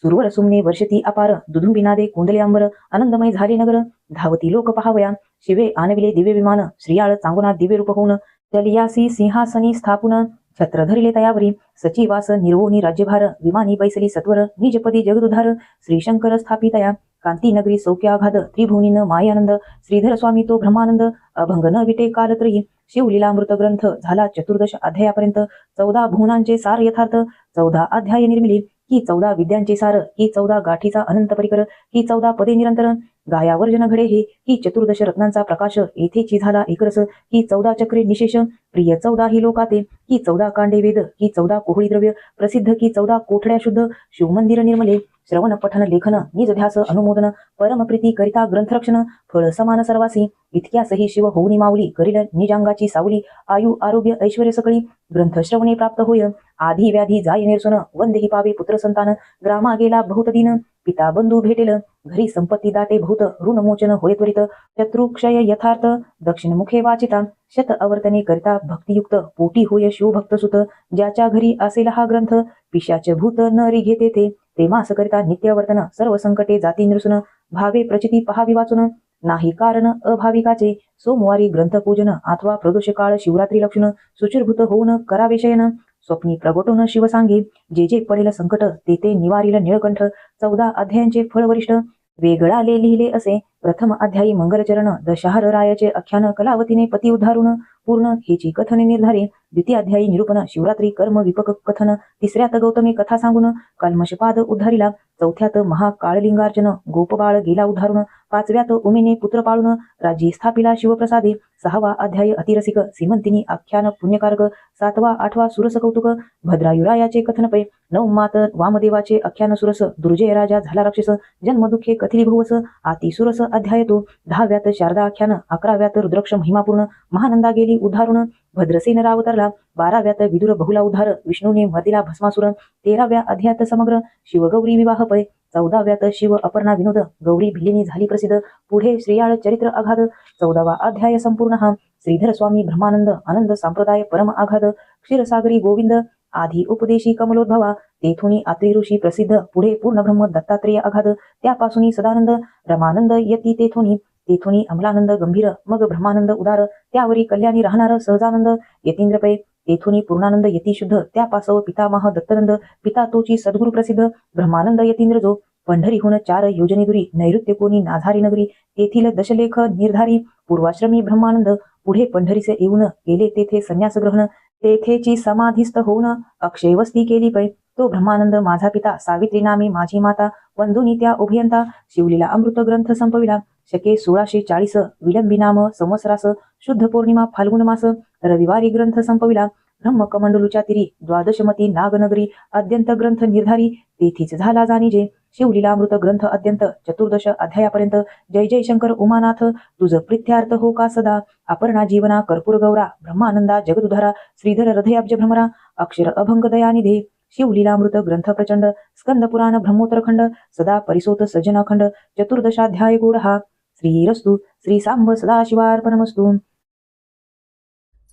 सुरवर सुमने वर्षती अपार, दुधुंबिनादे कुंडले अंबर. आनंदमय झाले नगर, धावती लोक पहावया. शिवे आणविले दिव्य विमान, श्रीयाळ चांगुना दिव्य रूप होऊन. चलियासी सिंहासनी स्थापुन, छत्र धरिले तयावरी. सचिवास निर्वोनी राज्यभार, विमानी बैसली सत्वर. निजपदी जगदुधार, श्रीशंकर स्थापितया. कांती नगरी सौख्याघात, त्रिभुवनीन मायानंद. श्रीधर स्वामी तो ब्रह्मानंद, अभंग न विटे कालत्रयी. शिवलीलामृत ग्रंथ झाला 14 अध्यायापर्यंत. 14 भुवनांचे सार यथार्थ, 14 अध्याय निर्मिली. ही 14 विद्यांचे सार, ही 14 गाठीचा अनंत परिकर. ही 14 पदे निरंतर, गायावर्जन घडे हे. ही 14 रत्नांचा प्रकाश, येथेची झाला एकरस. ही 14 चक्रे निशेष, प्रिय 14 ही लोकाते. ही 14 कांडे वेद, ही 14 कोहळी द्रव्य प्रसिद्ध. की 14 कोठड्या शुद्ध, शिवमंदिर निर्मले. श्रवण पठन लेखन, निज ध्यास अनुमोदन. परमप्रीती करिता ग्रंथरक्षण, फळ समान सर्वासी. इतक्यासही शिव होऊनी माऊली, करील निजांगाची सावली. आयु आरोग्य ऐश्वर्य सकळी, ग्रंथ श्रवणे प्राप्त होय. आधी व्याधी जाय निरसन, वंदेही पावे पुत्र संतान. ग्रामा गेला बहुत दिन, पिता बंधू भेटेल. घरी संपत्ती दाटे बहुत, ऋणमोचन होय त्वरित. शत्रुक्षय यथार्थ, दक्षिण मुखे वाचिता. शत अवर्तने करिता भक्तियुक्त, पोटी होय शिवभक्त सुत. ज्याच्या घरी असेल हा ग्रंथ, पिशाच भूत न रिघे तेथे. ते मास करिता नित्यवर्तन, सर्व संकटे जाती निरसन. भावे प्रचिती पहावी वाचून, नाही कारण अभाविकाचे. सोमवारी ग्रंथपूजन, अथवा प्रदोष काळ शिवरात्री लक्षण. सुचिरभूत होऊन करावे शयन, स्वप्नी प्रगटून शिव सांगे. जे जे पडेल संकट, ते ते निवारील निळकंठ. 14 अध्यायांचे फळ वरिष्ठ, वेगळाले लिहिले असे. प्रथम अध्यायी मंगलचरण, दशाहर रायाचे आख्यान. कलावतीने पती उद्धारून पूर्ण, हेची कथने निर्धारे. द्वितीय अध्यायी निरूपण, शिवरात्री कर्म विपक कथन. तिसऱ्यात गौतमी कथा सांगून, कल्मषपाद उद्धारिला. चौथ्यात महाकाळलिंगार्चन, गोपबाळ गेला उद्धारून. पाचव्यात उमेने पुत्र पाळून, राज्ये स्थापिला शिवप्रसादे. 6वा अध्याय अतिरसिक, सीमंतिनी आख्यान पुण्यकारक. 7वा 8वा सुरस कौतुक, भद्रायुरायाचे कथनपै. 9मात वामदेवाचे आख्यान सुरस. दुर्जय राजा झाला राक्षस, जन्मदुःखे कथिली भुवस. आती सुरस अध्याय तो. 10व्यात शारदा आख्यान. 11व्यात रुद्रक्ष महिमापूर्ण, महानंदा गेली उद्धारून. भद्रसेन राव तरला. 12व्यात विदुर बहुला उद्धार, विष्णूने मदिला भस्मासुर. 13व्या अध्यायात समग्र, शिवगौरी विवाह पै. 14व्यात शिव अपर्णा विनोद, गौरी भिल्लिनी झाली प्रसिद्ध. पुढे श्रीयाळ चरित्र अगाध. 14वा अध्याय संपूर्ण हा. श्रीधर स्वामी ब्रह्मानंद, आनंद संप्रदाय परम आघात. क्षीरसागरी गोविंद, आधी उपदेशी कमलोद्भवा तेथुनी अत्रि ऋषी प्रसिद्ध पुढे पूर्ण ब्रह्म दत्तात्रेय अगाध त्यापासून सदानंद रमानंद यती तेथुनी अमलानंद गंभीर मग ब्रह्मानंद उदार त्यावरी कल्याणी राहणार सहजानंद यतींद्र पै तेथुनी पूर्णानंद यती शुद्ध त्यापासव पितामह दत्तनंद पिता तोची सद्गुरु प्रसिद्ध ब्रह्मानंद यतींद्र जो पंढरीहून 4 योजने दुरी नैऋत्य कोणी नाधारी नगरी तेथील दशलेख निर्धारी पूर्वाश्रमी ब्रह्मानंद पुढे पंढरीचे येऊन केले तेथे संन्यास ग्रहण तेथेची समाधीस्थ होऊन अक्षय वस्ती केली पै तो ब्रह्मानंद माझा पिता सावित्री नामी माझी माता वंदुनी त्या उभयंता शिवलीला अमृत ग्रंथ संपविला शके 1640 विलंबी नाम संवत्सरास शुद्ध पौर्णिमा फाल्गुन मास रविवारी ग्रंथ संपविला ब्रह्मकमंडलूच्या तिरी द्वादशमती नागनगरी अद्यंत ग्रंथ निर्धारी तेथीच झाला जाणीजे शिवलीलामृत ग्रंथ अद्यंत 14 अध्यायापर्यंत जय जय शंकर उमानाथ तुझ प्रित्यार्थ हो का सदा अपर्णा जीवना कर्पूर गौरा ब्रह्मानंदा जगदुधारा श्रीधर हृदयाब्ज भ्रमरा अक्षर अभंग दयानिधे शिवलीलामृत ग्रंथ प्रचंड स्कंद पुराण ब्रह्मोत्तरखंड सदा परिसोत सज्जनाखंड 14 गूढहा श्रीरस्तु श्री सांब सदाशिवार्पणमस्तु.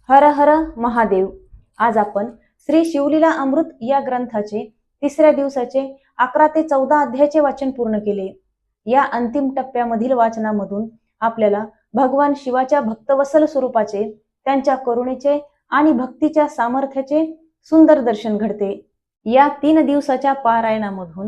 हर हर महादेव. आज आपण श्री शिवलीला अमृत या ग्रंथाचे 3ऱ्या दिवसाचे 11 ते 14 अध्यायाचे वाचन पूर्ण केले. या अंतिम टप्प्यामधील वाचनामधून आपल्याला भगवान शिवाच्या भक्तवत्सल स्वरूपाचे त्यांच्या करुणेचे आणि भक्तीच्या सामर्थ्याचे सुंदर दर्शन घडते. या 3 दिवसाच्या पारायणामधून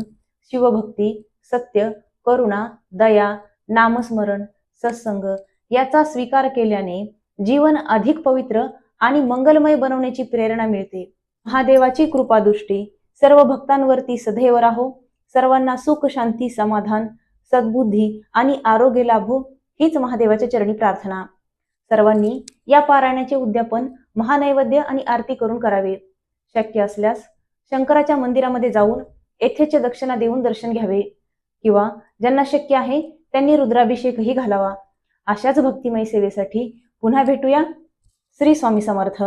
शिवभक्ती, सत्य, करुणा, दया, नामस्मरण, सत्संग याचा स्वीकार केल्याने जीवन अधिक पवित्र आणि मंगलमय बनवण्याची प्रेरणा मिळते. महादेवाची कृपादृष्टी सर्व भक्तांवरती सदैव राहो. सर्वांना सुख, शांती, समाधान, सद्बुद्धी आणि आरोग्य लाभो हीच महादेवाच्या चरणी प्रार्थना. सर्वांनी या पारायणाचे उद्यापन महानैवेद्य आणि आरती करून करावे. शक्य असल्यास शंकराच्या मंदिरामध्ये जाऊन येथेच दक्षिणा देऊन दर्शन घ्यावे किंवा ज्यांना शक्य आहे त्यांनी रुद्राभिषेकही घालावा. अशाच भक्तिमय सेवेसाठी पुन्हा भेटूया. श्री स्वामी समर्थ.